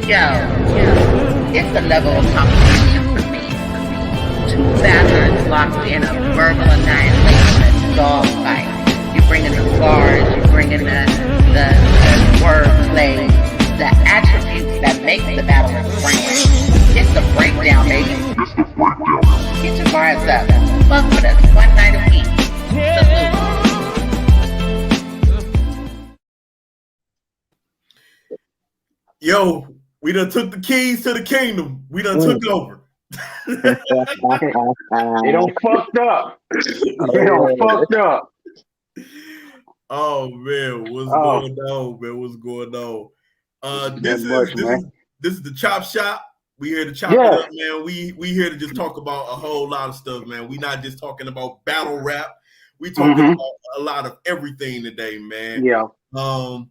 Yo, it's the level of competition for me. Two battlers locked in a verbal annihilation, dog fight. You bring in the bars, you bring in the wordplay, the attributes that make the battle grand. It's the breakdown, baby. Get your bars up. Fuck with us one night a week. Salute. Yo, we done took the keys to the kingdom. We done took over. They don't fucked up. They don't fucked up. Oh man, what's going on, man? What's going on? This is the Chop Shop. We here to chop it up, man. We here to just talk about a whole lot of stuff, man. We not just talking about battle rap. We talking about a lot of everything today, man. Yeah. I'm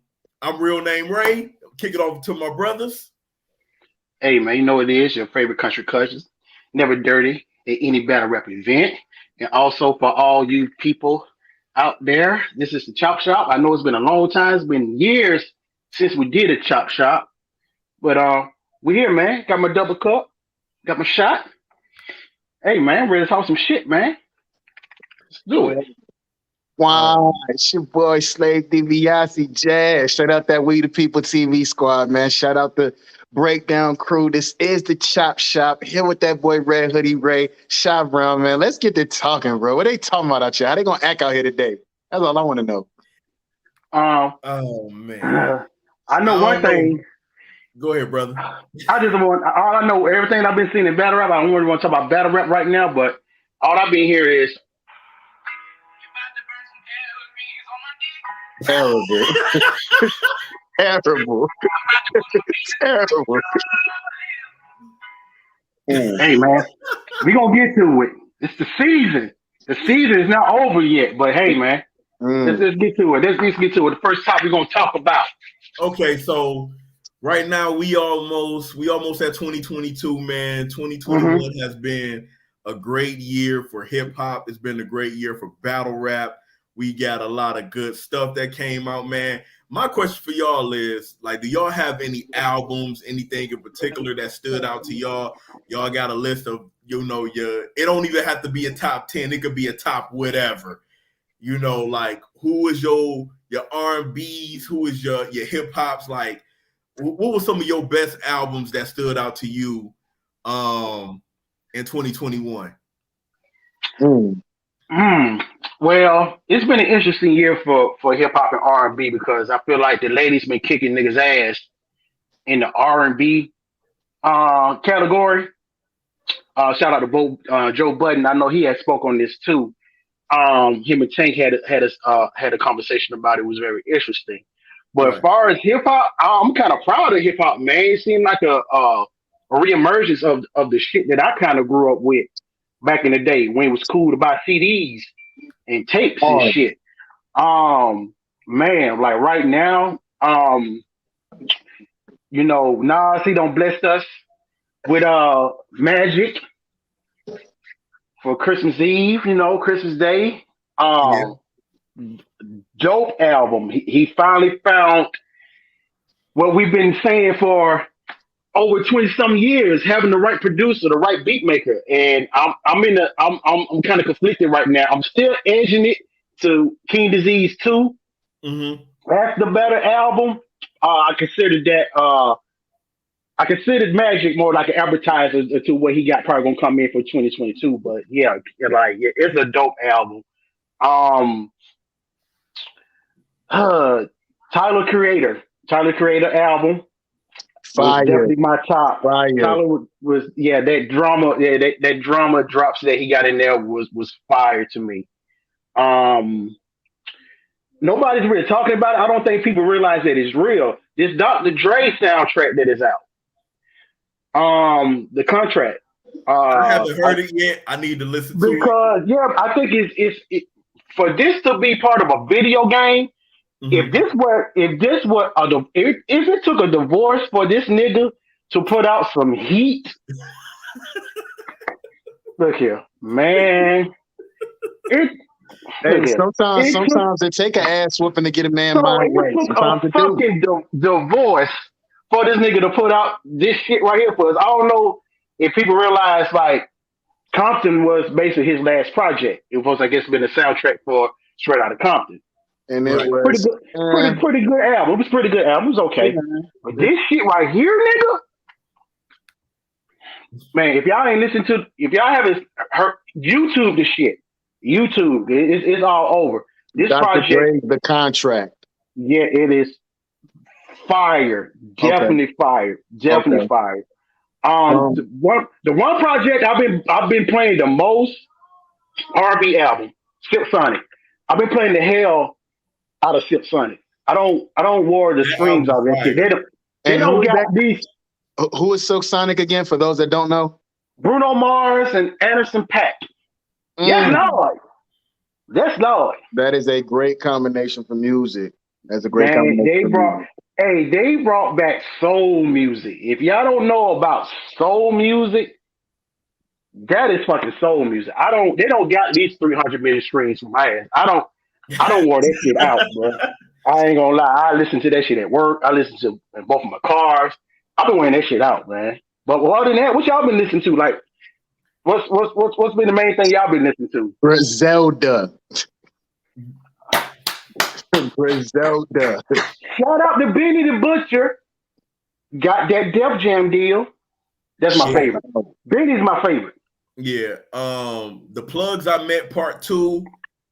real name Ray. Kick it over to my brothers. Hey man, you know what it is, your favorite country cousins. Never dirty at any battle rap event. And also for all you people out there, this is the Chop Shop. I know it's been a long time, it's been years since we did a Chop Shop. But we're here, man. Got my double cup, got my shot. Hey man, ready to talk some shit, man. Let's do it. Wow, it's your boy Slave DiBiase Jazz. Shout out that We the People TV squad, man. Shout out the Breakdown crew. This is the Chop Shop. Here with that boy Red Hoodie Ray. Shop Brown, man. Let's get to talking, bro. What they talking about out here? How they gonna act out here today? That's all I want to know. Oh man. I know one thing. Go ahead, brother. All I know, everything I've been seeing in battle rap, I don't really want to talk about battle rap right now, but all I've been hearing is terrible. Terrible. Terrible. Hey man, we gonna get to it. It's the season. The season is not over yet, but hey man, let's get to it. Let's get to it. The first topic we're gonna talk about. Okay, so right now we almost at 2022, man. 2021 has been a great year for hip hop. It's been a great year for battle rap. We got a lot of good stuff that came out, man. My question for y'all is, like, do y'all have any albums, anything in particular that stood out to y'all? Y'all got a list of, it don't even have to be a top 10. It could be a top whatever. Like, who is your R&Bs? Who is your hip hops? Like, what were some of your best albums that stood out to you in 2021? Well, it's been an interesting year for hip hop and R&B because I feel like the ladies been kicking niggas' ass in the R&B category. Shout out to Joe Budden. I know he had spoke on this too. Him and Tank had a conversation about it. It was very interesting. But as far as hip hop, I'm kind of proud of hip hop, man. It seemed like a reemergence of the shit that I kind of grew up with back in the day when it was cool to buy CDs and tapes and shit. Man, like right now, Nas, he done blessed us with Magic for Christmas Eve, Christmas Day. Dope album. He finally found what we've been saying for over 20-some years, having the right producer, the right beat maker. And I'm kind of conflicted right now. I'm still edging it to King Disease 2. That's the better album. I considered Magic more like an advertiser to what he got probably gonna come in for 2022. But it's a dope album. Tyler Creator album. Fire. Definitely my top. Fire. Tyler was that drama, that drama drops that he got in there was fire to me. Nobody's really talking about it. I don't think people realize that it's real. This Dr. Dre soundtrack that is out. The contract. I haven't heard it yet. I need to listen to it. Because I think it's for this to be part of a video game. If it took a divorce for this nigga to put out some heat, look here, man. Sometimes it take an ass whooping to get a man mind right. Sometimes it do. Divorce for this nigga to put out this shit right here for us. I don't know if people realize like Compton was basically his last project. It was, I guess, been a soundtrack for Straight Outta Compton. And it Right. Pretty was good, pretty good album. It was pretty good album. It was okay. But this shit right here, nigga, man, if y'all haven't heard YouTube the shit, YouTube, it's all over. This Dr. project, Dre, The Contract. yeah, it is fire. Definitely fire. Definitely Okay. fire. The one project I've been playing the most R&B album, Silk Sonic. I've been playing the hell out of Silk Sonic. I don't war the streams out of that shit. They don't got these. Who is Silk Sonic again? For those that don't know, Bruno Mars and Anderson .Paak. Yes, Lord. That's Lord. That is a great combination for music. That's a great Man, combination. they brought back soul music. If y'all don't know about soul music, that is fucking soul music. They don't got these 300 million streams from my ass. I don't wear that shit out, bro. I ain't gonna lie. I listen to that shit at work. I listen to in both of my cars. I've been wearing that shit out, man. But other than that, what y'all been listening to? Like, what's been the main thing y'all been listening to? Griselda. Griselda. Shout out to Benny the Butcher. Got that Def Jam deal. That's my favorite. Benny's my favorite. Yeah. The Plugs I Met Part 2,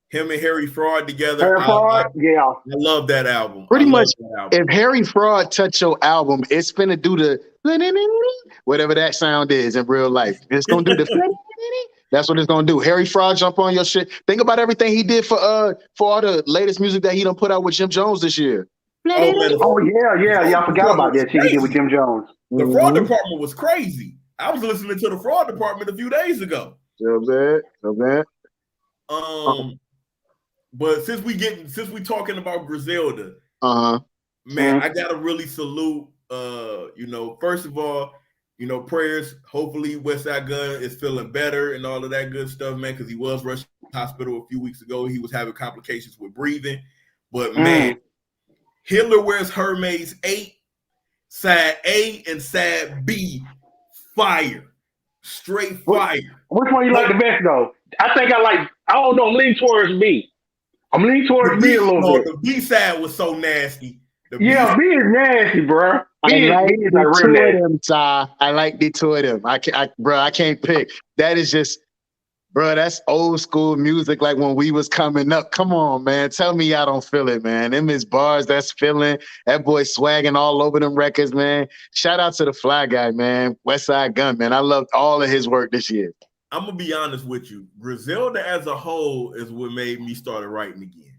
him and Harry Fraud together. Harry Fraud, yeah. I love that album. Pretty much, if Harry Fraud touch your album, it's finna do the whatever that sound is in real life. It's gonna do the that's what it's gonna do. Harry Fraud jump on your shit. Think about everything he did for all the latest music that he done put out with Jim Jones this year. Oh yeah. I forgot about that shit he did with Jim Jones. The Fraud Department was crazy. I was listening to the Fraud Department a few days ago. You know what I'm saying? But since we talking about Griselda, man, I gotta really salute. First of all, prayers. Hopefully, Westside Gunn is feeling better and all of that good stuff, man. Because he was rushed to the hospital a few weeks ago. He was having complications with breathing. But man, Hitler Wears Hermes 8, side A and side B, fire, straight fire. Which one you like the best though? I think I don't know. I'm leaning towards B. I'm leaning towards B a little bit. The B side was so nasty. B is nasty, bro. I like the two of them. I can't pick. That is just, bro, that's old school music. Like when we was coming up. Come on, man. Tell me y'all don't feel it, man. Them is bars that's feeling. That boy swagging all over them records, man. Shout out to the Fly Guy, man. Westside Gunn, man. I loved all of his work this year. I'm gonna be honest with you. Griselda as a whole is what made me start writing again.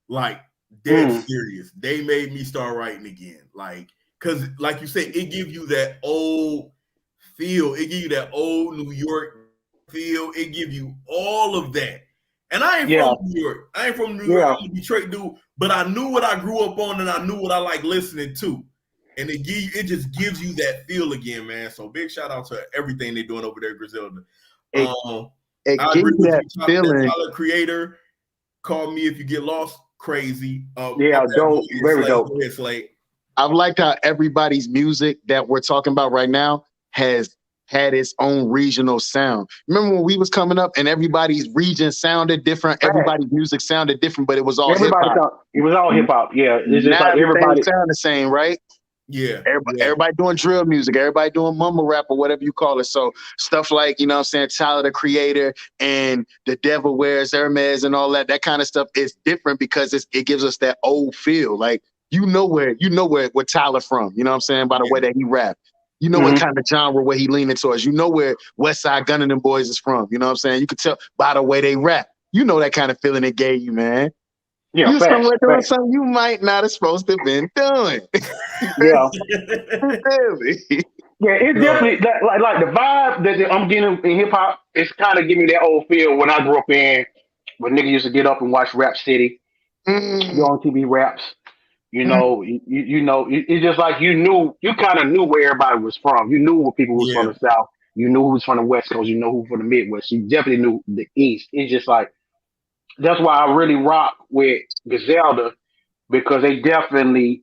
Like, dead serious. They made me start writing again. Like, because like you said, it gives you that old feel. It gives you that old New York feel. It gives you all of that. And I ain't from New York. I ain't from New York. I'm a Detroit dude. But I knew what I grew up on and I knew what I like listening to. And it just gives you that feel again, man. So big shout out to everything they're doing over there, Griselda. It gives you that feeling. Tyler Creator, Call Me If You Get Lost, crazy. Dope, very dope. Go ahead, Slade. I've liked how everybody's music that we're talking about right now has had its own regional sound. Remember when we was coming up and everybody's region sounded different, everybody's music sounded different, but it was all hip hop. It was all hip hop, yeah. It's just now like everybody sound the same, right? Yeah. Everybody doing drill music, everybody doing mumble rap or whatever you call it. So stuff like, you know what I'm saying, Tyler the Creator and The Devil Wears Hermes and all that kind of stuff is different because it gives us that old feel. Like you know where Tyler from, you know what I'm saying, by the way that he rap. You know what kind of genre where he leaning towards. You know where Westside Gunn and them boys is from. You know what I'm saying? You could tell by the way they rap. You know that kind of feeling it gave you, man. Yeah, you somewhere doing something you might not have supposed to have been doing. Yeah. Really? Yeah, it's definitely like the vibe that I'm getting in hip hop. It's kind of giving me that old feel when I grew up when niggas used to get up and watch Rap City, go on TV raps. You know, it's just like you kind of knew where everybody was from. You knew what people was from the South. You knew who was from the West Coast. You know who from the Midwest. You definitely knew the East. It's just like that's why I really rock with Griselda because they definitely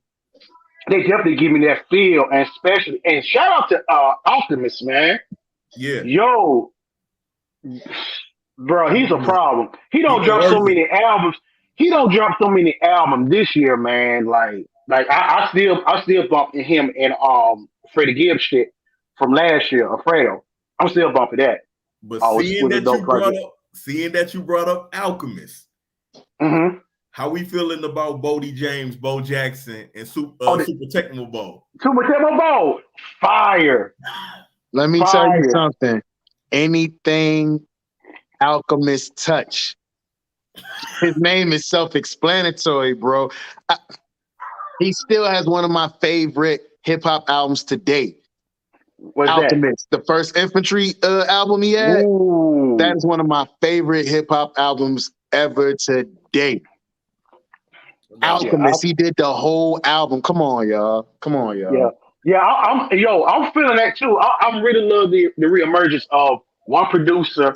they definitely give me that feel, and especially and shout out to Optimus, man. Yeah, Yo, bro, he's a Alchemist, problem. He he don't been drop so working. many albums. He don't drop so many albums this year, man. Like I still bumping him and Freddie Gibbs shit from last year, Alfredo. I'm still bumping that. But Oh, it was a dope project. seeing that you brought up Alchemist, Mm-hmm. how we feeling about Bodie James, Bo Jackson, and Oh, Super Techno Bowl? Super Temple Bowl, fire, Let me tell you fire. something. Anything Alchemist touch. His name is self-explanatory, bro. He still has one of my favorite hip-hop albums to date. What's Alchemist, the first Infantry album he that? had. Ooh. That is one of my favorite hip-hop albums ever to date. Alchemist, he did the whole album. Come on, y'all. Yeah. I'm feeling that too. I'm really love the reemergence of one producer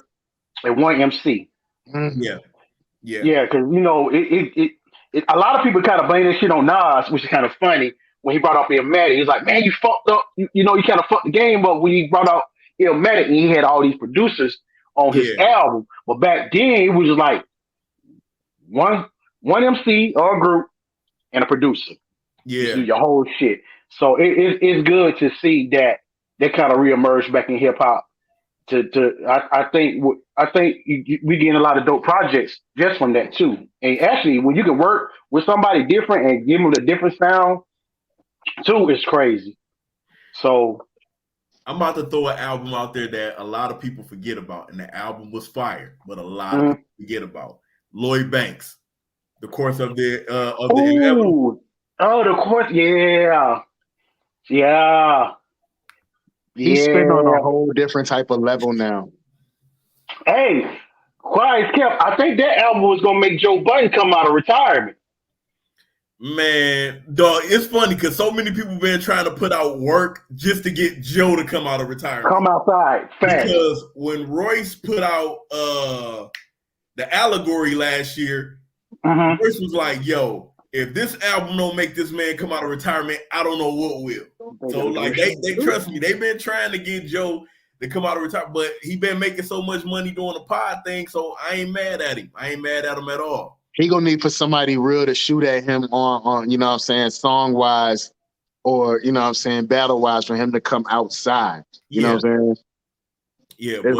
and one MC. Mm-hmm. Yeah, because a lot of people kind of blame this shit on Nas, which is kind of funny. When he brought up Illmatic, he's like, "Man, you fucked up. You kind of fucked the game up when he brought out Illmatic, and he had all these producers on his album. But back then, it was just like one MC or a group and a producer. You do your whole shit. So it's good to see that they kind of reemerged back in hip hop. I think we getting a lot of dope projects just from that too. And actually, when you can work with somebody different and give them a different sound too, it's crazy. So I'm about to throw an album out there that a lot of people forget about, and the album was fire, but a lot of people forget about Lloyd Banks, the course of the inevitable. Oh, the course, yeah. He's spinning on a whole different type of level now. Hey, quiet kept. I think that album was gonna make Joe Budden come out of retirement. Man, dog, it's funny because so many people been trying to put out work just to get Joe to come out of retirement. Come outside, fast. Because when Royce put out the Allegory last year, Royce was like, "Yo, if this album don't make this man come out of retirement, I don't know what will." So like they trust me, they've been trying to get Joe to come out of retirement, but he been making so much money doing the pod thing, so I ain't mad at him. I ain't mad at him at all. He gonna need for somebody real to shoot at him on you know what I'm saying, song wise, or you know what I'm saying, battle wise, for him to come outside. You know what I'm saying? Yeah, it's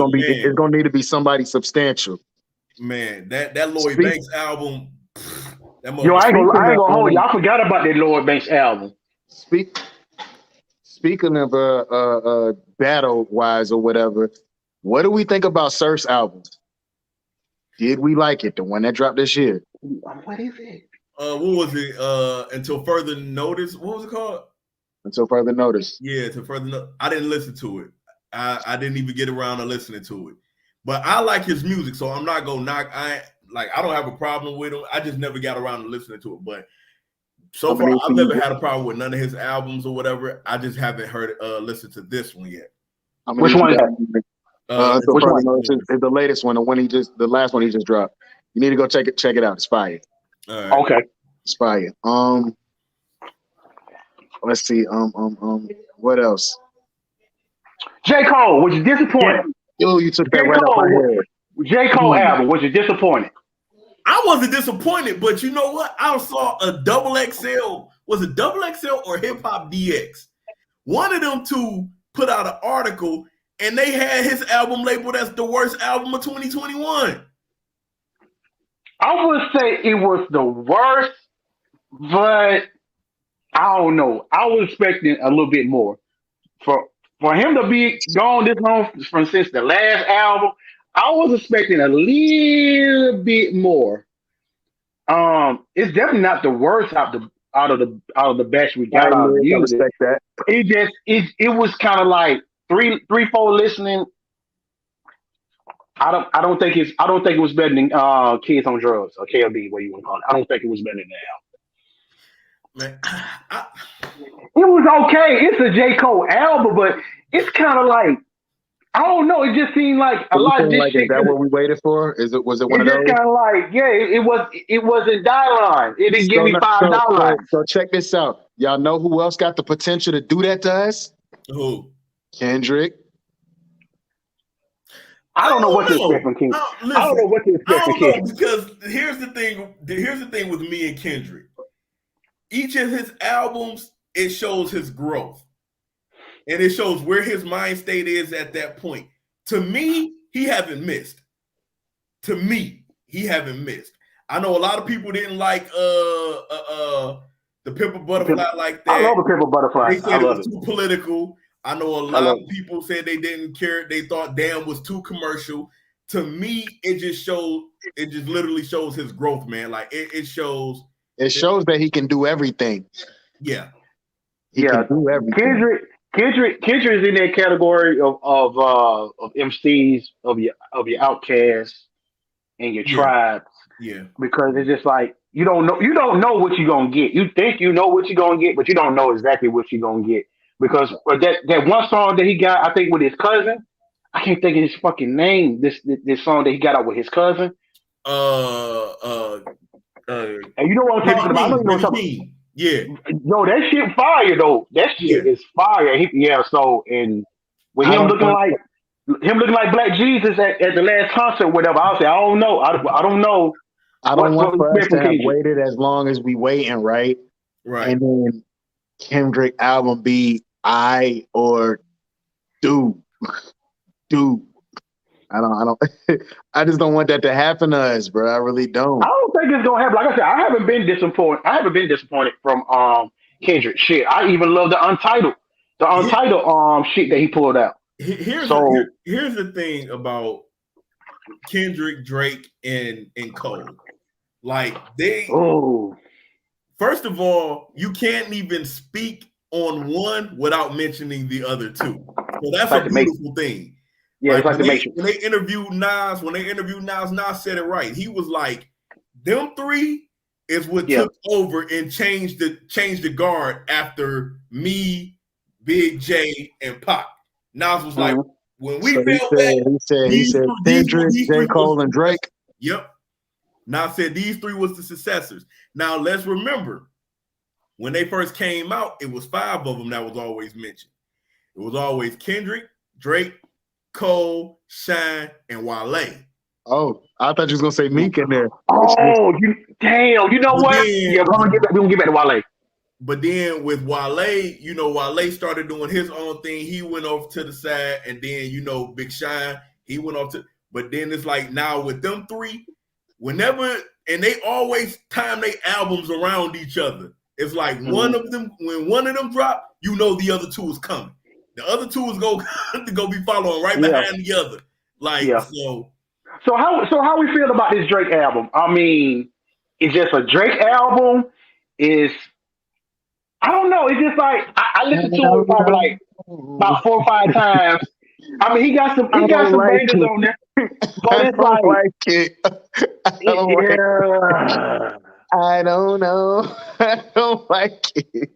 gonna need to be somebody substantial. Man, that Lloyd Banks album. Yo, I ain't gonna hold you. I forgot about that Lloyd Banks album. Speaking of battle wise or whatever, what do we think about Surf's album? Did we like it? The one that dropped this year. What is it? What was it? Until Further Notice. What was it called? Until Further Notice. Yeah, Until Further Notice. I didn't listen to it. I didn't even get around to listening to it. But I like his music, so I'm not gonna knock. I don't have a problem with him. I just never got around to listening to it. But so far, I've never had a problem with none of his albums or whatever. I just haven't heard listened to this one yet. Which one is that? Until Further Notice is the latest one, the last one he just dropped. You need to go check it out. It's fire. All right. Okay. It's fire. Let's see. What else? J. Cole, was you disappointed? Yo, you took that right off my head. J. Cole album, was you disappointed? I wasn't disappointed, but you know what? I saw a double XL. Was it double XL or Hip Hop DX? One of them two put out an article, and they had his album labeled as the worst album of 2021. I would say it was the worst, but I don't know. I was expecting a little bit more. For him to be gone this long since the last album, I was expecting a little bit more. It's definitely not the worst out of the batch we got out of the music. I respect that. It was kind of like three, four listening. I don't think it was better than Kids on Drugs or KLB, what you want to call it. I don't think it was better than that. Man, it was okay. It's a J. Cole album, but it's kind of like I don't know. It just seemed like a So you lot of feeling this like, is shit. that what we waited for? Was it one It of just those? kind of like, yeah, it wasn't dialine. It didn't give So, me no- five so, so, dialines. so check this out. Y'all know who else got the potential to do that to us? Who? Kendrick. I don't know what to expect from King. I don't know what to expect I from don't know Kendrick. because here's the thing. Here's the thing with me and Kendrick. Each of his albums, it shows his growth, and it shows where his mind state is at that point. To me, he haven't missed. To me, he haven't missed. I know a lot of people didn't like the Pimp a Butterfly like that. I love a Pimp a Butterfly. They said it was too political. I know a lot of people said they didn't care. They thought Damn was too commercial. To me, it just literally shows his growth, man. Like it shows. It shows that he can do everything. Yeah. He can do everything. Kendrick is in that category of MCs of your outcasts and your tribes. Yeah. Because it's just like you don't know what you're gonna get. You think you know what you're gonna get, but you don't know exactly what you're gonna get. Because that one song that he got, I think with his cousin, I can't think of his fucking name. This song that he got out with his cousin. And you know what I'm talking about? I know you know what I'm talking about. Yeah. No, that shit fire though. That shit is fire. So and with him looking like Black Jesus at the last concert, whatever. I'll say I don't know. I don't know. I don't want for us to have waited as long as we waiting, right? Right. And then Kendrick album be I or do. I don't I just don't want that to happen to us, bro. I really don't. I don't think it's gonna happen. Like I said, I haven't been disappointed from Kendrick. Shit. I even love the Untitled shit that he pulled out. Here's the thing about Kendrick, Drake, and Cole. Like first of all, you can't even speak on one without mentioning the other two. So that's a beautiful thing. Yeah, like when they interviewed Nas, Nas said it right. He was like, them three is what took over and changed the guard after me, Big J, and Pac. Nas was like, when we fell back, he said Kendrick, J. Cole, and Drake. Yep. Nas said these three was the successors. Now let's remember, when they first came out, it was 5 of them that was always mentioned. It was always Kendrick, Drake, Cole, Shine, and Wale. Oh, I thought you was gonna say Meek in there. Oh, you know what? We're gonna get back to Wale. But then with Wale, Wale started doing his own thing. He went off to the side, and then Big Shine, he went off to. But then it's like now with them three, whenever and they always time their albums around each other. It's like one of them, when one of them drop, the other two is coming. The other two is go be following right behind the other. So how we feel about this Drake album? I mean, it's just a Drake album. I don't know. It's just like I listened to it probably like about 4 or 5 times. I mean, he got some bangers on there, but it's I don't know. I don't like it.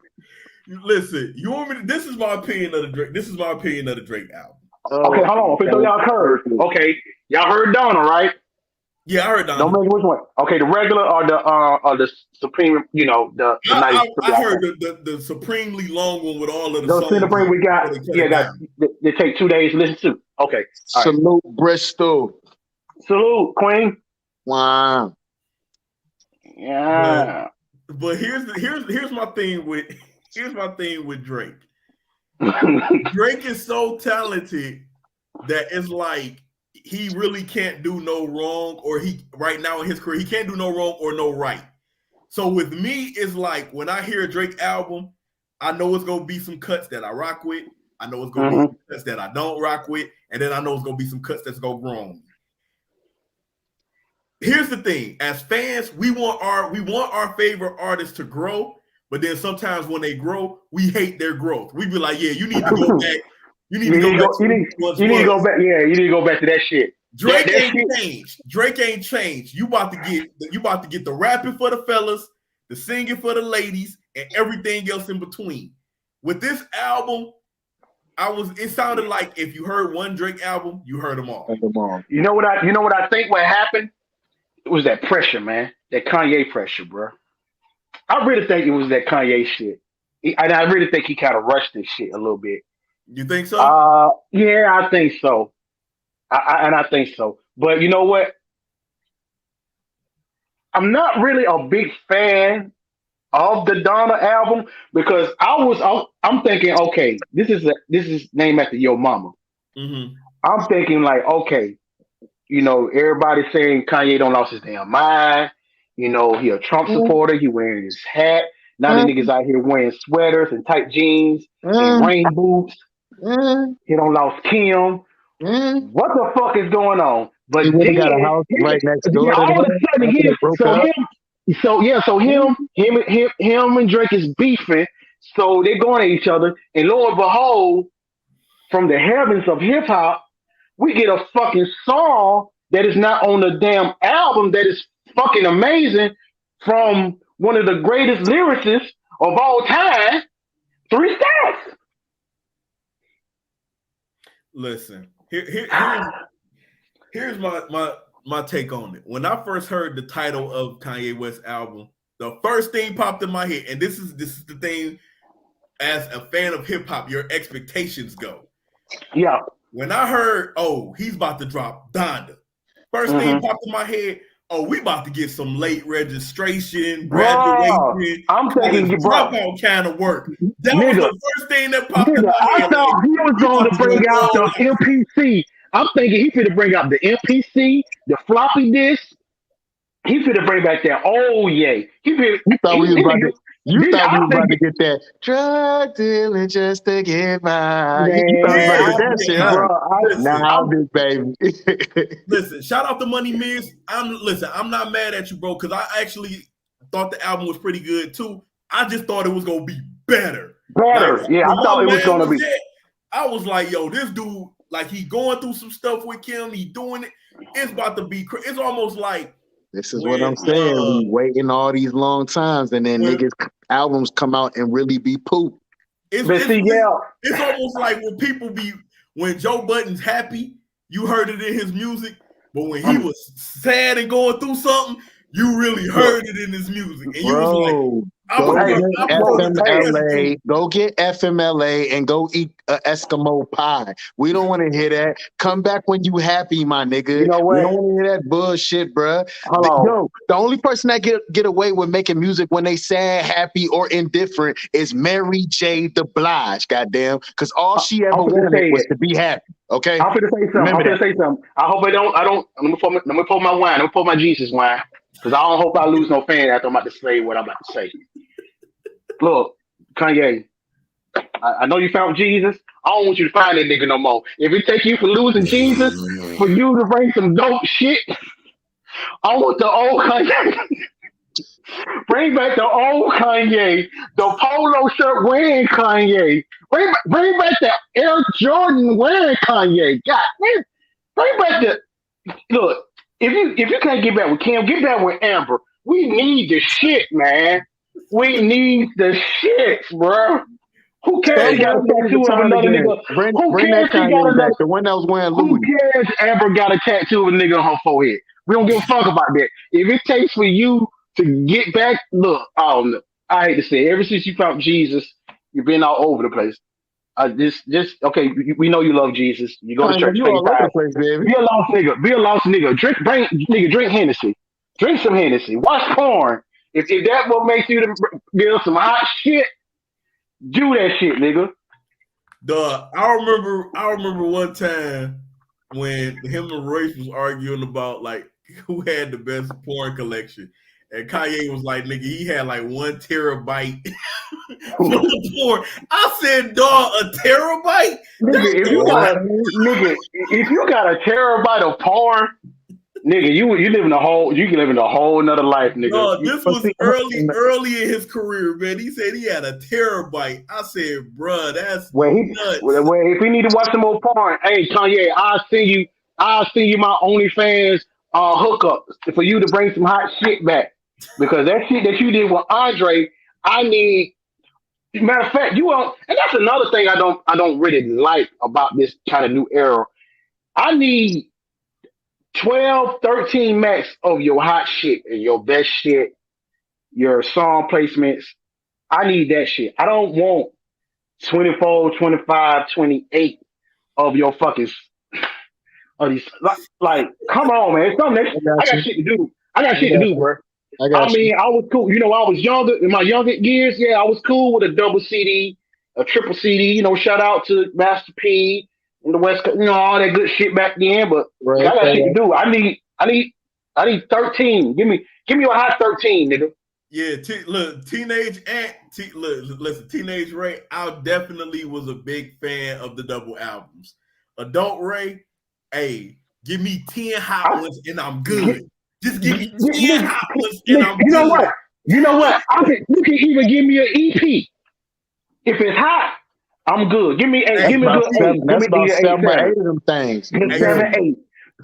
Listen, you want me to? This is my opinion of the Drake. This is my opinion of the Drake album. Okay, hold on. So y'all heard. Okay, y'all heard Donna, right? Yeah, I heard Donna. Don't make which one. Okay, the regular or the Supreme. The nice. I heard the supremely long one with all of the songs. Supreme we got. They take 2 days to listen to. Okay. Salute Bristol. Salute Queen. Wow. Yeah. But here's my thing with Drake. Drake is so talented that it's like he really can't do no wrong, or right now in his career, he can't do no wrong or no right. So with me, it's like when I hear a Drake album, I know it's gonna be some cuts that I rock with. I know it's gonna be some cuts that I don't rock with, and then I know it's gonna be some cuts that's gonna grow on me. Here's the thing: as fans, we want our favorite artists to grow, but then sometimes when they grow, we hate their growth. We be like, yeah, you need to go back. You need to go back. You need to go back. Yeah, you need to go back to that shit. Drake ain't changed. Drake ain't changed. You about to get the rapping for the fellas, the singing for the ladies, and everything else in between. With this album, It sounded like if you heard one Drake album, you heard them all. You know what I think what happened? It was that pressure, man. That Kanye pressure, bro. I really think it was that Kanye shit. And I really think he kind of rushed this shit a little bit. You think so? Yeah, I think so. I think so. But you know what? I'm not really a big fan of the Donna album because I'm thinking, okay, this is named after your mama. Mm-hmm. I'm thinking like, okay, you know, everybody's saying Kanye don't lost his damn mind. You know, he a Trump supporter. He wearing his hat. Now the niggas out here wearing sweaters and tight jeans and rain boots. He don't lost Kim. What the fuck is going on? But He then, got a house right next door. all of a sudden, him and Drake is beefing. So they're going at each other, and lo and behold, from the heavens of hip hop, we get a fucking song that is not on the damn album that is fucking amazing from one of the greatest lyricists of all time, 3 Stacks. Listen, here's my take on it. When I first heard the title of Kanye West's album, the first thing popped in my head, and this is the thing, as a fan of hip hop, your expectations go. Yeah. When I heard, oh, he's about to drop Donda, first thing popped in my head, oh, we about to get some late registration, graduation, I'm thinking, dropout kind of work. That was the first thing that popped in my head. I thought he was going to bring out the MPC. I'm thinking he finna bring out the MPC, the floppy disk. He finna bring back that. Oh yeah. You thought we was about to get that drug dealing just to get by. You thought we about to get that shit, huh? Big baby. Listen, shout out to Money Miz. I'm not mad at you, bro, because I actually thought the album was pretty good too. I just thought it was gonna be better. Like, yeah, I thought it was gonna be. I was like, yo, this dude, like, he going through some stuff with Kim. He doing it. It's about to be. It's almost like. This is what I'm saying. We waiting all these long times, and then niggas albums come out and really be poop. It's almost like when Joe Budden's happy, you heard it in his music, but when he was sad and going through something, you really heard it in his music, and you was like, go get FMLA and go eat Eskimo pie. We don't want to hear that. Come back when you happy, my nigga. You know what? We don't want to hear that bullshit, bruh. Yo, the only person that get away with making music when they sad, happy, or indifferent is Mary J. Blige, goddamn. Because all she ever wanted was to be happy. Okay? I'm gonna say something. I hope I don't. Let me pour my wine. Let me pour my Jesus wine. Because I don't hope I lose no fan after I'm about to say what I'm about to say. Look, Kanye, I know you found Jesus. I don't want you to find that nigga no more. If it take you for losing Jesus, for you to bring some dope shit, I want the old Kanye. Bring back the old Kanye, the polo shirt wearing Kanye. Bring back the Air Jordan wearing Kanye. God, bring back look. If you can't get back with Kim, get back with Amber. We need the shit, man. We need the shit, bro. Who cares? He got a tattoo of another nigga. Bring that Kanye back, the one that was wearing Louis. Who cares? Amber got a tattoo of a nigga on her forehead. We don't give a fuck about that. If it takes for you to get back, look, I hate to say it. Ever since you found Jesus, you've been all over the place. Okay. We know you love Jesus. You go to church. You all over the place, baby. Be a lost nigga. Be a lost nigga. Drink Hennessy. Drink some Hennessy. Watch porn. If that what makes you to get some hot shit, do that shit, nigga. I remember one time when him and Royce was arguing about like who had the best porn collection. And Kanye was like, nigga, he had like 1 terabyte for the porn. I said, dog, a terabyte? Nigga, if you got a terabyte of porn, nigga, you can live in a whole nother life, nigga. No, this was early in his career, man. He said he had a terabyte. I said, bruh, that's nuts. If we need to watch some more porn, hey Kanye, I'll send you my OnlyFans hookup for you to bring some hot shit back. Because that shit that you did with Andre, I need Matter of fact, you are, and that's another thing I don't really like about this kind of new era. I need 12, 13 max of your hot shit and your best shit, your song placements. I need that shit. I don't want 24, 25, 28 of your fucking of these come on, man. It's something I got I got you. shit to do. I got I shit to got do, you. bro. I I got you. mean, I was cool. You know, I was younger in my younger years. Yeah, I was cool with a double CD, a triple CD. You know, shout out to Master P and the West Coast. You know, all that good shit back then. But Right. I got shit to Right. do. I need 13. Give me a hot 13, nigga. Yeah, look, listen, Teenage Ray, I definitely was a big fan of the double albums. Adult Ray, hey, give me 10 hot ones and I'm good. Just give me 10 hot ones and I'm You know good. what? You know what? You can even give me an EP. If it's hot, I'm good. Give me eight. That's Give me a about good eight. seven. Give That's me about either eight, 7 or 8 seven. of them things. Give me Hey, seven, eight.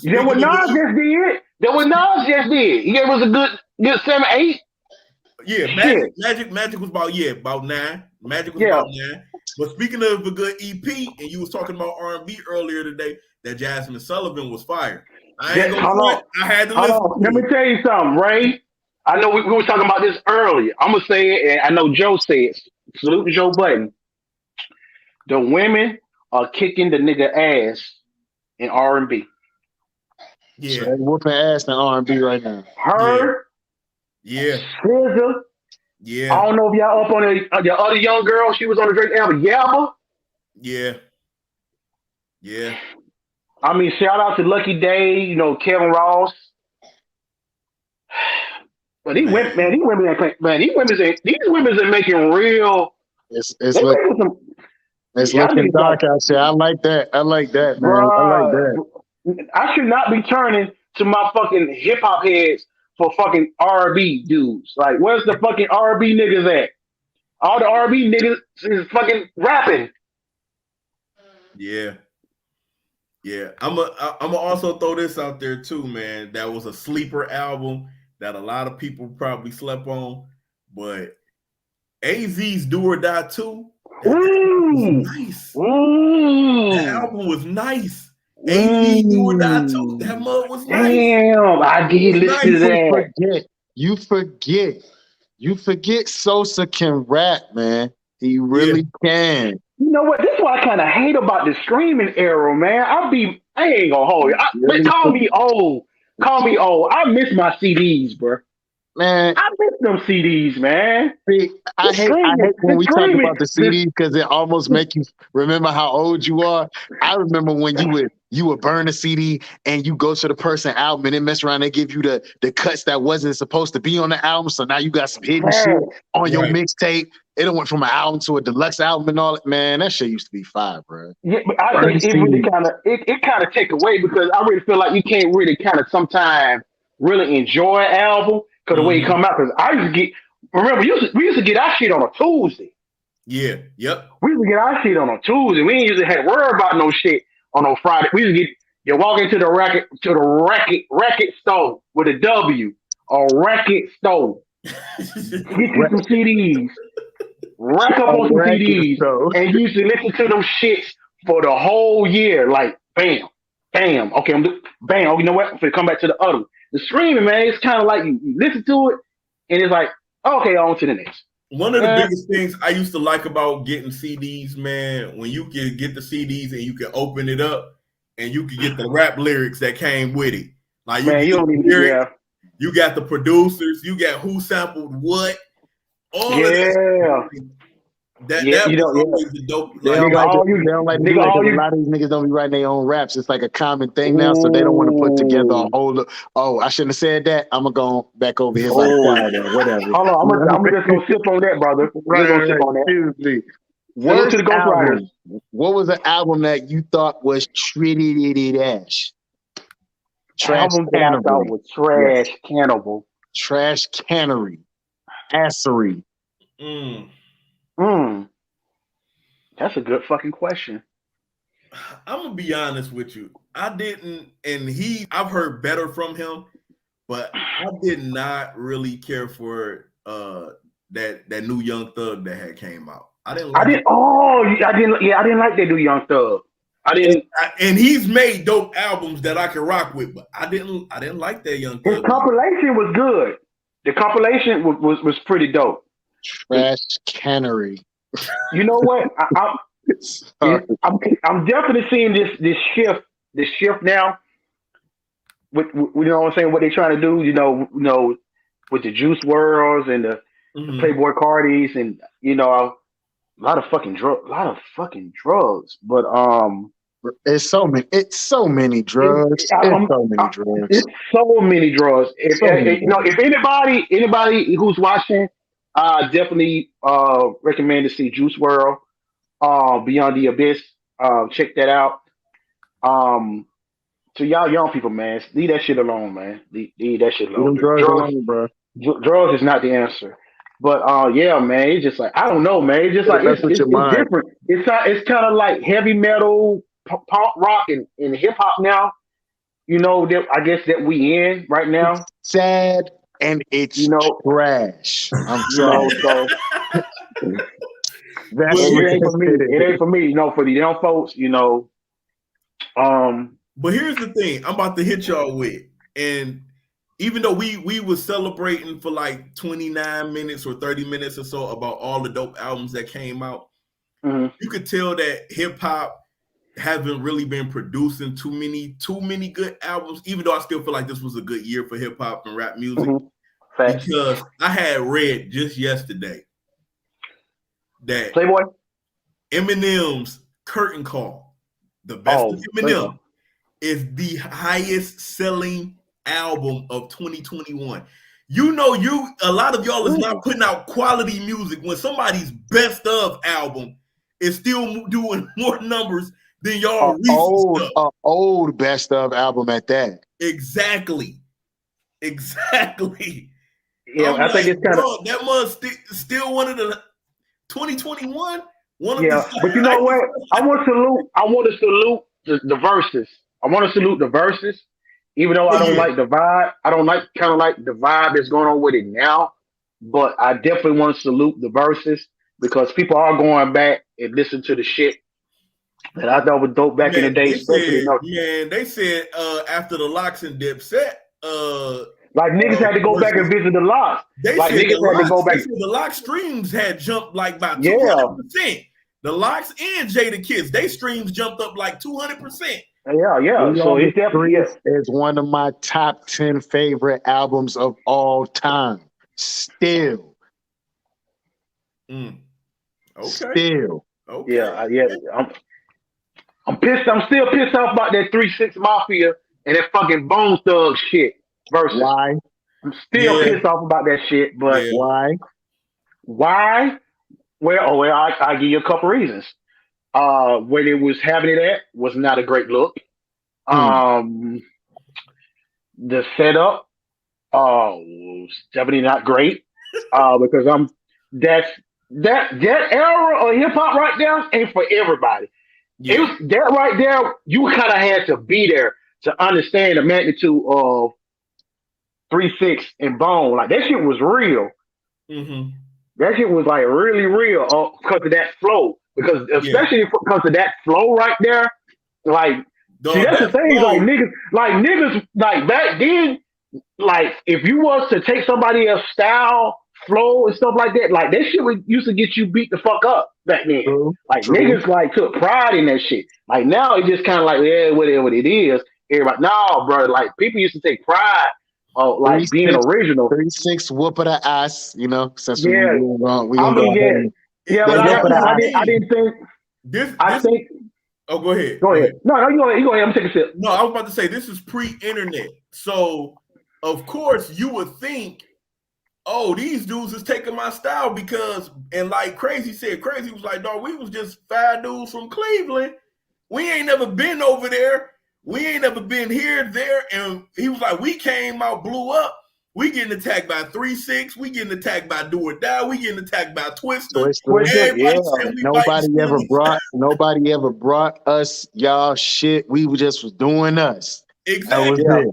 That what speaking of Nas which, just did. That what Nas just did. He gave us a good 7, 8. yeah, Shit. Magic was about 9. Magic was Yeah. about 9. But speaking of a good EP, and you was talking about R&B earlier today, that Jasmine Sullivan was fire. I ain't gonna Hold on. front. I had to Hold listen on. to Let me it. tell you something, Ray. I know we were talking about this earlier. I'm gonna say it, and I know Joe said it. Salute to Joe Button. The women are kicking the nigga ass in R&B. Yeah, So they whooping ass in R&B right now. Her, yeah, SZA. yeah, I don't know if y'all up on the other young girl. She was on the Drake album, Yabba. yeah, yeah. I mean, shout out to Lucky Day, you know, Kevin Ross. But these women, man, Man, these women are making real. It's They look making some. it's Y'all looking niggas got, dark out there. I like that. I like that, man. I like that. bruh. I should not be turning to my fucking hip hop heads for fucking R&B dudes. Like, where's the fucking R&B niggas at? All the R&B niggas is fucking rapping. yeah, yeah. I'm also throw this out there too, man. That was a sleeper album that a lot of people probably slept on, but AZ's Do or Die 2, that album was Ooh, nice. That ooh, album was nice. AZ Do or Die 2, that ooh. mug was nice. Damn, I It did was listen to nice. that. You forget Sosa can rap, man. He Yeah, really can. You know what? This is what I kind of hate about the streaming era, man. I ain't gonna hold you. But Really, call me old. Call me old. I miss my CDs, bro. man. I miss them CDs, man. See, I hate when The we talk streaming, about the CDs because it almost make you remember how old you are. I remember when you would burn a CD and you go to the person album and then mess around. They give you the cuts that wasn't supposed to be on the album, so now you got some hidden shit on your right. mixtape. It went from an album to a deluxe album and all that. Man, that shit used to be fire, bro. yeah, but I Burn think it really CD. it kind of take away because I really feel like you can't really kind of sometimes really enjoy an album because the way it Mm-hmm. come out. Because I used to get remember we used to get our shit on a Tuesday. Yeah, yep. We used to get our shit on a Tuesday. We ain't usually had to worry about no shit on no Friday. We used to get you walk into the record store with a W, a record store. Get you some CDs, rack up A on some record CDs, store. and you used to listen to them shits for the whole year. Like bam, bam. Okay, bam. Oh, you know what? I'm gonna come back to the other. The streaming, man, it's kind of like you listen to it, and it's like okay, on to the next. One of the biggest things I used to like about getting CDs, man, when you can get the CDs and you can open it up and you can get the rap lyrics that came with it. Like you Man, can you get don't the even. lyrics, Yeah, you got the producers, you got who sampled what, all of yeah, that. That yeah. You was don't. Yeah, always the dope. They Like don't nigga, like to. all you, They don't like to do nigga, that all because a you. lot of these niggas don't be writing their own raps. It's like a common thing now, so they don't want to put together a Ooh, whole. Oh, I shouldn't have said that. I'm gonna go back over here by the oh. quiet or whatever. Hold on, I'm just gonna sip on that, brother. I'm just gonna sip on that. Excuse me. Salute to Worst the Ghostwriters. album. What was an album that you thought was treated ash? Trash Album that I thought cannery. was trash, Yes. cannibal. Trash cannery. Assery. mm, Hmm, that's a good fucking question. I'm gonna be honest with you. I didn't, and I've heard better from him, but I did not really care for that new Young Thug that had came out. I didn't I like didn't. it. Oh, I didn't. Yeah, I didn't like that new Young Thug. I didn't. And he's made dope albums that I can rock with, but I didn't like that Young His Thug. compilation was good. The compilation was pretty dope. Trash cannery. You know what? I'm definitely seeing this shift now. With you know what I'm saying? What they're trying to do, you know, with the Juice Worlds and the Playboy Cardis, and you know, a lot of fucking drugs. But it's so many drugs. It's so many drugs. If anybody who's watching, definitely recommend to see Juice World, Beyond the Abyss. Check that out. So y'all young people, man, leave that shit alone, man. Leave that shit alone. Drugs alone, bro. Drugs is not the answer. But yeah, man, it's just like I don't know, man. It's just like it's different. It's kind of like heavy metal, punk rock, and hip hop now. You know that I guess that we in right now. It's sad and it's trash. I'm sorry. So it ain't for me. It ain't for me. You know, for the young folks. You know. But here's the thing I'm about to hit y'all with. And even though we was celebrating for like 29 minutes or 30 minutes or so about all the dope albums that came out, you could tell that hip hop haven't really been producing too many good albums, even though I still feel like this was a good year for hip hop and rap music. Because I had read just yesterday that Playboy Eminem's Curtain Call, the best of Eminem, is the highest selling album of 2021. You know, a lot of y'all is not putting out quality music when somebody's best of album is still doing more numbers than y'all recent stuff. Old best of album at that. Exactly. Yeah, I think it's kind of that must still one of the 2021. But you know what? I want to salute the verses. I want to salute the verses, even though I don't like the vibe. I don't like the vibe that's going on with it now. But I definitely want to salute the verses because people are going back and listen to the shit that I thought was dope back in the day. They said after the Locks and Dipset, like niggas had to go back and visit the Locks. They like said niggas had to go back. The Locks streams had jumped like by 200%. The Locks and Jada Kids, they streams jumped up like 200%. Yeah. So it's definitely is one of my top 10 favorite albums of all time. Still. Okay. Still. Okay. Yeah. I'm pissed. I'm still pissed off about that 3-6 Mafia and that fucking Bone Thug shit. Versus. Why? I'm still pissed off about that shit. But why? Why? Well, I give you a couple reasons. Where they was having it at was not a great look. The setup was definitely not great. Because that era of hip hop right there ain't for everybody. Yeah. It was that right there. You kind of had to be there to understand the magnitude of 3-6 and Bone. Like that shit was real. That shit was like really real because of that flow. Because especially because of that flow right there, like see that's the thing. Like niggas, like back then, like if you was to take somebody else's style, flow and stuff like that, like that shit used to get you beat the fuck up back then. Niggas like took pride in that shit. Like now it just kind of like whatever it is. Everybody, no, bro. Like people used to take pride. Like being original. 3-6 whoop of the ass, you know. Since we I didn't think. I think. Oh, go ahead. Go ahead. No, you go ahead. I'm taking a sip. No, I was about to say this is pre-internet, so of course you would think, oh, these dudes is taking my style because, and like Crazy said, Crazy was like, dog, we was just 5 dudes from Cleveland. We ain't never been over there. We ain't never been here, there, and he was like, we came out, blew up. We getting attacked by 3-6. We getting attacked by Do or Die. We getting attacked by Twister. Nobody ever brought us y'all shit. We just was doing us. Exactly. And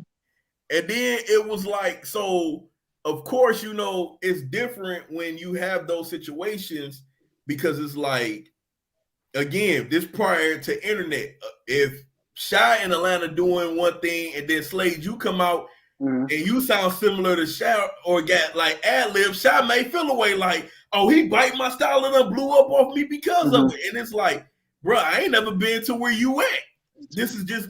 then it was like, so of course, you know, it's different when you have those situations because it's like, again, this prior to internet, if Shy in Atlanta doing one thing and then Slade, you come out and you sound similar to Shy or got like ad lib, Shy may feel away like, oh, he bite my style and then blew up off me because of it. And it's like, bro, I ain't never been to where you at. This is just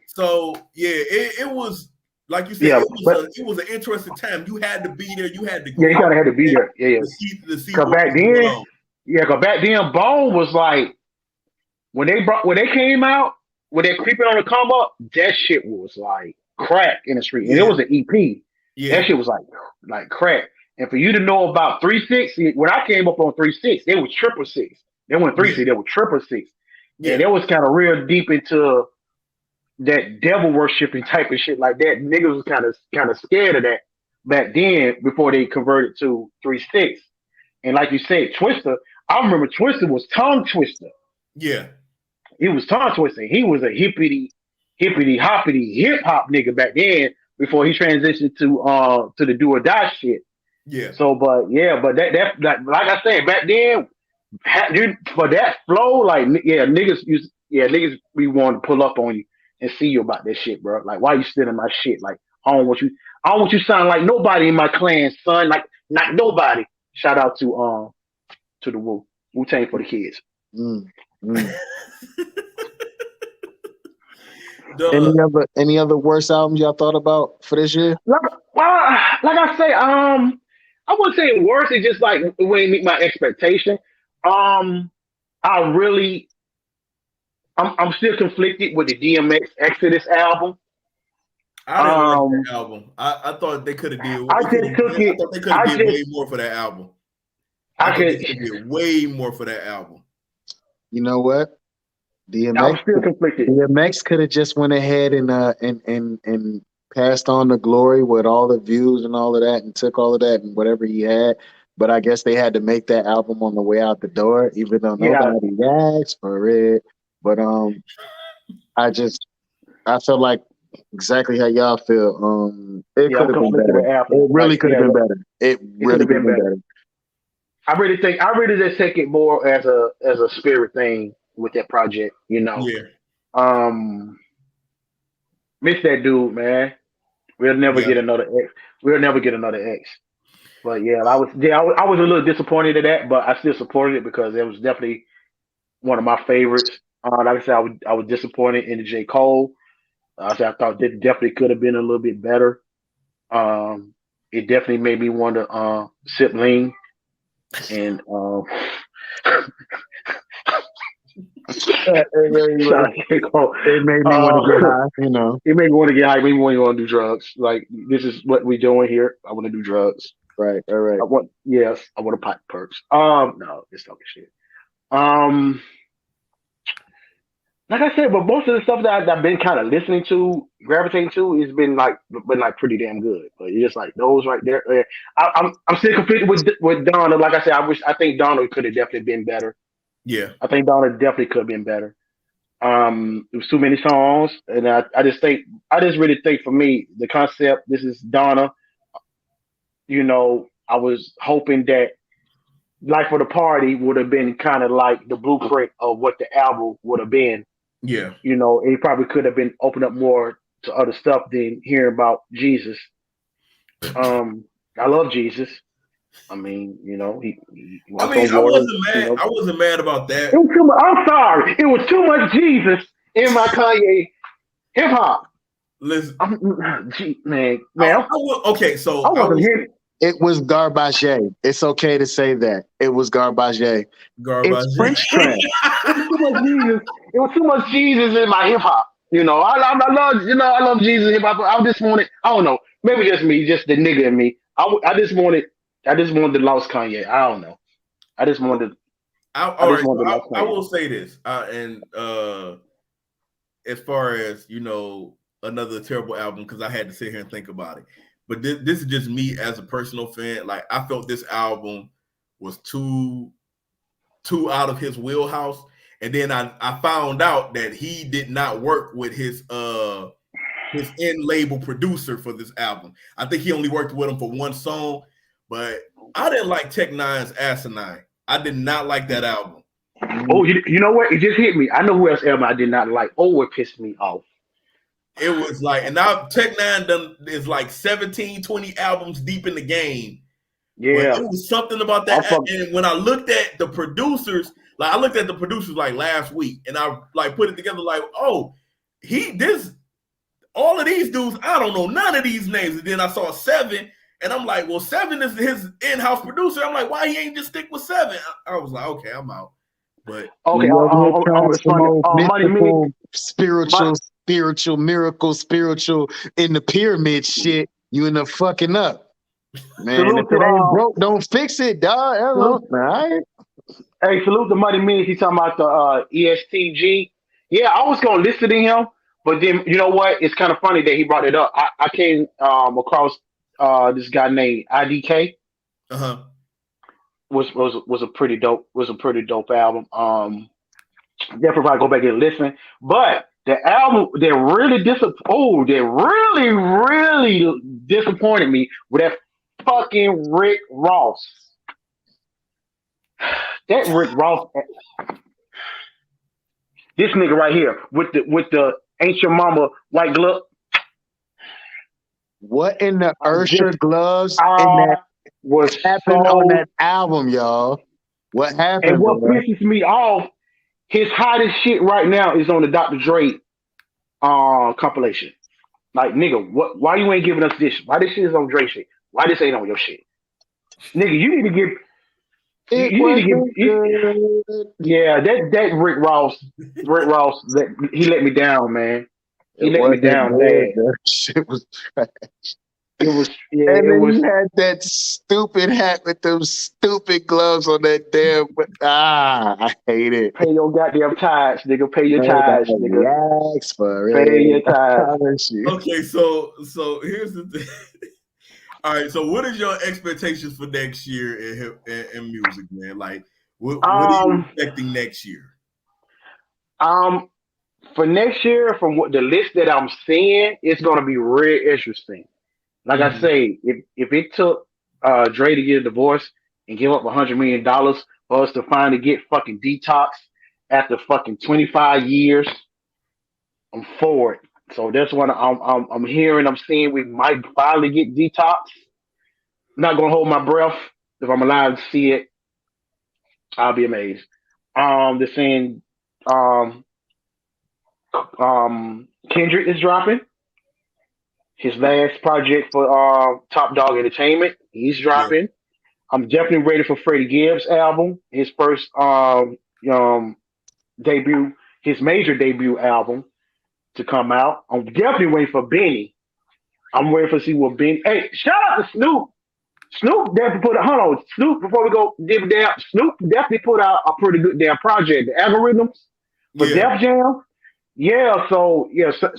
So yeah, it was like you said, it was an interesting time. You had to be there. You had to go. Yeah, you gotta have to be there. Yeah, to see Cause back then, cause back then, Bone was like when they came out, when they creeping on the come up, that shit was like crack in the street, and it was an EP. Yeah, that shit was like crack. And for you to know about 3-6, when I came up on 3-6, they was 666. They went 3-6, they were 666. Yeah, and it was kind of real deep into that devil worshiping type of shit like that. Niggas was kind of scared of that back then before they converted to 3-6. And like you said, Twister, I remember Twister was tongue twister. Yeah. He was tongue twisting. He was a hippity hoppity hip hop nigga back then before he transitioned to the do or die shit. Yeah. So but that like I said, back then for that flow, like niggas we want to pull up on you and see you about that shit, bro. Like, why you stealing my shit? Like, I don't want you sound like nobody in my clan, son. Like, not nobody. Shout out to the Wu-Tang for the kids. Any other worst albums y'all thought about for this year? Like I say, I wouldn't say worse. It's just like it wouldn't meet my expectation. I'm still conflicted with the DMX Exodus album. I didn't like that album. I thought they could have did. I thought they could have did way more for that album. I could did way more for that album. You know what? I'm still conflicted. DMX could have just went ahead and passed on the glory with all the views and all of that, and took all of that and whatever he had. But I guess they had to make that album on the way out the door, even though nobody asked for it. But I felt like exactly how y'all feel. It could have been better. It really could have been better. It really could have been better. I really just take it more as a spirit thing with that project, you know. Yeah. Miss that dude, man. We'll never get another X. We'll never get another X. But yeah, I was a little disappointed in that, but I still supported it because it was definitely one of my favorites. Like I said, I was disappointed in the J. Cole. I thought that definitely could have been a little bit better. It definitely made me want to sip lean, and it made me want to get high. You know, it made me want to get high. It made me want to do drugs. Like, this is what we're doing here. I want to do drugs. Right. All right. I want to pop perks. No, it's talking shit. Like I said, but most of the stuff that I've been kind of listening to, gravitating to, has been pretty damn good. But it's just like those right there. I'm still conflicted with Donna. Like I said, I think Donna could have definitely been better. Yeah, I think Donna definitely could have been better. There was too many songs, and I just really think for me the concept. This is Donna. You know, I was hoping that Life for the Party would have been kind of like the blueprint of what the album would have been. Yeah. You know, it probably could have been opened up more to other stuff than hearing about Jesus. I love Jesus. I mean, you know, I wasn't mad. You know? I wasn't mad about that. It was too much, I'm sorry. It was too much Jesus in my Kanye hip hop. Listen, man. Okay, so I wasn't here. It was garbage. It's okay to say that. It was garbage. It's French trash. It was too much Jesus in my hip hop. You know, I love Jesus hip hop. I just wanted, I don't know, maybe just me, just the nigga in me. I just wanted the lost Kanye. I don't know. I will say this, and as far as, you know, another terrible album, because I had to sit here and think about it. But this is just me as a personal fan. Like, I felt this album was too out of his wheelhouse. And then I found out that he did not work with his his in label producer for this album. I think he only worked with him for one song, but I didn't like Tech Nine's Asinine. I did not like that album. Oh, you know what? It just hit me. I know who else album I did not like. Oh, it pissed me off. It was like, and now Tech Nine is like 17, 20 albums deep in the game. Yeah. But it was something about that. And when I looked at the producers, like I looked at the producers like last week, and I like put it together like, oh, all of these dudes, I don't know none of these names. And then I saw Seven, and I'm like, well, Seven is his in-house producer. I'm like, why he ain't just stick with Seven? I was like, okay, I'm out. But okay, it's funny. Money, spiritual, miracle, spiritual in the pyramid shit. You end up fucking up, man. If it ain't broke, don't fix it, dog. Right? Hey, salute the Money Means. He's talking about the ESTG. Yeah, I was gonna listen to him, but then you know what? It's kind of funny that he brought it up. I came across this guy named IDK. Was a pretty dope album. Definitely probably go back and listen. But the album that really really disappointed me with that fucking Rick Ross. That Rick Ross, this nigga right here with the Ain't Your Mama white glove. What in the Ursher gloves was happened on that album, y'all? What happened? And what pisses me off, his hottest shit right now is on the Dr. Dre compilation. Like, nigga, why you ain't giving us this? Why this shit is on Dre shit? Why this ain't on your shit? Nigga, you need to give. Yeah, that Rick Ross, he let me down, man. He let me down bad. That shit was trash. It was, yeah. And then you had that stupid hat with those stupid gloves on that damn. I hate it. Pay your goddamn tithes, nigga. Pay your tithes, nigga. Pay your tithes. Okay, so here's the thing. All right, so what is your expectations for next year in music, man? Like, what are you expecting next year? For next year, from what the list that I'm seeing, it's gonna be real interesting. Like I say, if it took Dre to get a divorce and give up $100 million for us to finally get fucking Detox after fucking 25 years, I'm for it. So that's what I'm hearing. I'm seeing we might finally get Detox. I'm not gonna hold my breath. If I'm allowed to see it, I'll be amazed. They're saying Kendrick is dropping his last project for Top Dog Entertainment. He's dropping. Yeah. I'm definitely ready for Freddie Gibbs' album, his first debut, his major debut album to come out. I'm definitely waiting for Benny. I'm waiting to see what Benny. Hey, shout out to Snoop. Snoop definitely Snoop, before we go dip down, Snoop definitely put out a pretty good damn project. The Algorithms for Def Jam. Yeah, so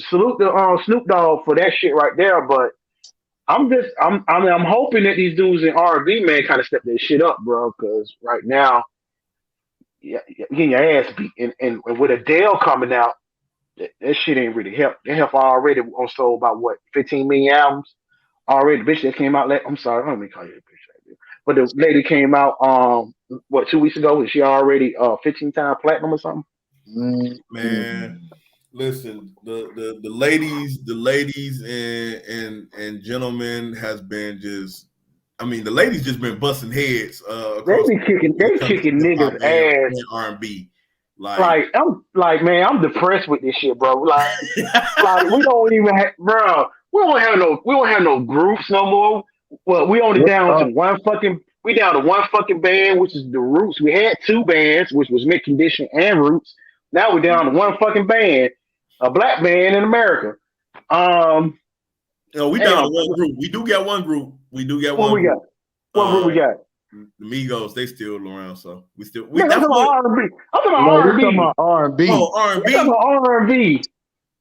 salute the Snoop Dogg for that shit right there. But I'm hoping that these dudes in R&B, man, kind of step their shit up, bro. Because right now, getting your ass beat, and with Adele coming out, that shit ain't really help. They have already sold about 15 million albums already. The bitch that came out, I'm sorry, I don't mean to call you a bitch, but the lady came out 2 weeks ago, and she already 15-time platinum or something. Man. Listen, the ladies and gentlemen has been just. I mean, the ladies just been busting heads. They kicking niggas ass. R&B, man, I'm depressed with this shit, bro. Like we don't even have, bro. We don't have no groups no more. Well, we only down to one fucking band, which is the Roots. We had two bands, which was Mint Condition and Roots. Now we're down to one fucking band. A black band in America. No, we down to one group. We do get one group. What group we got? The Migos, they still around, so we still. I'm talking about R&B. I'm talking about R&B. Oh, R&B. I'm talking about R&B.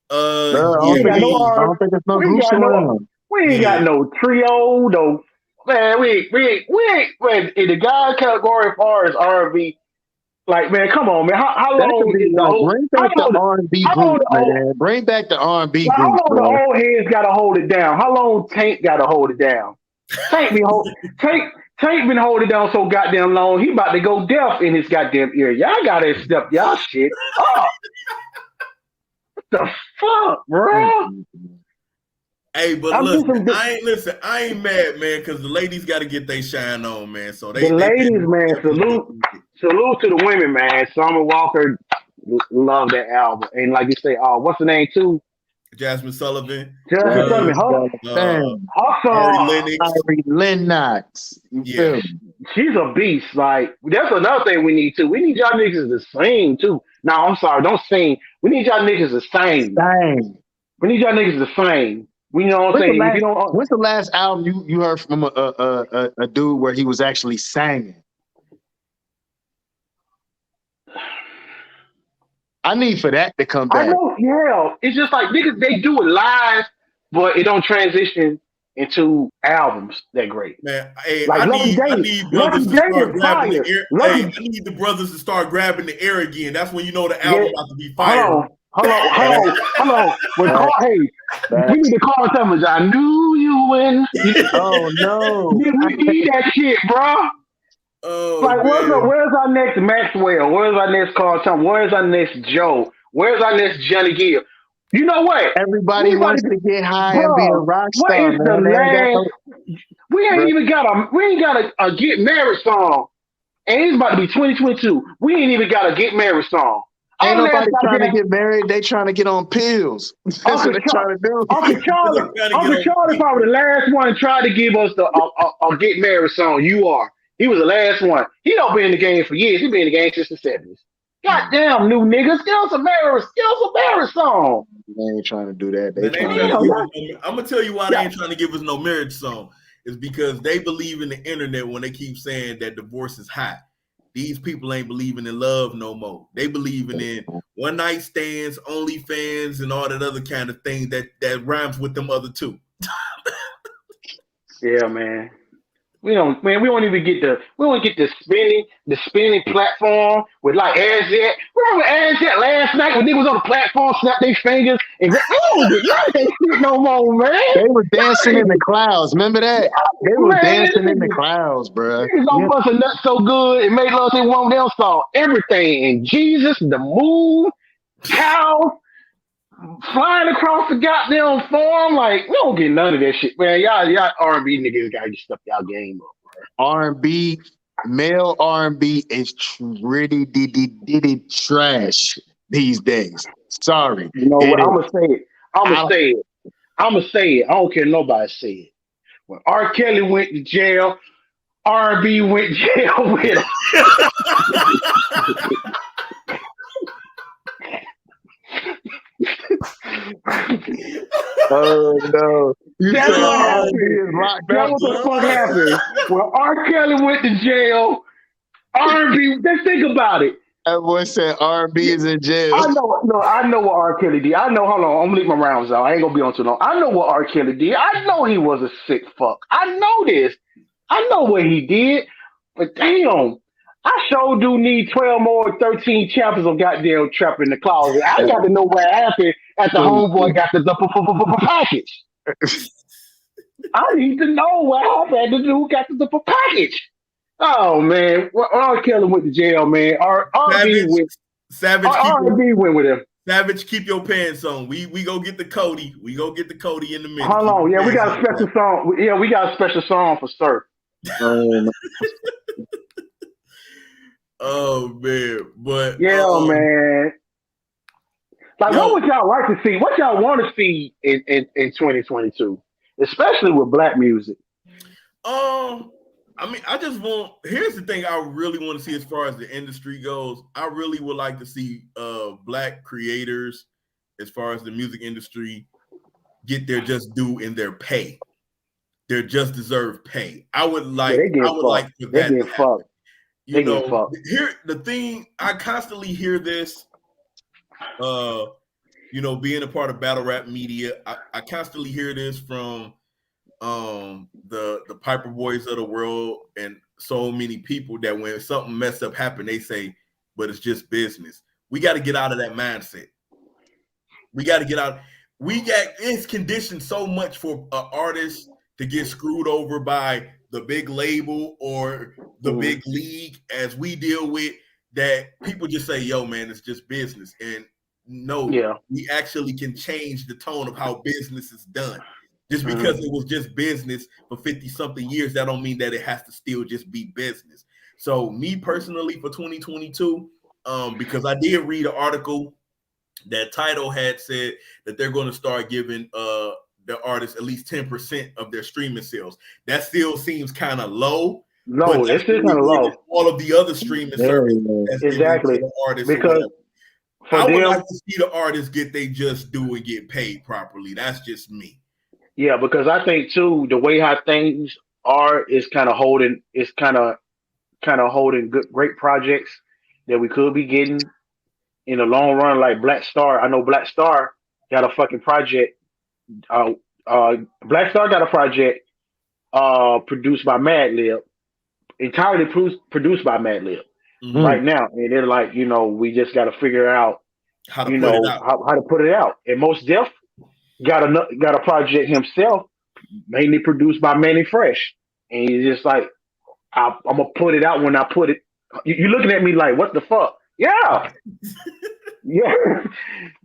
I don't think there's no groups around. We ain't got no trio, man. We ain't. In the guy category as far as R&B, Like, man, come on, man. How That could long be is the like old? bring How back the long? R&B How long group, the old? man. Bring back the R&B Like, how group, long the man. old heads gotta hold it down? How long Tank gotta hold it down? Tank be hold Tank been holding it down so goddamn long. He about to go deaf in his goddamn ear. Y'all gotta step y'all shit up. What the fuck, bro? Hey, but I'm just I ain't mad, man, because the ladies got to get their shine on, man. So the they ladies, been man. definitely. Salute to the women, man. Summer Walker, love that album, and like you say, what's the name too? Jasmine Sullivan, Jasmine Jasmine Sullivan. uh, Sullivan, Ari Hustle. Lennox. Ari Lennox. You Yeah, feel me? She's a beast. Like that's another thing we need too. We need y'all niggas to sing too. No, I'm sorry, don't sing. We need y'all niggas to sing. Dang. We need y'all niggas to sing. We know what I'm saying. If you don't, When's the last album you heard from a dude where he was actually singing? I need for that to come I back. know, yeah. It's just like niggas they do it live, but it don't transition into albums that great. man. Hey, Like I need brothers Lucky to Day start is grabbing the fire. air. Hey, Lucky, I need the brothers to start grabbing the air again. That's when you know the yeah. album about to be Hold fire. on, hold on, hold Back, on, hold on. When back, call, hey, we back. need to call someone. I knew you when. Oh no. We need that shit, bro. Oh Like, man, where's our next Maxwell? Where's our next Carl Thompson? Where's our next Joe? Where's our next Johnny Gill? You know what? We Everybody about to wants be, to get high and be a bro. rock What star, is the man. They ain't got no, last? bro. We ain't got a get married song, and it's about to be 2022. We ain't even got a get married song. Ain't Our last nobody trying to goddamn get married. They trying to get on pills. That's what Uncle they Charlie, trying to do. Uncle they Charlie, trying to get Uncle on. Charlie probably the last one tried to give us the a get married song. You are. He was the last one. He don't been in the game for years. He been in the game since the 70s. Goddamn, new niggas, give us a marriage song. They ain't trying to do that. They They ain't trying trying to to Damn, give get. us no, I'm gonna tell you why they yeah, ain't trying to give us no marriage song. Is because they believe in the internet when they keep saying that divorce is hot. These people ain't believing in love no more. They believing in one night stands, OnlyFans, and all that other kind of thing that rhymes with them other two. yeah, man. We don't even get the spinning platform with like Azet. Remember Azet last night when niggas was on the platform snapped their fingers and y'all ain't that shit no more, man. They was Y'all dancing in the ain't, clouds. Remember that? They was man, dancing in the clouds, bruh. niggas gonna Yeah. bust a nut so good it made love say one them saw everything and Jesus, the moon, cows flying across the goddamn farm. Like we don't get none of that shit, man. Y'all R&B niggas gotta step y'all game up. R&B, male R&B is pretty diddy trash these days. Sorry, You know it what? is. I'm gonna say it. I'm gonna I, say it. I'm gonna say it. I don't care nobody say it. When R. Kelly went to jail, R&B went to jail with him. oh no, you That's said what R&B happened. is locked That's up. what the fuck happened. When R. Kelly went to jail, R&B. Just think about it. That boy said R&B is in jail. I know, no, I know what R. Kelly did. I know. Hold on, I'm gonna leave my rounds out. I ain't gonna be on too long. I know what R. Kelly did. I know he was a sick fuck. I know this. I know what he did. But damn, I sure do need 12 more 13 chapters of goddamn Trap in the Closet. I got to know what happened at the homeboy got the package. I need to know what happened at the dude got the package. Oh man, well, R. Kelly went to jail, man. R&B Savage, went. R&B went with him. Savage, keep your pants on. We go get the Cody. We go get the Cody in a minute. Hold Keep on, your yeah, we pants got a on, special bro. song. Yeah, we got a special song for Sir. Um, Oh man, but Yeah, man. Like, what yo, would y'all like to see? What y'all want to see in 2022, especially with black music? I mean, I just want. Here's the thing: I really want to see as far as the industry goes. I really would like to see black creators, as far as the music industry, get their just due in their pay, their just deserved pay. I would Yeah, they getting like fucked. for They that to getting happen. fucked. You They getting know, fucked. here the thing. I constantly hear this. Being a part of battle rap media, I constantly hear this from the Piper Boys of the world and so many people that when something messed up happened, they say but it's just business. We got to get out of that mindset. We got to get out. It's conditioned so much for an artist to get screwed over by the big label or the big league as we deal with, that people just say, yo, man, it's just business. And no, we actually can change the tone of how business is done. Just because it was just business for 50-something years, that don't mean that it has to still just be business. So me personally for 2022, because I did read an article that Tidal had said that they're going to start giving the artists at least 10% of their streaming sales. That still seems kind of low. No, it's still kind of low. All of the other streaming services, exactly, the artists, because I would like to see the artists get they just do and get paid properly. That's just me. Yeah, because I think too, the way how things are is kind of holding great projects that we could be getting in the long run, like Black Star. I know Black Star got a fucking project. Black Star got a project produced by Madlib, entirely produced by Madlib right now, and they're like, we just got to figure out how to put it out. And Mos Def got a project himself, mainly produced by Manny Fresh, and he's just like, I'm gonna put it out when I put it. You're looking at me like, what the fuck? Yeah.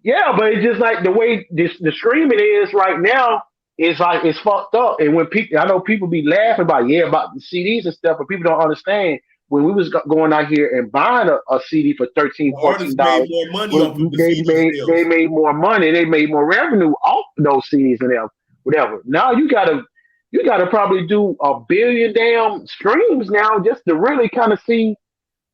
Yeah, but it's just like the way the streaming is right now. It's like it's fucked up. And when I know people be laughing about the CDs and stuff, but people don't understand. When we was going out here and buying a CD for $13, $14, they made more money. They made more revenue off those CDs and whatever. Now you gotta probably do 1 billion damn streams now just to really kind of see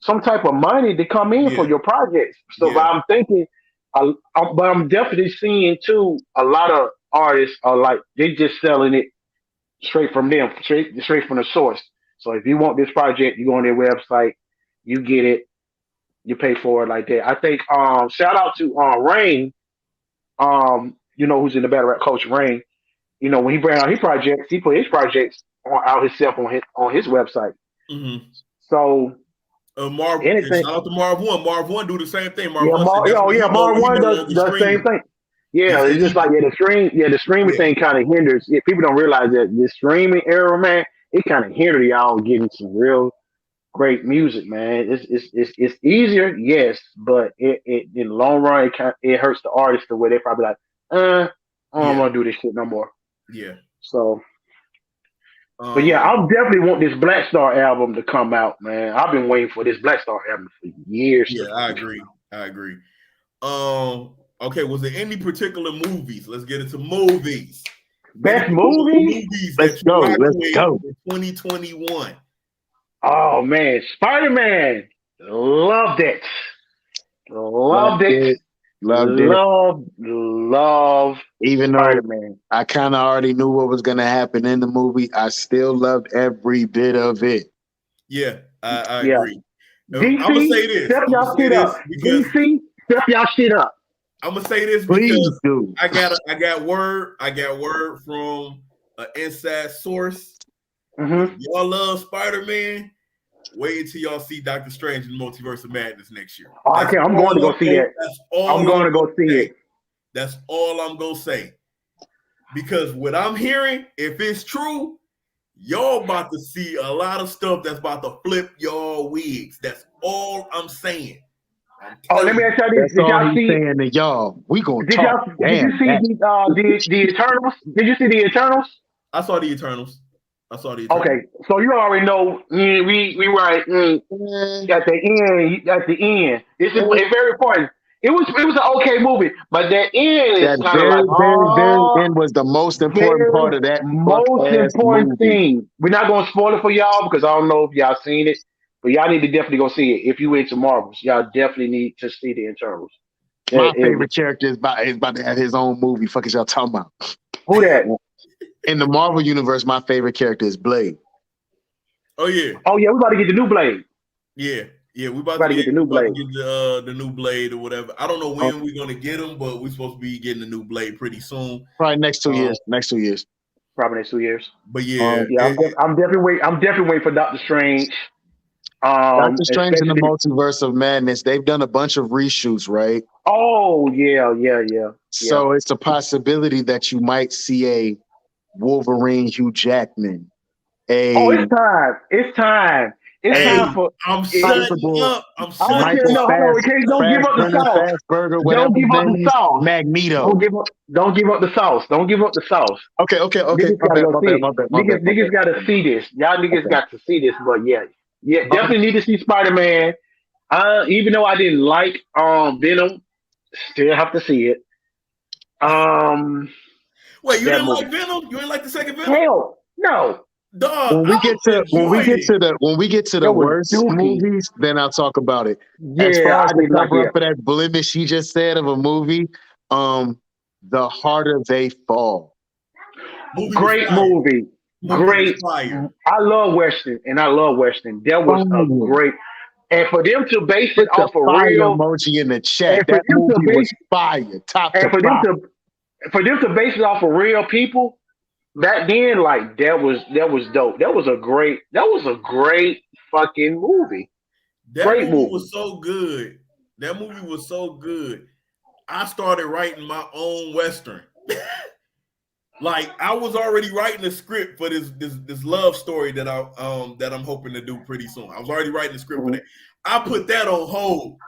some type of money to come in for your projects. So I'm thinking, but I'm definitely seeing too, a lot of artists are like, they just selling it straight from them, straight from the source. So if you want this project, you go on their website, you get it, you pay for it like that. I think shout out to Rain, who's in the battle rap coach, Rain. When he bring out his projects, he put his projects out himself on his website. So Marv, shout out to Marv One. Marv One do the same thing. Marv One does the same thing. Yeah, it's just like the streaming thing kind of hinders. Yeah, people don't realize that the streaming era, man, it kind of hindered y'all getting some real great music, man. It's easier, yes, but it in the long run it hurts the artist the way they probably like, I don't want to do this shit no more. Yeah. So, but yeah, I definitely want this Black Star album to come out, man. I've been waiting for this Black Star album for years. Yeah, I agree. Okay, was there any particular movies? Let's get into movies. Best movies? Let's go. 2021. Oh man, Spider-Man. Loved it. Loved it. Even though I kind of already knew what was going to happen in the movie, I still loved every bit of it. Yeah, I agree. DC, I'm gonna say this. Step y'all shit up. DC, step y'all shit up. I'm gonna say this because I got word from an inside source. Y'all love Spider-Man. Wait until y'all see Doctor Strange in the Multiverse of Madness next year. Okay, I'm going to go see it. I'm going to go see it. That's all I'm gonna say. Because what I'm hearing, if it's true, y'all about to see a lot of stuff that's about to flip y'all wigs. That's all I'm saying. Let me ask y'all this. Did y'all see saying to y'all? We gonna talk. Did you see the Eternals? Did you see the Eternals? I saw the Eternals. Okay, so you already know we right at the end. This is very important. It was an okay movie, but that end is kind of like very end was the most important part of that. Most important thing. We're not gonna spoil it for y'all because I don't know if y'all seen it, but y'all need to definitely go see it. If you into Marvels, y'all definitely need to see the Eternals. My favorite character is about to have his own movie. Fuck is y'all talking about? Who that? In the Marvel universe, my favorite character is Blade. Oh yeah, we about to get the new Blade. Yeah, we about to get the new Blade. The new Blade or whatever. I don't know when we're gonna get them, but we're supposed to be getting the new Blade pretty soon. Probably next 2 years. Probably next 2 years. But yeah, I'm definitely waiting for Doctor Strange. Doctor Strange in the Especially. Multiverse of Madness. They've done a bunch of reshoots, right? Oh yeah. So it's a possibility that you might see a Wolverine Hugh Jackman, Oh, a it's time. It's time. It's time Hey, for I'm it. shutting possible up. I'm I don't shutting care. Michael No, up. hold on. Okay, don't give up the sauce. Fassberger, whatever Don't his give up the name is, sauce. Magneto. Don't give up the sauce. Don't give up the sauce. Okay. Niggas My gotta bad, go my see bad, it. my bad, my bad, my Niggas gotta bad. see this. Y'all niggas Okay. got to see this. But yeah, Um, definitely need to see Spider-Man. Even though I didn't like Venom, still have to see it. Wait, you That didn't movie. like Venom? You didn't like the second Venom? Hell, no. Dog, when we I get to enjoyed it. when we get to the That was worst dookie. movies, then I'll talk about it. As Yeah, far as I the didn't like cover up it. for that blemish he just said of a movie, The Harder They Fall. Movie was Great fire. movie. Movie was Great. fire. I love Western, and I love Western. That was a Fire. great. And for them to base it Put the off a fire real, emoji in the and chat. for That them to movie was base, fire, top and to for them bottom. to, for them to base it off of real people back then, like that was dope. That was a great fucking movie. That Great movie movie. was so good. That movie was so good. I started writing my own Western. Like I was already writing a script for this love story that I'm hoping to do pretty soon. I was already writing the script for that. I put that on hold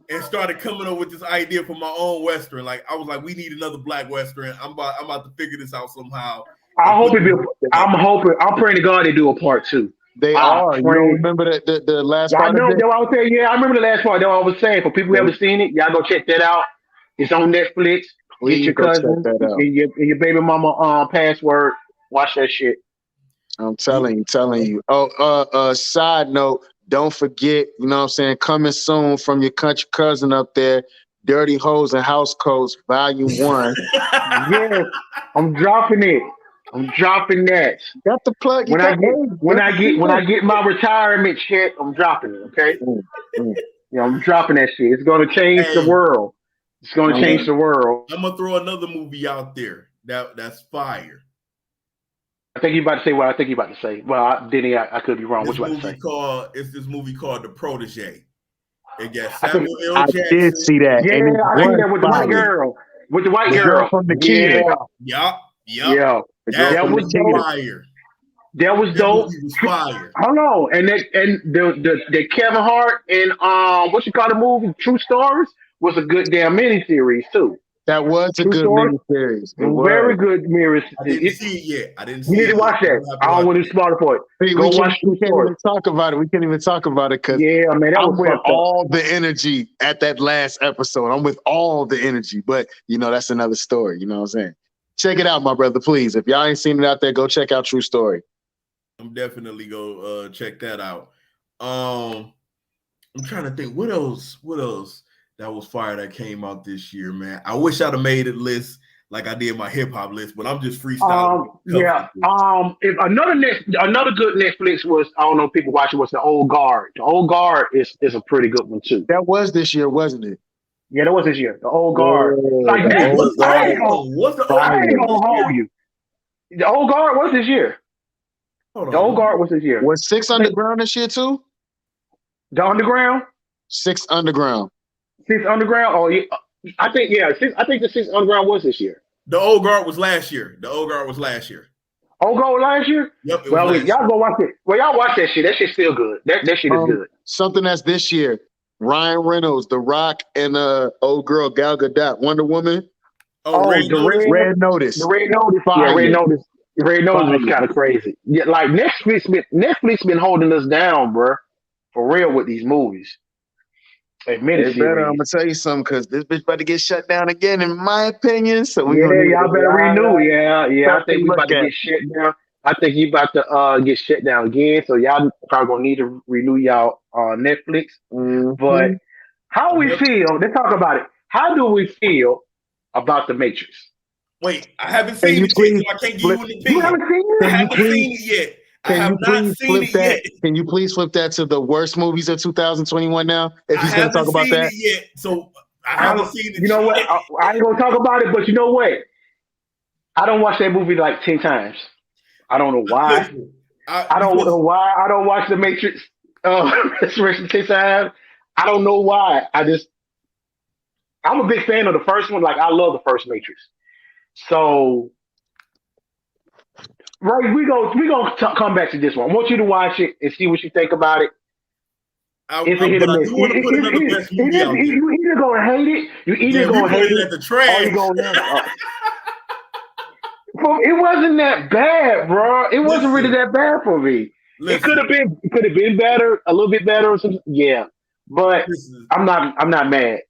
and started coming up with this idea for my own Western. Like I was like, we need another black Western. I'm about to figure this out somehow I and hope put it be. it together. I'm praying to God they do a part two. They I are. You don't pray. remember the last Yeah, I part of know. it? That's what I was saying. Yeah, I remember the last part. That's what I was saying. For people who haven't seen it, y'all go check that out. It's on Netflix. Get Please your go check cousin that and out. your baby mama password. Watch that shit. I'm telling you. Oh, side note, don't forget, you know what I'm saying, coming soon from your country cousin up there, Dirty Hoes and House Coats, Volume 1. Yes, I'm dropping it. I'm dropping that. Got the plug. You When I got, get hey, when I get when I get my retirement check, I'm dropping it. Okay. Mm, mm. Yeah, I'm dropping that shit. It's gonna change the Hey, world. It's gonna change the world. I'm gonna throw another movie out there that's fire. I think you about to say what I think you about to say. Well, I could be wrong. What This you about to movie say? called The Protege. It got I think. Samuel L. I did Jackson. see that, Yeah, and it I see was that with the white fire. girl. With the white The girl girl. from Yeah, Nikita. Yup. yeah. The girl That That from was was dope. Nikita. fire. That was That dope. movie was fire. Hold on, and the Kevin Hart and what you call the movie True Stories was a good damn miniseries too. That was a True good Stories, miniseries. It was. very good mirrors. I didn't see it yet. You need to watch I'm that. gonna have to I don't watch want to it. spoil it for it. See, Go we watch True can't Stories. even talk about it. We can't even talk about it because Yeah, man, that was I'm with fucked up. all the energy at that last episode. I'm with all the energy, but that's another story. You know what I'm saying? Check it out, my brother, please. If y'all ain't seen it out there, go check out True Story. I'm definitely go check that out. I'm trying to think what else that was fire that came out this year, man. I wish I'd have made it list like I did my hip hop list, but I'm just freestyling. Yeah. If another good Netflix was, I don't know if people watch it, was The Old Guard. The Old Guard is a pretty good one too. That was this year, wasn't it? Yeah, that was this year. The Old Guard. Yeah, Like the this, old I ain't guard. gonna, What's the I old ain't guard gonna this year? hold you. The Old Guard was this year. Hold The on. Old Guard was this year. Was Six I think Underground this year too? The Underground, Six Underground. Six Underground. Oh, yeah, I think I think the Six Underground was this year. The old guard was last year. Old Guard was last year. Old Guard last year. Yep, it was Well, last year. y'all go watch it. Well, y'all watch that shit. That shit's still good. That shit is good. Something that's this year. Ryan Reynolds, The Rock, and old girl Gal Gadot, Wonder Woman. Oh, Red Notice? Red Notice. The Red Notice. Fire. Yeah, Red Notice. Red Notice was Fire. kind of crazy. Yeah, like Netflix been holding us down, bro, for real with these movies. Hey, better, I'm gonna tell you something because this bitch about to get shut down again, in my opinion. So we gonna need y'all better renew. Yeah. I think we about to at. get shut down. I think you about to get shut down again. So y'all probably gonna need to renew y'all Netflix. But how we feel? Let's talk about it. How do we feel about the Matrix? Wait, I haven't seen it yet, so I can't give you an opinion. You haven't seen it? I haven't seen it yet. I have not seen it yet. Can you please flip that to the worst movies of 2021 now? If he's gonna talk about that. I haven't seen it yet, so I haven't seen it. You know what? I ain't gonna talk about it, but you know what? I don't watch that movie like 10 times. I don't know why. Listen, I don't know why I don't watch The Matrix. Resurrection takes time. I don't know why. I'm a big fan of the first one. Like I love the first Matrix. So right, we gonna come back to this one. I want you to watch it and see what you think about it. It's a hit or But I miss. do want to put another best movie out there. You either gonna hate it, you either Yeah, we gonna put hate it it, at the trash. or you gonna love it. Well, it wasn't that bad, bro. It wasn't really that bad for me. It could have been better, a little bit better or something. Yeah, but I'm not mad.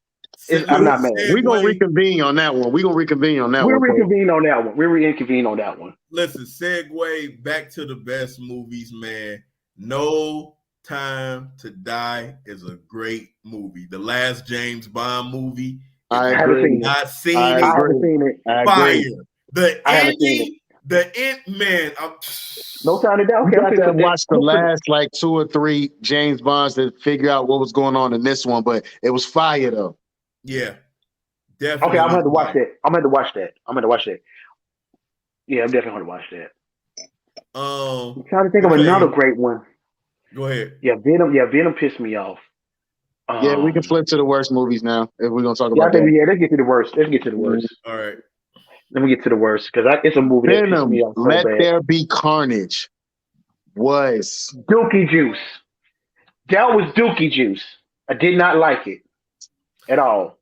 I'm not mad. We're gonna reconvene on that one. We're gonna reconvene on that We'll one. reconvene on that one. We'll reconvene on that one. Listen, segue back to the best movies, man. No Time to Die is a great movie. The last James Bond movie. I haven't seen it. I haven't seen it. Fire. The end, man. No Time to Die. Okay, you got to watch the last like 2 or 3 James Bonds to figure out what was going on in this one, but it was fire though. Yeah, definitely. Okay, I'm gonna have to watch that. I'm gonna watch that. Yeah, I'm definitely gonna watch that. I'm trying to think of another great one. Go ahead. Yeah, Venom pissed me off. Yeah, we can flip to the worst movies now if we're gonna talk about that. Yeah, let's get to the worst. All right. Let me get to the worst because it's a movie that pissed me off so Let bad. There Be Carnage was Dookie Juice. That was Dookie Juice. I did not like it at all.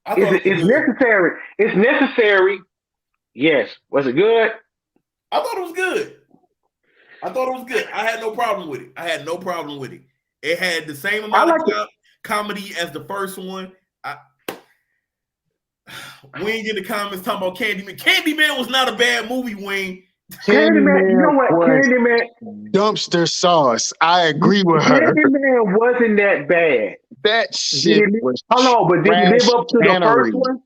It's necessary. It's necessary. Yes. Was it good? I thought it was good. I had no problem with it. It had the same amount of comedy as the first one. Wayne in the comments talking about Candyman. Candyman was not a bad movie, Wayne. Candyman, you know what? Candyman dumpster sauce. I agree with her. Candyman wasn't that bad. That shit was. Hold on, but did it live up to the first one?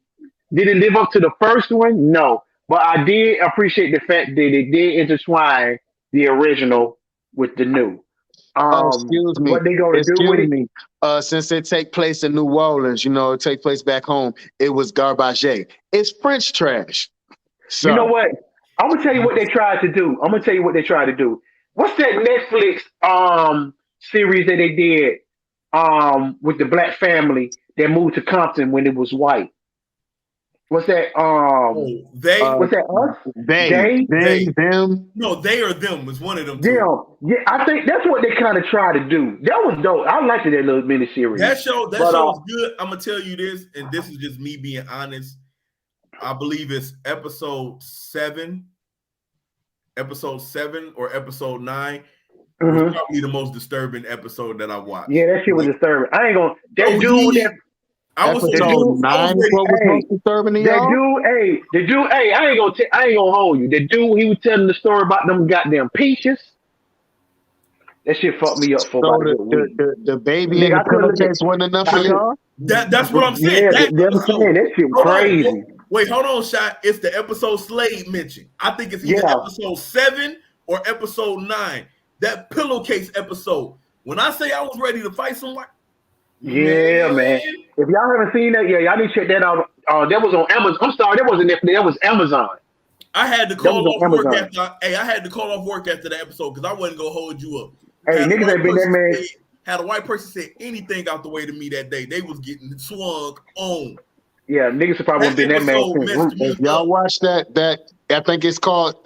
Did it live up to the first one? No. But I did appreciate the fact that it did intertwine the original with the new. Excuse me. What they gonna do with it? Since it take place in New Orleans, it take place back home. It was garbage. It's French trash. So, you know what? I'm gonna tell you what they tried to do. What's that Netflix series that they did with the black family that moved to Compton when it was white? What's that? They. What's that? Us? They. Them. No, they or them was one of them. Yeah, I think that's what they kind of tried to do. That was dope. I liked that little mini series. That show was good. I'm gonna tell you this, and this is just me being honest. I believe it's episode 7 or episode 9. Was probably the most disturbing episode that I watched. Yeah, that shit was disturbing. I ain't gonna. That dude. Episode 9 is what was most disturbing to y'all? The dude, I ain't gonna hold you. The dude, he was telling the story about them goddamn peaches. That shit fucked me up for about a week. The baby in the pillowcase wasn't enough for y'all? That's what I'm saying. Yeah, that shit crazy. Wait, hold on, Shot. It's the episode Slade mentioned. I think it's either episode 7 or episode 9. That pillowcase episode. When I say I was ready to fight someone. Yeah, man. If y'all haven't seen that, y'all need to check that out. That was on Amazon. I'm sorry, that wasn't Netflix. That was Amazon. I had to call off work after the episode because I wasn't gonna hold you up. Hey, niggas ain't been that man. Had a white person say anything out the way to me that day, they was getting swung on. Yeah, niggas probably wouldn't been that man. If y'all watch that I think it's called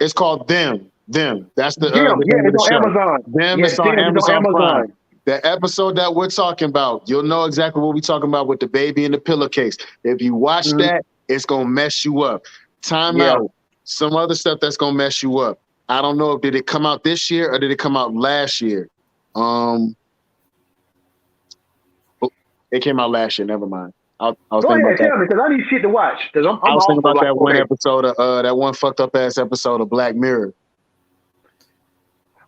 Them. That's the it's on Amazon. Them is on Amazon Prime. The episode that we're talking about, you'll know exactly what we're talking about with the baby in the pillowcase. If you watch that, it's gonna mess you up. Time out. Some other stuff that's gonna mess you up. I don't know if did it come out this year or did it come out last year. It came out last year. Never mind. I was Go thinking ahead, about tell me because I need shit to watch. I was thinking about that one episode of that one fucked up ass episode of Black Mirror.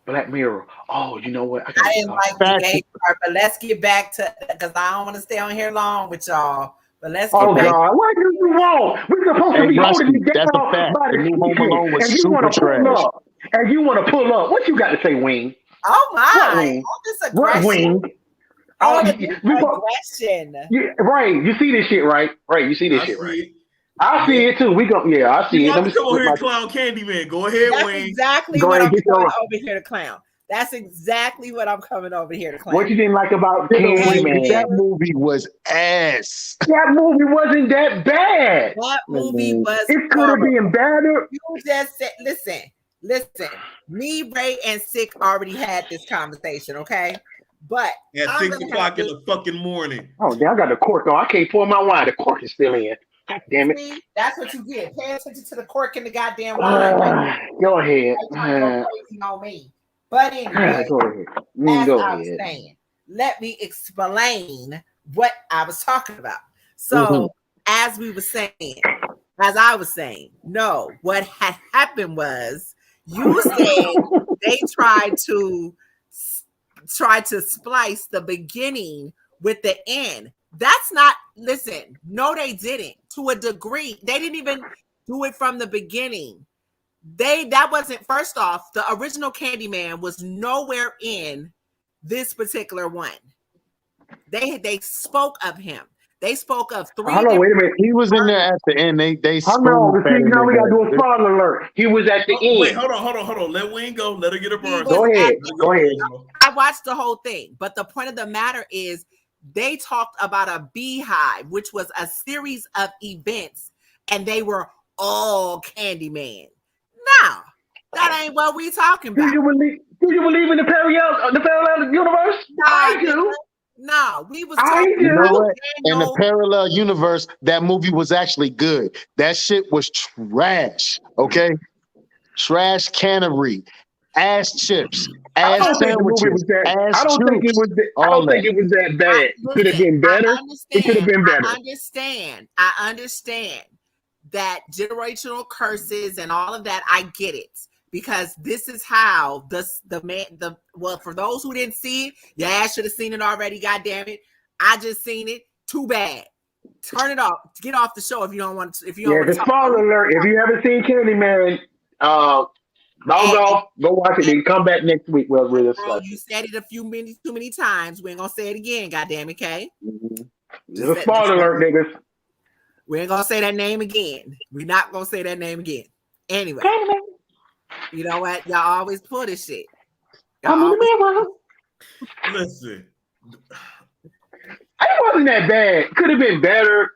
Black Mirror. Oh, you know what? I didn't like the gay part, but let's get back to because I don't want to stay on here long with y'all. But let's get back. God, what do you want? We're supposed to be holding you down. That's a fact. The new Home Alone was super trash. And you want to pull up? What you got to say, Wing? Oh my! All this aggression. What, Wing? Aggression. Yeah, right. You see this shit, right? Right. You see this shit, right? I see it too. I see it. Come over here, clown Candyman. Go ahead, That's Wayne. exactly what I'm doing over here to clown. That's exactly what I'm coming over here to claim. What you didn't like about That Candyman? movie was ass. That movie wasn't that bad. That movie was It could have been better. You just said, listen. Me, Ray, and Sick already had this conversation, okay? But at 6 o'clock in the fucking morning. Oh, damn, I got the cork on. I can't pour my wine. The cork is still in. God damn it. See, that's what you get. Pay attention to the cork in the goddamn wine. Go ahead. Go crazy on me. But anyway, go ahead. as I was saying, let me explain what I was talking about. So, as I was saying, no, what had happened was you said they tried to splice the beginning with the end. That's not, listen, no, they didn't. To a degree, they didn't even do it from the beginning. That wasn't, first off, the original Candyman was nowhere in this particular one. They spoke of him. They spoke of three. Hold on, wait a minute. He was in there at the end. They now we gotta do a spoiler alert. He was at the end. Wait, hold on. Let Wayne go. Let her get her bars. Go ahead. I watched the whole thing, but the point of the matter is they talked about a beehive, which was a series of events, and they were all Candyman. Now, that ain't what we talking about. Do you believe in the parallel universe? I do. No, we was talking you know what? Daniel. In the parallel universe, that movie was actually good. That shit was trash. Okay, trash cannery, ass chips, ass sandwiches, ass I don't think it was. I don't think it was that bad. It could have been better. It could have been better. I understand that generational curses and all of that. I get it. Because this is how for those who didn't see it, your ass should have seen it already. God damn it. I just seen it. Too bad. Turn it off. Get off the show if you don't want to. If you don't want to. Spoiler alert. If you haven't seen Candyman, go watch it and come back next week. We'll discuss. You said it too many times. We ain't gonna say it again. God damn it, Kay. It's a spoiler alert, niggas. We ain't gonna say that name again. We're not gonna say that name again. Anyway. You know what? Y'all always pull this shit. Listen. It wasn't that bad. Could have been better.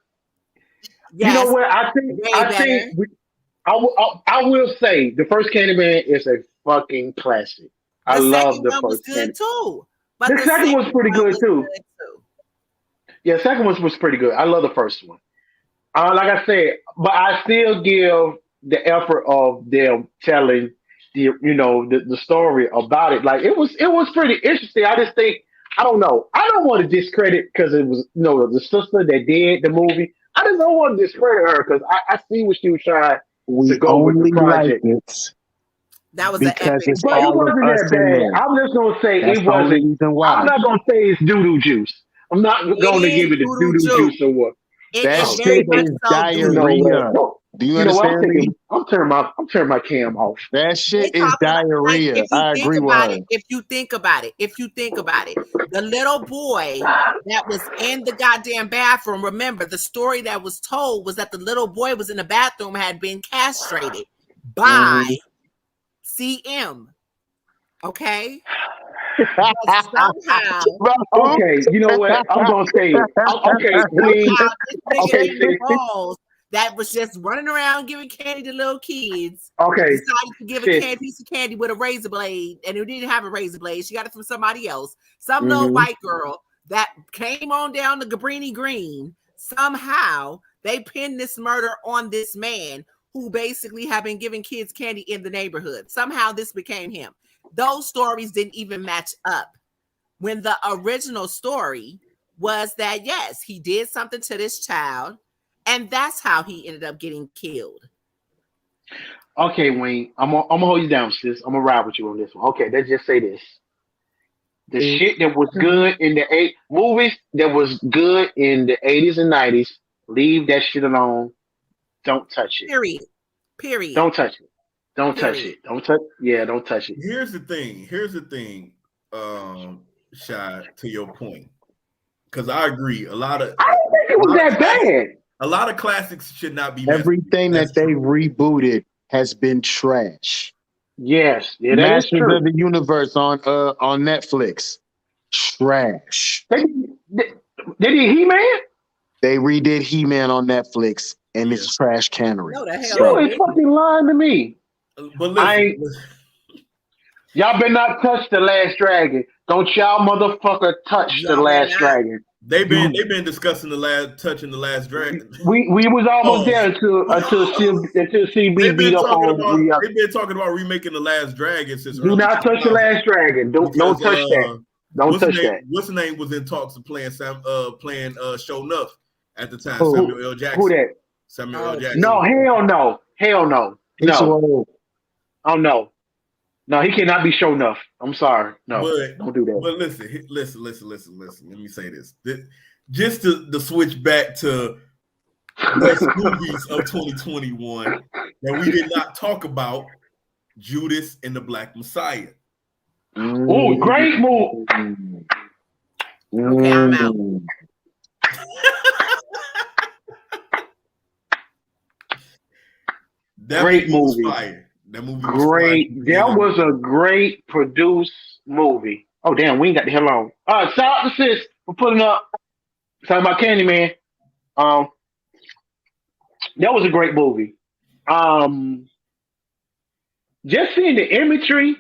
Yes, you know what? I will say the first Candyman is a fucking classic. I love the first Candyman too. But the second was pretty good too. Yeah, the second one was pretty good. I love the first one. Like I said, but I still give the effort of them telling the story about it. Like it was pretty interesting. I just think, I don't know. I don't want to discredit because it was the sister that did the movie. I just don't want to discredit her because I see what she was trying to go with the project. That was because an epic. But it wasn't that bad. I'm just gonna say it wasn't. I'm not gonna say it's doo-doo juice. I'm not going to give it a doo-doo juice or what. That shit is diarrhea. Do you understand me? I'm turning my cam off. That shit is diarrhea. I agree with her. If you think about it, the little boy that was in the goddamn bathroom, remember the story that was told was that the little boy was in the bathroom, had been castrated by CM. Okay. Somehow, okay, you know what? I'm gonna say it. Okay, please. Okay, that was just running around giving candy to little kids. Okay, decided to give a piece of candy with a razor blade, and it didn't have a razor blade. She got it from somebody else, some little white girl that came on down to Cabrini Green. Somehow they pinned this murder on this man who basically had been giving kids candy in the neighborhood. Somehow this became him. Those stories didn't even match up. When the original story was that, yes, he did something to this child, and that's how he ended up getting killed. Okay, Wayne, I'm gonna hold you down, sis. I'm gonna ride with you on this one. Okay, let's just say this. The shit that was good in the movies that was good in the 80s and 90s, leave that shit alone. Don't touch it. Period. Don't touch it. Don't touch it. Don't touch. Yeah, don't touch it. Here's the thing. Shad, to your point, because I agree. I don't think it was that bad. A lot of classics should not be. Everything that they rebooted has been trash. Yes, yeah, that is Masters true. of the Universe on Netflix. Trash. They did He-Man? They redid He-Man on Netflix, and Yeah. it's trash cannery. No, the hell You they is didn't. fucking lying to me. But I listen, ain't- Y'all better not touch the Last Dragon. Don't y'all motherfucker touch the No, we're Last not. Dragon. they've been discussing touching the last dragon. We was almost Oh. there until CB beat up on. They've been talking about remaking the Last Dragon since Do early not touch the 2000s. Last Dragon. Don't touch that. Don't touch that. What's his name was in talks of playing Show Nuff at the time. Who? Samuel L. Jackson. Who that? Samuel L. Jackson. No, hell no. He's No. old. Oh no. No, he cannot be show enough. I'm sorry. No, don't do that. But listen. Let me say this. Just to switch back to best movies of 2021 that we did not talk about, Judas and the Black Messiah. Oh, great move. Okay, I'm out. That Great was movie. fire. That movie was Great. fire. That was a great produced movie. Oh damn, we ain't got the hell on. Shout out to Sis for putting up. Talking about Candyman. That was a great movie. Just seeing the imagery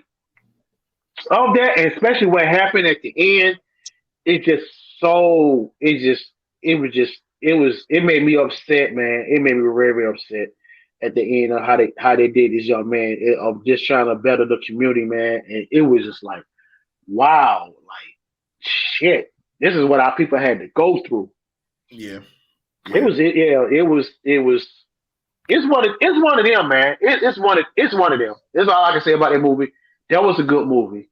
of that, and especially what happened at the end, it made me upset, man. It made me very, very upset at the end of how they did this young man of just trying to better the community, man. And it was just like, wow, like shit. This is what our people had to go through. Yeah. It's one of them, man. It's one of them. That's all I can say about that movie. That was a good movie.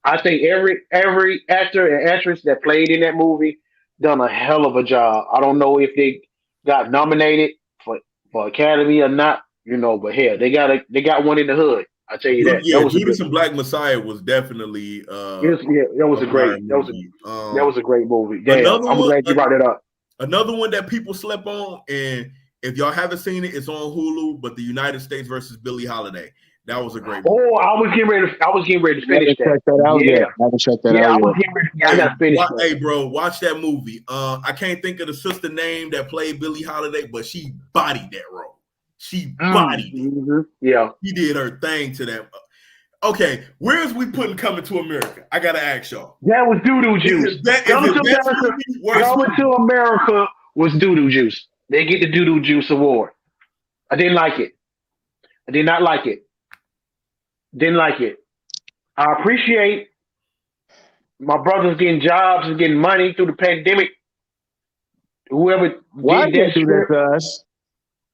I think every actor and actress that played in that movie done a hell of a job. I don't know if they got nominated for Academy or not, but hell, they got one in the hood. I tell you that. Yeah, that was Judas and Black Messiah was definitely that was a great movie. Damn, I'm glad you brought that up. Another one that people slept on, and if y'all haven't seen it, it's on Hulu. But the United States versus Billie Holiday, that was a great movie. Oh, I was getting ready to finish that. Check that out. Yeah. I haven't checked that Yeah, I out was yet. getting ready. I gotta finish that. Hey, bro, watch that movie. I can't think of the sister name that played Billie Holiday, but she bodied that role. She bodied it. Mm-hmm. Yeah. She did her thing to that. Okay, where's we putting Coming to America? I gotta ask y'all. That was doo-doo juice. Coming to America was doo-doo juice. They get the doo-doo juice award. I didn't like it. I did not like it. Didn't like it. I appreciate my brothers getting jobs and getting money through the pandemic. Whoever Why did did they that do that shit. to us?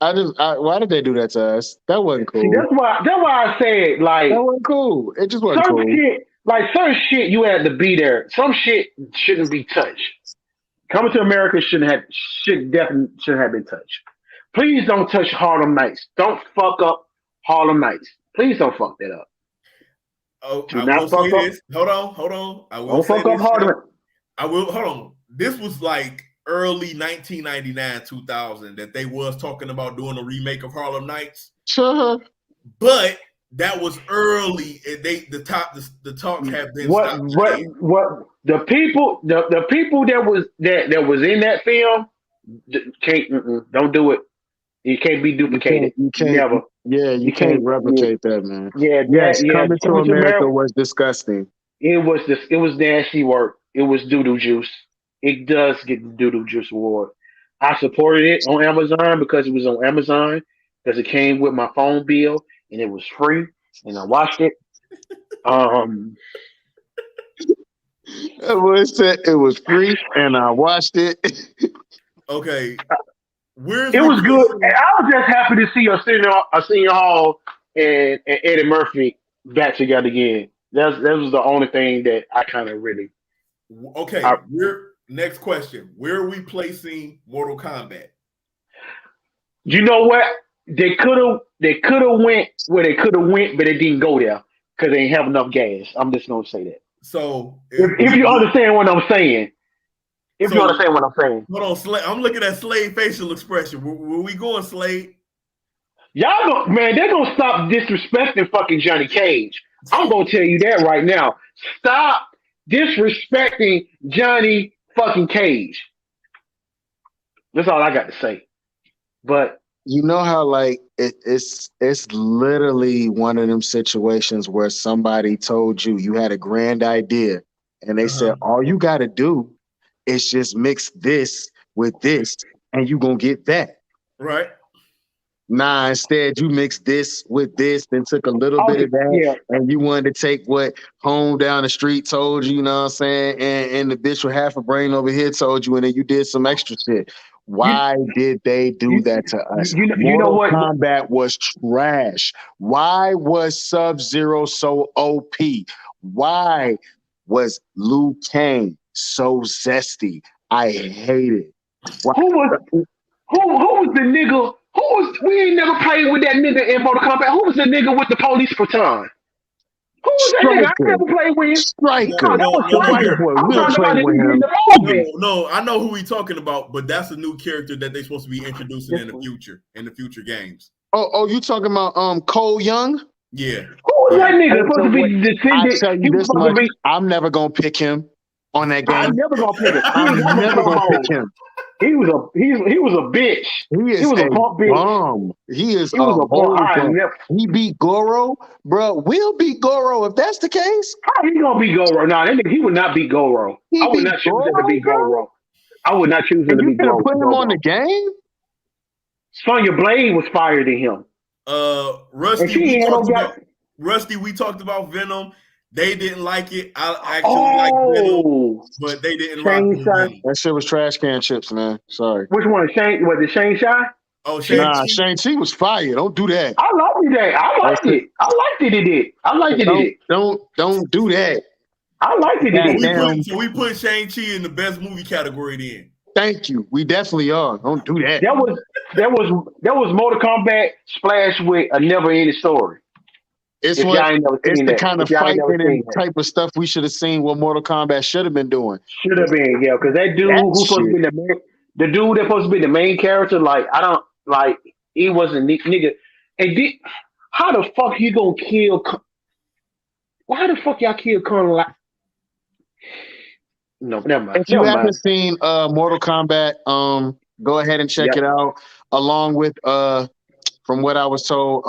Why did they do that to us? That wasn't cool. See, that's why I said like That wasn't cool. It just wasn't cool. certain shit you had to be there. Some shit shouldn't be touched. Coming to America definitely shouldn't have been touched. Please don't touch Harlem Nights. Don't fuck up Harlem Nights. Please don't fuck that up. Oh, Do I not will say fuck up. this. Hold on. I will Don't say fuck up this. Harlem. I will. Hold on. This was like early 1999, 2000 that they was talking about doing a remake of Harlem Nights. Sure. But that was early. And the talks have been stopped. What the people that was in that film can't don't do it. You can't be duplicated. You can't. Never. Yeah, you can't replicate that, man. Yeah. Yes, Coming to Coming America was disgusting. It was nasty work. It was doo-doo juice. It does get the doo-doo juice award. I supported it on Amazon because it was on Amazon, because it came with my phone bill and it was free, and I watched it. It was free and I watched it. Okay. It was good. And I was just happy to see Arsenio Hall and Eddie Murphy back together again. That was the only thing that I kind of really. Okay. Next question. Where are we placing Mortal Kombat? You know what? They could have went where they could have went, but they didn't go there because they didn't have enough gas. I'm just gonna say that. So if you understand what I'm saying. You understand what I'm saying. Hold on, Slade. I'm looking at Slade facial expression. Were we going, Slade? Man, they're gonna stop disrespecting fucking Johnny Cage. I'm gonna tell you that right now. Stop disrespecting Johnny fucking Cage. That's all I got to say. But You know how like it's literally one of them situations where somebody told you you had a grand idea and they said all you got to do is just mix this with this and you gonna get that. Right. Nah, instead you mixed this with this, then took a little bit of that, yeah, and you wanted to take what home down the street told you, you know what I'm saying? And the bitch with half a brain over here told you, and then you did some extra shit. you Why did they do you that to us? you know Mortal what? Kombat was trash. Why was Sub-Zero so OP? Why was Liu Kang so zesty? I hate it. Why? Who was who was the nigga? Who was we ain't never played with that nigga in Mortal Kombat? Who was the nigga with the police baton? Who was that nigga? I Striker. never played with him. Striker. No, that was No, The look white Striker. here. boy. I'm We don't talking play about the with nigga in him. the movie. No, I know who we talking about, but that's a new character that they're supposed to be introducing in the future games. Oh, you talking about Cole Young? Yeah. Who was that Hey, nigga supposed so to be wait, I descended? tell you He was this supposed to much: be. I'm never gonna pick him on that I'm game. never gonna pick him. He I'm ain't got no never gonna pick promos. him. He was a bitch. He He is was a a punk bitch. bum. He is He a was a punk. whole I bum. never. He beat Goro, bro. We'll beat Goro if that's the case. How he gonna beat Goro? Nah, that nigga, he would not beat Goro. He I would beat not choose him to Goro, beat bro. Goro. I would not choose him And to you beat gonna put him on the Goro. game? Sonya Blade was fired than him, and Rusty, she ain't had no got. We talked about Venom. They didn't like it. I actually like Venom, Oh, but they didn't rock Shane with Shy. Venom. That shit was trash can chips, man. Sorry. Which one? Shane? Was it Shane Shy? Oh, Nah, Shang-Chi. Shang-Chi was fire. Don't do that. I liked it. I That's liked it. it. I liked it. It did. I liked it. It did. Don't do that. I liked it. It So did. Goddamn. we put Shang-Chi in the best movie category then. Thank you. We definitely are. Don't do that. That was Mortal Kombat splash with a never ending story. It's If what y'all ain't never it's seen the that, kind of if y'all ain't fighting never and seen that, type of stuff we should have seen what Mortal Kombat should have been doing. should have been, yeah, because that dude That who's supposed to shit. be the dude that's supposed to be the main character, like I don't like he wasn't nigga. And how the fuck you gonna kill? Why the fuck y'all kill Colonel? No, never mind, If you never haven't mind. seen Mortal Kombat, go ahead and check Yep. it out. Along with from what I was told,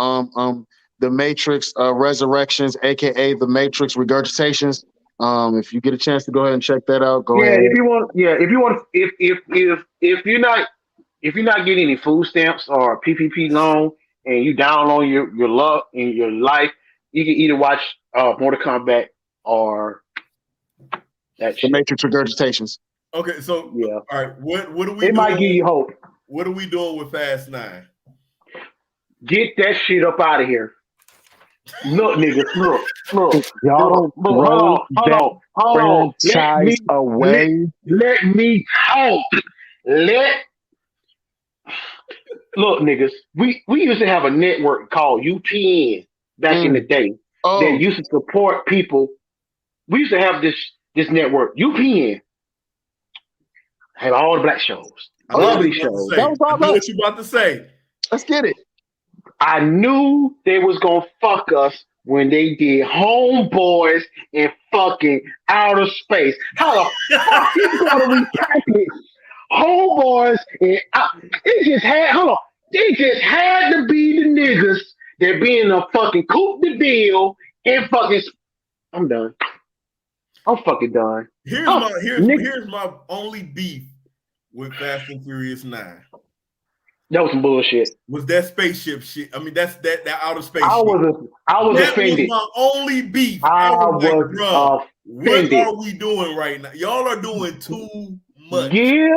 the Matrix Resurrections, aka the Matrix Regurgitations. If you get a chance to go ahead and check that out, go Yeah, ahead. if you're not getting any food stamps or PPP loan and you down on your luck in your life, you can either watch Mortal Kombat or that The shit. Matrix Regurgitations. Okay, so Yeah, all right, what are we it might give you doing? hope. What are we doing with Fast 9? Get that shit up out of here. Look, niggas, Y'all look. throw that Hold on. franchise away. Let me talk. Let Look, niggas. We used to have a network called UPN back in the day that Oh, used to support people. We used to have this network UPN had all the black shows, I know what ugly you're about to shows. that say. was I all know us. what you're about to say. Let's get it. I knew they was gonna fuck us when they did Homeboys in fucking outer space. How the fuck you gonna repackage Homeboys and it just had hold on. They just had to be the niggas that be in a fucking Coupe de Ville and fucking. I'm done. I'm fucking done. Nigga, Here's my only beef with Fast and Furious 9. that was some bullshit. Was that spaceship shit? I mean, that's that outer space I shit. was That offended. was my only beef. I I was like, was bruh, what offended. are we doing right now? Y'all are doing too much. Give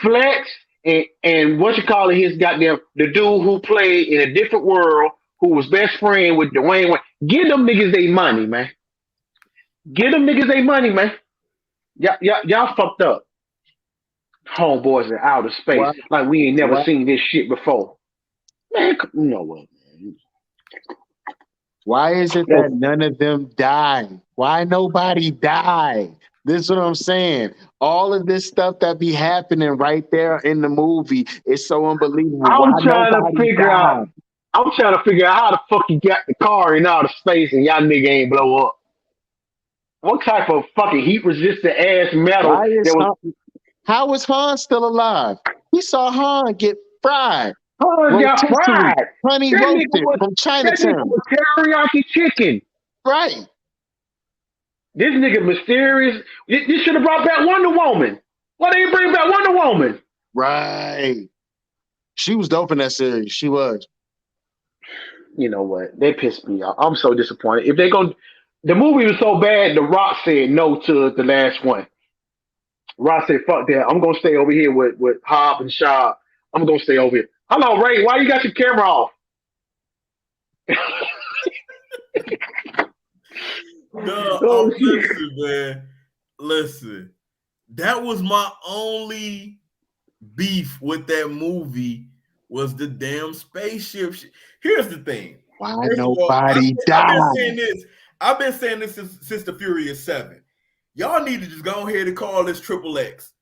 Flex and what you call it, his goddamn the dude who played in a different world who was best friend with Dwayne. Give them niggas their money, man. Give them niggas their money, man. Y'all fucked up. Homeboys in outer space, Why? like we ain't never Why? seen this shit before. Man, you know what, man? Why is it that none of them die? Why nobody die? This is what I'm saying. All of this stuff that be happening right there in the movie is so unbelievable. Why I'm trying to nobody figure die? out. I'm trying to figure out how the fuck he got the car in outer space and y'all nigga ain't blow up. What type of fucking heat resistant ass metal Why is that was how is Han still alive? We saw Han get fried, oh, got rotisserie, fried. honey That nigga roasted was from that nigga Chinatown. was teriyaki chicken. Right, This nigga mysterious. This should have brought back Wonder Woman. Why they bring back Wonder Woman? right. She was dope in that series. She was. You know what? They pissed me off. I'm so disappointed. If they go, the movie was so bad. The Rock said no to the last one. Rock said, "Fuck that. I'm gonna stay over here with Hobb and Shaw. I'm gonna stay over here." Hello, Ray. Why you got your camera off? No, Oh, listen, man. Listen, that was my only beef with that movie was the damn spaceship. Here's the thing. Why First of all, nobody I've died? been saying this. I've been saying this since the Furious 7. Y'all need to just go ahead and call this Triple X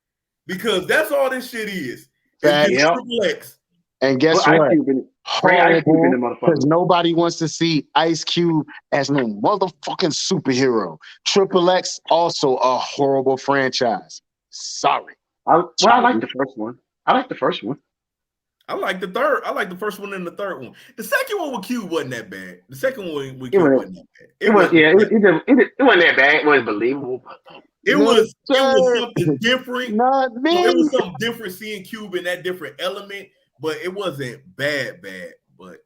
because that's all this shit is. It's just Yep. Triple X. And guess Well, what? Ice Cube in the Horrible, motherfucker. because nobody wants to see Ice Cube as no motherfucking superhero. Triple X also a horrible franchise. Sorry. I like the first one. I like the first one. I like the third. I like the first one and the third one. The second one with Cube wasn't that bad. The second one with Cube wasn't that bad. It wasn't that bad. It wasn't believable. It was something different. Not me. It was something different seeing Cube in that different element, but it wasn't bad. But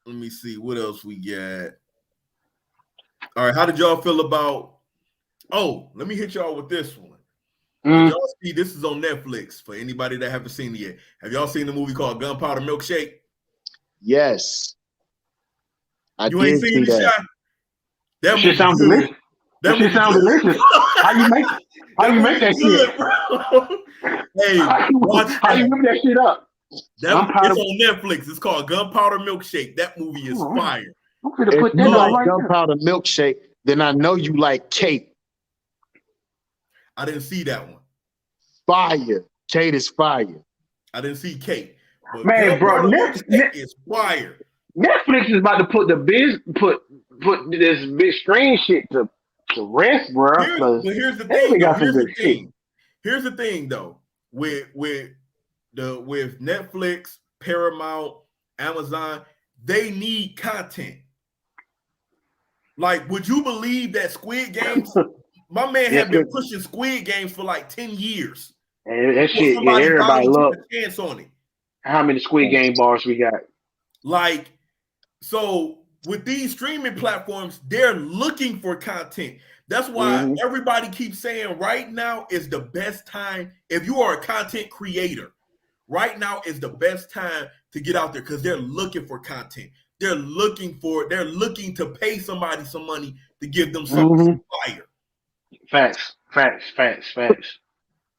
let me see what else we got. All right, how did y'all feel about? Oh, let me hit y'all with this one. Did y'all see this is on Netflix for anybody that haven't seen it yet? Have y'all seen the movie called Gunpowder Milkshake? Yes. You ain't seen the shot? That shit sounds delicious. That shit sounds delicious. How you make that shit? Bro. Hey, how you whip that shit up? It's on Netflix. It's called Gunpowder Milkshake. That movie is fire. I'm gonna put that on on right Gunpowder Milkshake, then I know you like Kate. I didn't see that one. Fire. Kate is fire. I didn't see Kate. But man, bro, Netflix is fire. Netflix is about to put put this big screen shit to rest, bro. But here's the thing. Here's the thing, though. With Netflix, Paramount, Amazon, they need content. Like, would you believe that Squid Games? My man had been pushing Squid Games for like 10 years. And that shit, everybody love a chance on it. How many Squid Game bars we got? Like, so with these streaming platforms, they're looking for content. That's why everybody keeps saying right now is the best time. If you are a content creator, right now is the best time to get out there because they're looking for content. They're looking to pay somebody some money to give them something fire. Facts.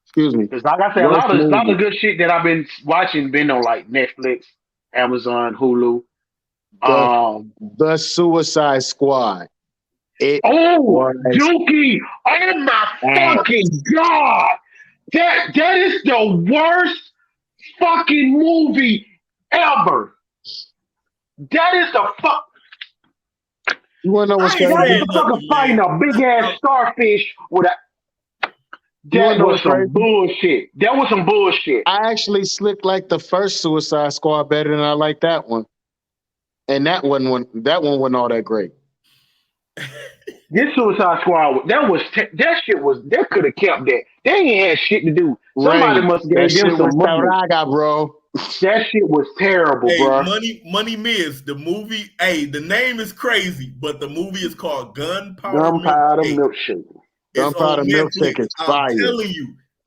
Excuse me. Because like I said, a lot of good shit that I've been watching been on like Netflix, Amazon, Hulu. The Suicide Squad. Dookie! Oh my fucking god! That is the worst fucking movie ever. That is the fuck. You wanna know what's crazy? That motherfucker fighting a big ass starfish with a. That was some bullshit. That was some bullshit. I actually slicked like the first Suicide Squad better than I like that one. And that one wasn't all that great. This Suicide Squad, that could have kept that. They ain't had shit to do. Somebody must have gave them some money. Bro. That shit was terrible, bro. Money Miz, the movie. Hey, the name is crazy, but the movie is called Gunpowder Milkshake. Gunpowder Milkshake is fire.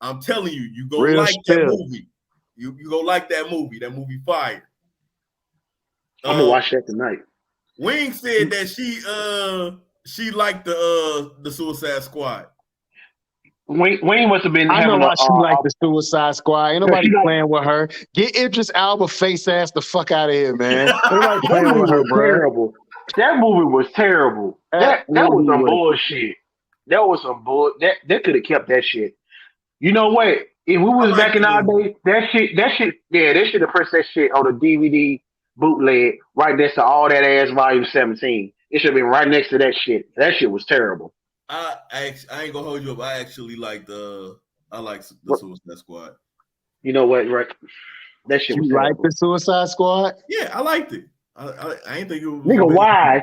I'm telling you, you go Real like spill. that movie. You go like that movie. That movie fire. I'm gonna watch that tonight. Wing said that she liked the Suicide Squad. Wayne must have been. I know why she liked the Suicide Squad. Ain't nobody playing with her. Get Idris Elba face ass the fuck out of here, man. Nobody playing with her, bro. Terrible. That movie was terrible. That was some bullshit. That was some bull. That could have kept that shit. You know what? If we was like back in the our movie. day, they should have pressed that shit on the DVD bootleg right next to all that ass volume 17. It should have been right next to that shit. That shit was terrible. I ain't gonna hold you up. I actually like the What Suicide Squad. you know what, right? That shit was You like terrible. the Suicide Squad? Yeah, I liked it. I ain't think it was a Nigga, bad why?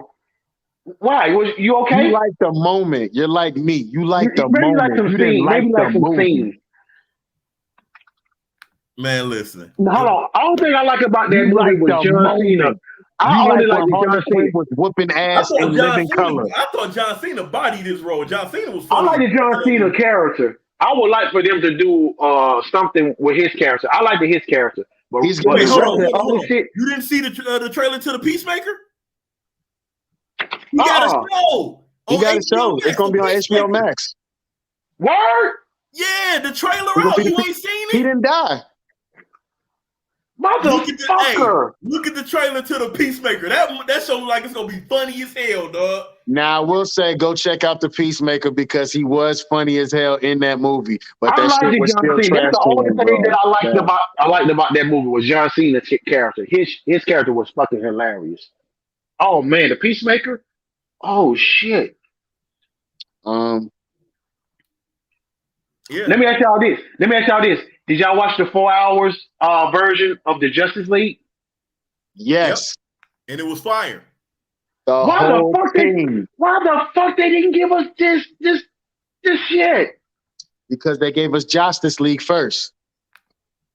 movie. Why? Was you You okay? like the moment. You're like me. You like the Maybe like moment. some You didn't scenes. like Maybe the like some movie. scenes. Man, listen. Hold on. All thing I like about that You movie like was the John Cena. moment. I You only like like when the Harley John Cena. Quinn was whooping I ass in living color. thought John Cena bodied this role. John Cena was I funny. like the John Cena character. I would like for them to do something with his character. I like his character, but He's but getting Wait, the hold rest on, of the hold on, other hold on. shit. You didn't see the trailer to the Peacemaker? He got a show He on got a HBO show. It's Max. gonna The be on HBO Peacemaker. Max. Word, Yeah, the trailer He gonna out. be the You ain't seen He it? didn't die. motherfucker. Look at the trailer to the Peacemaker. That show look like it's gonna be funny as hell, dog. Now I will say, go check out the Peacemaker because he was funny as hell in that movie. But I that like shit the was John still Cena. That's trash the to only him, thing that bro. I liked about that movie was John Cena's character. His character was fucking hilarious. Oh man, the Peacemaker. Oh shit. Um, Yeah. Let me ask y'all this. Did y'all watch the 4 hours version of the Justice League? yes, And it was fire. the Why the whole fuck thing they didn't give us this shit? because they gave us Justice League first.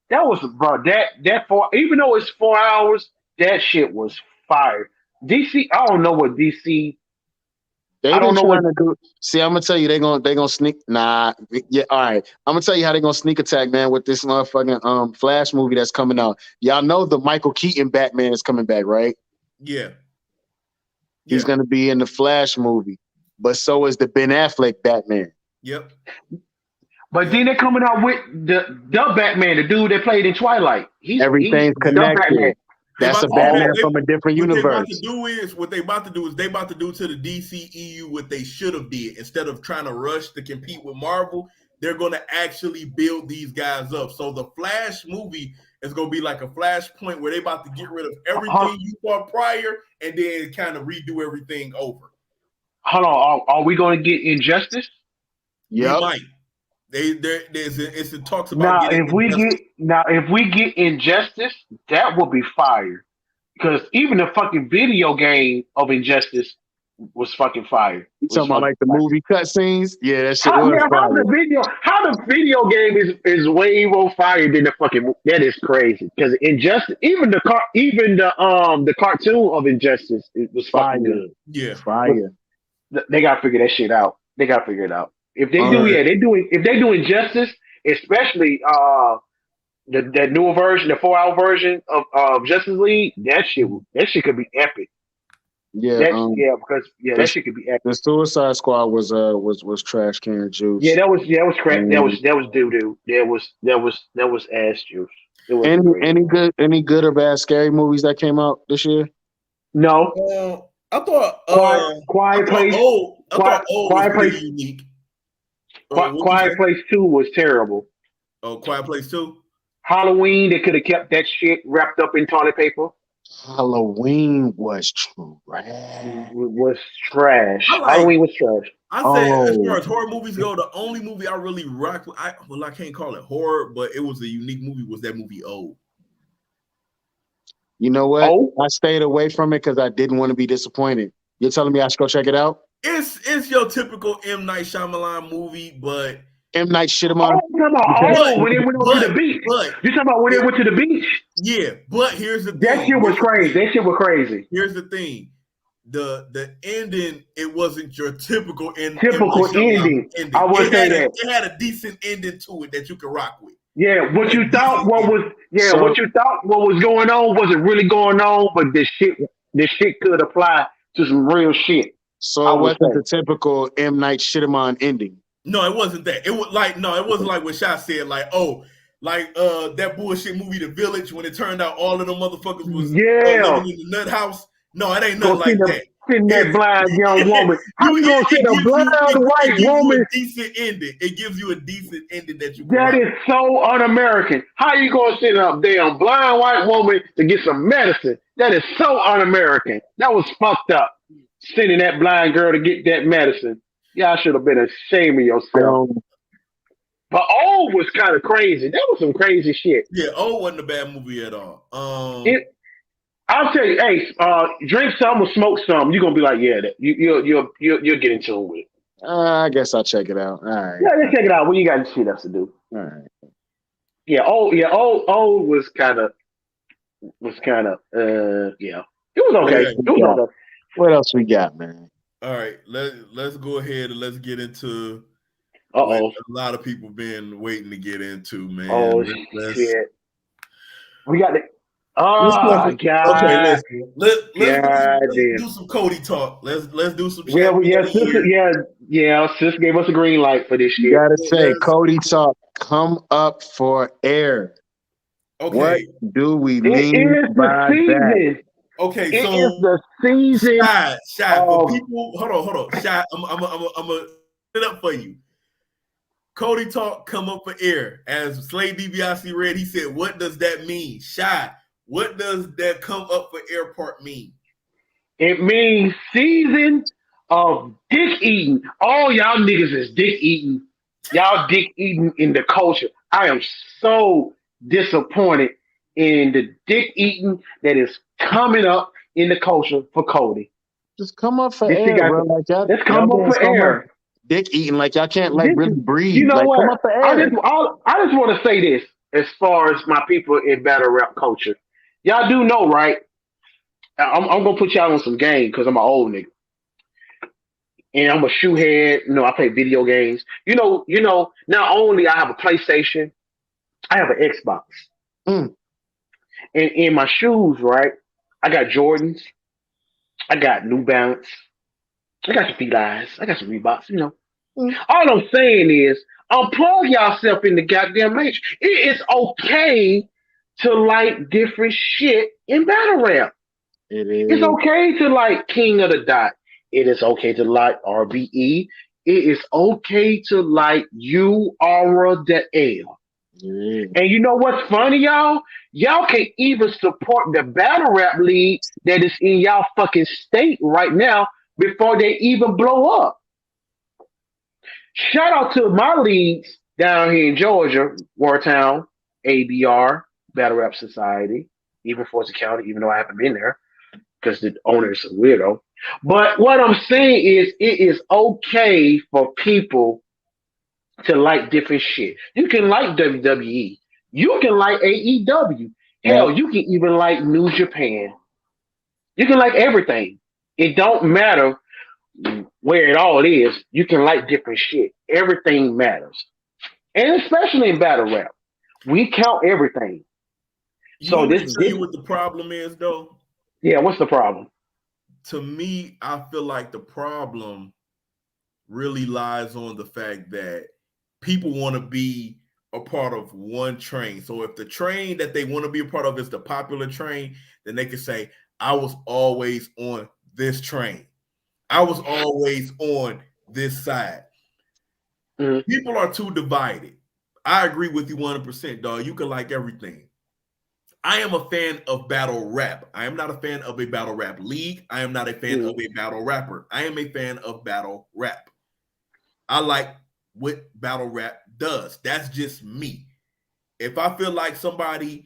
That was bro. That four. Even though it's 4 hours, that shit was fire. DC. I don't know what DC. They've I been don't know what. trying to do. See, I'm gonna tell you, they gonna sneak. Nah, yeah, all right. I'm gonna tell you how they gonna sneak attack, man, with this motherfucking Flash movie that's coming out. Y'all know the Michael Keaton Batman is coming back, right? Yeah. He's Yeah. gonna be in the Flash movie, but so is the Ben Affleck Batman. Yep. But then they're coming out with the Batman, the dude that played in Twilight. He's Everything's the Batman. connected. That's a They about to Batman do from a different what universe. they about to do is they about to do to the DCEU what they should have did. Instead of trying to rush to compete with Marvel, they're going to actually build these guys up. So the Flash movie is going to be like a flashpoint where they about to get rid of everything you saw prior and then kind of redo everything over. Hold on, are we going to get Injustice? We Yep. might. It's in talks about Now, getting Injustice. if we get Injustice, that will be fire. Because even the fucking video game of Injustice was fucking fire. You talking about like the movie cutscenes? Yeah, that shit How was the video game is way more fire than the fucking that is crazy. Because Injustice, even the cartoon of Injustice, it was fire. fucking good. Yeah. Fire. They gotta figure that shit out. They gotta figure it out. If they if they do Injustice, especially that newer version, the 4 hour version of Justice League, that shit could be epic. Yeah, That shit could be epic. the Suicide Squad was trash can juice. Yeah, that was crap. That was doo doo. That was ass juice. It was Any good or bad scary movies that came out this year? no. I thought Quiet Place. I thought old was Quiet pretty Place. unique. Quiet Place 2 was terrible. Oh, Quiet Place 2? Halloween, they could have kept that shit wrapped up in toilet paper. Halloween was trash. Halloween was trash. I said, as far as horror movies go, the only movie I really rocked with, I can't call it horror, but it was a unique movie, was that movie Old. You know what? Oh? I stayed away from it because I didn't want to be disappointed. You're telling me I should go check it out? It's your typical M. Night Shyamalan movie, but M. Night Shyamalan. When they went to the beach. You talking about when they went to the beach? Yeah, but here's the thing. That shit was crazy. Here's the thing. The ending, it wasn't your typical ending. I would say that it had a decent ending to it that you could rock with. Yeah, what you thought what was going on wasn't really going on, but this shit could apply to some real shit. So it wasn't the typical M. Night Shyamalan ending. No, it wasn't that. It wasn't like what Shot said, that bullshit movie The Village when it turned out all of them motherfuckers was living in the nut house. No, it ain't Go nothing like that. send that blind young woman. How you gonna send a blind white woman? A decent ending. It gives you a decent ending that you. That is so un-American. How you gonna send a damn blind white woman to get some medicine? That is so un-American. That was fucked up. Sending that blind girl to get that medicine. Y'all should have been ashamed of yourself. But O was kind of crazy. That was some crazy shit. Yeah, O wasn't a bad movie at all. I'll tell you, hey, drink some or smoke some. You're gonna be like, yeah, you'll get into it with it. I guess I'll check it out. All right. Yeah, let's check it out. What you got shit else to do? All right. Yeah, O was kind of, yeah. It was okay. Yeah. It was okay. What else we got, man? All right, let's go ahead and let's get into what a lot of people been waiting to get into, man. Oh shit. We got the God. Okay, let's do some Cody talk. Let's do some shit. Yeah, sis gave us a green light for this shit. You gotta say, Cody talk, come up for air. Okay. What do we mean by that? Okay, it so is the season. Shy, for people, hold on. Shy, I'm gonna set it up for you. Cody talk, come up for air. As Slade DiBiase read, he said, what does that mean? Shy, what does that come up for air part mean? It means season of dick eating. All y'all niggas is dick eating. Y'all dick eating in the culture. I am so disappointed in the dick eating that is coming up in the culture for Cody. Just come up for air, bro. Like let's come up for air. Dick eating like y'all can't really breathe. You know like, what? Come up for air. I just want to say this as far as my people in battle rap culture. Y'all do know, right? I'm gonna put y'all on some game because I'm an old nigga. And I'm a shoehead. You know, I play video games. You know, not only I have a PlayStation, I have an Xbox. And in my shoes, right? I got Jordans. I got New Balance. I got some Felines. I got some Reeboks, you know. All I'm saying is, unplug yourself in the goddamn matrix. It is okay to like different shit in battle rap. It is. It's okay to like King of the Dot. It is okay to like RBE. It is okay to like You Aura the L. And you know what's funny, y'all? Y'all can even support the battle rap league that is in y'all fucking state right now before they even blow up. Shout out to my leagues down here in Georgia, Wartown, ABR, Battle Rap Society, even Forza County, even though I haven't been there because the owner is a weirdo. But what I'm saying is it is okay for people to like different shit. You can like WWE. You can like AEW. Hell, you can even like New Japan. You can like everything. It don't matter where it all is. You can like different shit. Everything matters. And especially in battle rap, we count everything. So this tell you what the problem is, though? Yeah, what's the problem? To me, I feel like the problem really lies on the fact that people want to be a part of one train. So if the train that they want to be a part of is the popular train, then they can say, I was always on this train. I was always on this side. People are too divided. I agree with you 100%, dog. You can like everything. I am a fan of battle rap. I am not a fan of a battle rap league. I am not a fan of a battle rapper. I am a fan of battle rap. I like what battle rap does. That's just me. If I feel like somebody,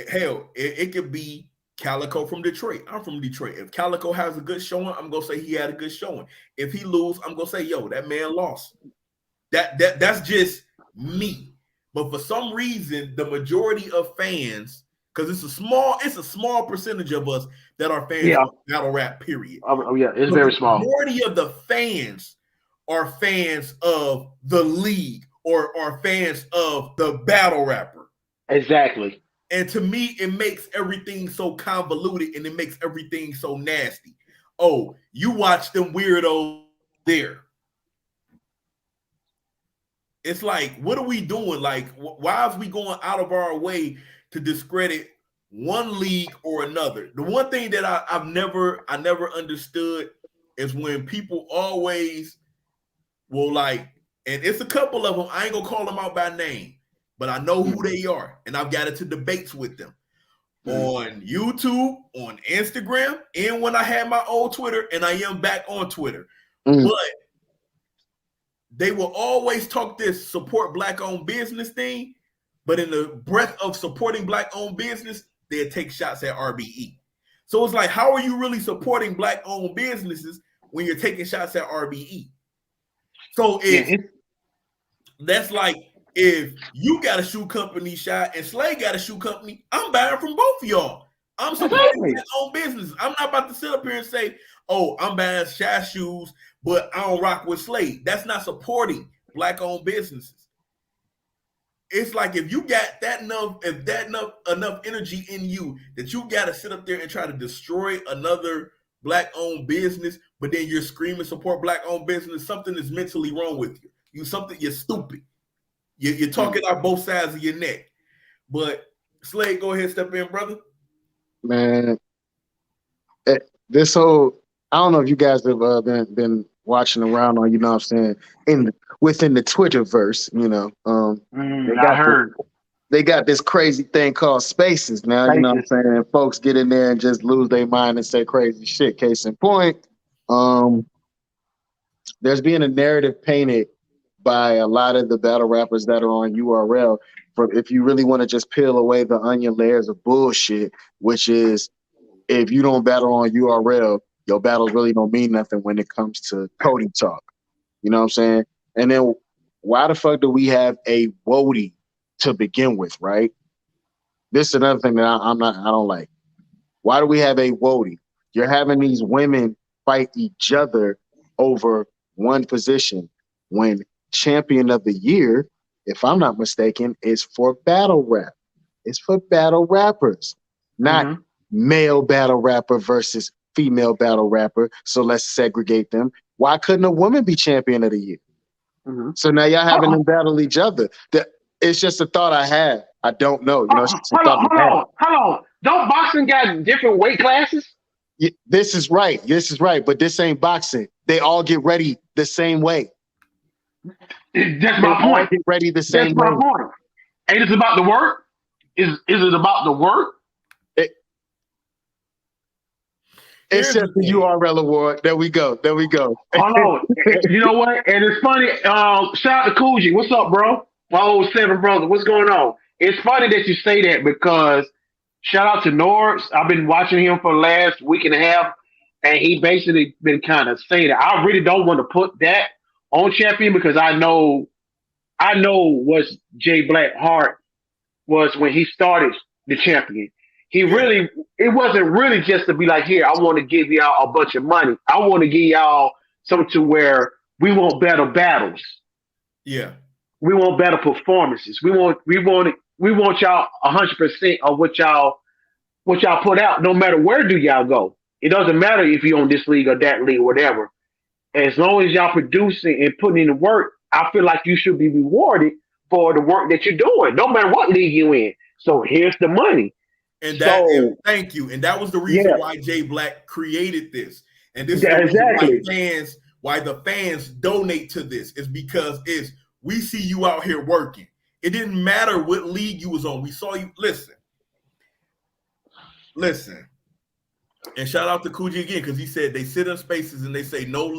hell, it could be Calico from Detroit. I'm from Detroit. If Calico has a good showing, I'm gonna say he had a good showing. If he lose, I'm gonna say, yo, that man lost. That's just me. But for some reason, the majority of fans, because it's a small percentage of us that are fans of battle rap, period. Oh yeah, it's very small. The majority of the fans are fans of the league or are fans of the battle rapper. Exactly. And to me, it makes everything so convoluted and it makes everything so nasty. Oh, you watch them weirdos there. It's like, what are we doing? Like, why is we going out of our way to discredit one league or another. The one thing that I never understood is when people always will like, and it's a couple of them. I ain't gonna call them out by name, but I know who they are, and I've got into debates with them on YouTube, on Instagram, and when I had my old Twitter, and I am back on Twitter. But they will always talk this support Black-owned business thing, but in the breath of supporting Black-owned business, they'll take shots at RBE. So it's like, how are you really supporting Black-owned businesses when you're taking shots at RBE? So that's like, if you got a shoe company shot and Slay got a shoe company, I'm buying from both of y'all. I'm supporting Black-owned businesses. I'm not about to sit up here and say, oh, I'm buying Shy shoes, but I don't rock with Slay. That's not supporting Black-owned businesses. It's like, if you got enough energy in you that you got to sit up there and try to destroy another Black-owned business, but then you're screaming support Black-owned business, something is mentally wrong with you. You're stupid. You're talking out both sides of your neck. But Slade, go ahead, step in, brother. Man, this whole, I don't know if you guys have been watching around on, you know what I'm saying, within the Twitterverse, you know. I heard. They got this crazy thing called Spaces now, you know what I'm saying? And folks get in there and just lose their mind and say crazy shit. Case in point, there's being a narrative painted by a lot of the battle rappers that are on URL. From, if you really want to just peel away the onion layers of bullshit, which is, if you don't battle on URL, your battles really don't mean nothing when it comes to coding talk. You know what I'm saying? And then why the fuck do we have a WOTY to begin with, right? This is another thing that I don't like. Why do we have a WOTY? You're having these women fight each other over one position when champion of the year, if I'm not mistaken, is for battle rap. It's for battle rappers, not male battle rapper versus female battle rapper. So let's segregate them. Why couldn't a woman be champion of the year? So now y'all having them battle each other. It's just a thought I had. I don't know. You know, hold on. Don't boxing got different weight classes? Yeah, this is right. This is right. But this ain't boxing. They all get ready the same way. That's my point. Get ready the same way. That's my point. Ain't it about the work? Is it about the work? It's just the URL award. There we go. Hold on. You know what? And it's funny. Shout out to C.O.T.Y. What's up, bro? My old 7 brother. What's going on? It's funny that you say that, because shout out to Nords. I've been watching him for the last week and a half, and he basically been kind of saying that. I really don't want to put that on champion, because I know what Jay Black heart was when he started the champion. It wasn't really just to be like, here, I want to give y'all a bunch of money. I want to give y'all something to where we want better battles. Yeah. We want better performances. We want y'all 100% of what y'all put out, no matter where do y'all go. It doesn't matter if you're on this league or that league or whatever. As long as y'all producing and putting in the work, I feel like you should be rewarded for the work that you're doing, no matter what league you're in. So here's the money. And thank you. And that was the reason why Jay Black created this. And this is the why the fans donate to this, is because we see you out here working. It didn't matter what league you was on. We saw you. Listen. And shout out to C.O.T.Y again, because he said they sit in spaces and they say no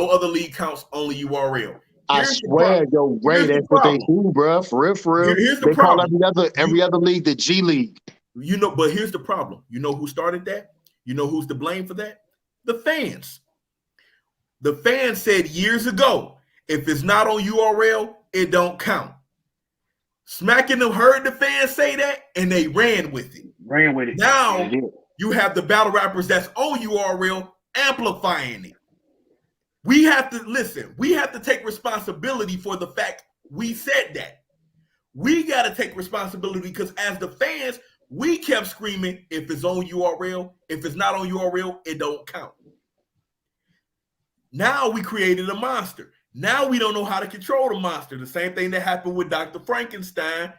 other league counts, only URL. I swear, yo, Ray, that's what they do, bro. For real. Here's the they problem. Call every other league the G League. You know, but here's the problem. You know who started that? You know who's to blame for that? The fans. The fans said years ago, if it's not on URL, it don't count. Smacking them heard the fans say that, and they ran with it. Now you have the battle rappers that's on URL amplifying it. We have to listen. We have to take responsibility for the fact we said that. We got to take responsibility, because as the fans, we kept screaming, if it's on URL, if it's not on URL, it don't count. Now we created a monster. Now we don't know how to control the monster. The same thing that happened with Dr. Frankenstein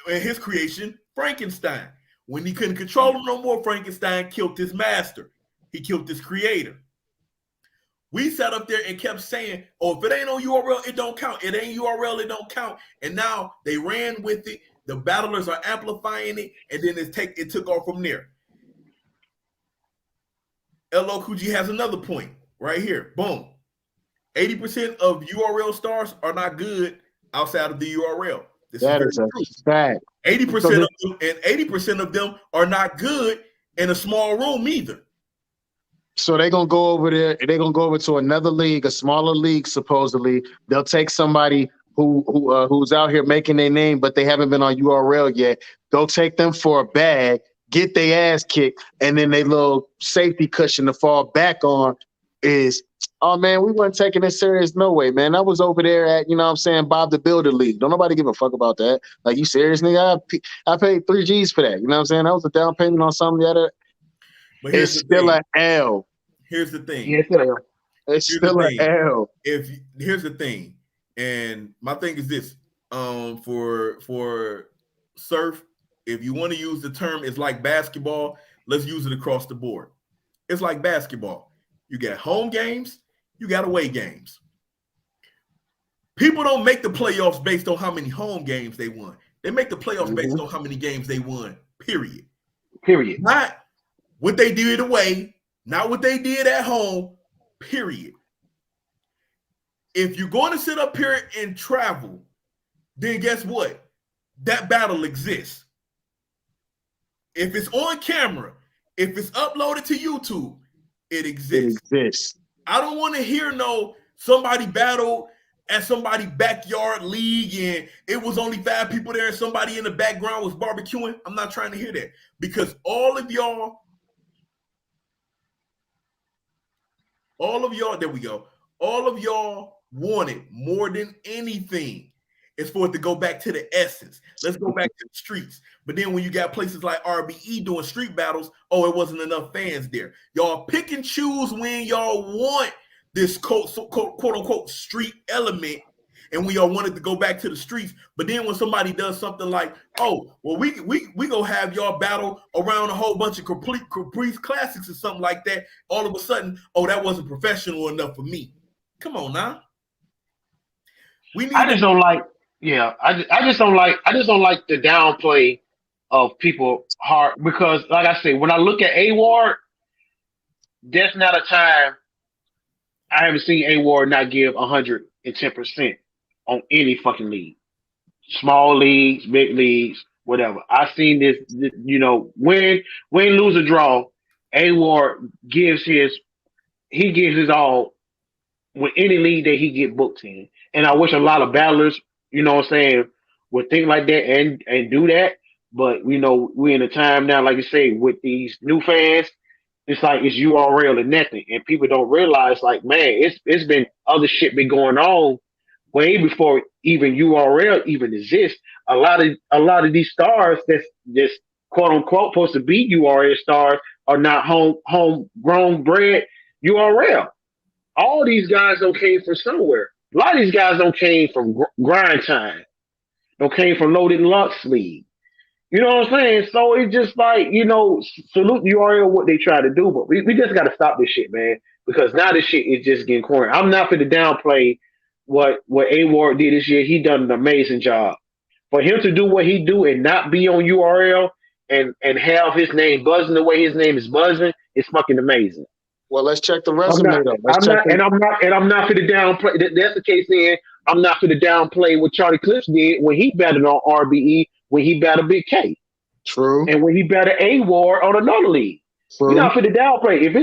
in his creation, Frankenstein. When he couldn't control him no more, Frankenstein killed his master. He killed his creator. We sat up there and kept saying, oh, if it ain't on URL, it don't count. It ain't URL, it don't count. And now they ran with it. The battlers are amplifying it, and then it took off from there. LL Cool J has another point right here. Boom. 80% of URL stars are not good outside of the URL. That is a fact. 80% of them, and 80% of them are not good in a small room either. So they're gonna go over there. They're gonna go over to another league, a smaller league. Supposedly, they'll take somebody who's out here making their name, but they haven't been on URL yet. They'll take them for a bag, get their ass kicked, and then they little safety cushion to fall back on is, oh man, we weren't taking it serious. No way, man. I was over there at, you know what I'm saying, Bob the Builder League. Don't nobody give a fuck about that. Like, you serious, nigga? I paid 3 G's for that. You know what I'm saying? That was a down payment on something the other. But it's still an L. Here's the thing. Yeah, it's an L. It's still an L. Here's the thing, and my thing is this: for surf, if you want to use the term, it's like basketball. Let's use it across the board. It's like basketball. You got home games, you got away games. People don't make the playoffs based on how many home games they won. They make the playoffs based on how many games they won. Period. Not what they did away. Not what they did at home, period. If you're going to sit up here and travel, then guess what? That battle exists. If it's on camera, if it's uploaded to YouTube, it exists. It exists. I don't want to hear somebody battle at somebody's backyard league and it was only 5 people there and somebody in the background was barbecuing. I'm not trying to hear that, because all of y'all, there we go. All of y'all wanted more than anything is for it to go back to the essence. Let's go back to the streets. But then when you got places like RBE doing street battles, oh, it wasn't enough fans there. Y'all pick and choose when y'all want this quote unquote street element, and when y'all wanted to go back to the streets. But then when somebody does something like, oh, well, we gonna have y'all battle around a whole bunch of Caprice classics or something like that, all of a sudden, oh, that wasn't professional enough for me. Come on now. I just don't like the downplay of people hard, because like I say, when I look at A-Ward, that's not a time I haven't seen A-Ward not give 110% on any fucking league. Small leagues, big leagues, whatever. I've seen this, win, lose, or draw, A-Ward gives his all with any league that he get booked in. And I wish a lot of battlers, would think like that and do that. But, we're in a time now, like you say, with these new fans, it's like it's URL and nothing. And people don't realize, like, man, it's been other shit been going on way before even URL even exists. A lot of these stars that's just quote unquote supposed to be URL stars are not homegrown bred URL. All these guys don't came from somewhere. A lot of these guys don't came from grind time. Don't came from Loaded Lux League. You know what I'm saying? So it's just like, salute URL what they try to do, but we just got to stop this shit, man, because now this shit is just getting corny. I'm not going to downplay what A-Ward did this year. He done an amazing job. For him to do what he do and not be on URL and have his name buzzing the way his name is buzzing is fucking amazing. Well, let's check the resume. I'm not for the downplay. That's the case. Then I'm not for the downplay what Charlie Clips did when he battled on RBE, when he battled Big K. True. And when he battled A-Ward on another league. True. You're not for the downplay. If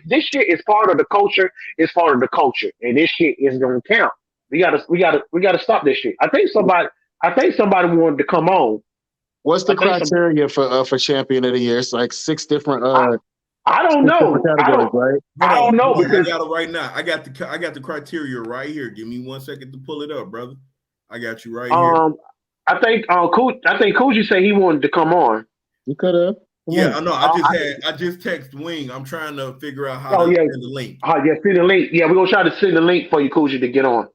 this shit is part of the culture, it's part of the culture, and this shit is gonna count. We gotta stop this shit. I think somebody wanted to come on. What's the criteria for champion of the year? It's like 6 different. I don't know. Right? I don't know because I got it right now. I got the criteria right here. Give me 1 second to pull it up, brother. I got you right here. I think Coogee said he wanted to come on. You could have. Yeah, I know. I just text Wing. I'm trying to figure out how to send the link. Send the link. Yeah, we're gonna try to send the link for you, Coogee, to get on.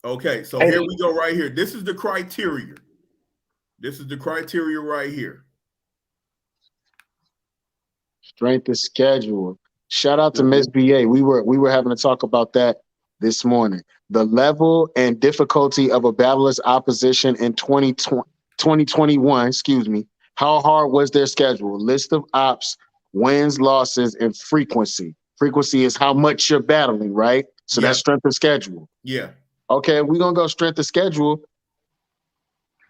Okay, so here we go right here. This is the criteria. This is the criteria right here. Strength of schedule. Shout out to Miss BA. We were having to talk about that this morning. The level and difficulty of a battler's opposition in 2021, excuse me. How hard was their schedule? List of ops, wins, losses, and frequency. Frequency is how much you're battling, right? So that's strength of schedule. Yeah. Okay, we're going to go strength of schedule.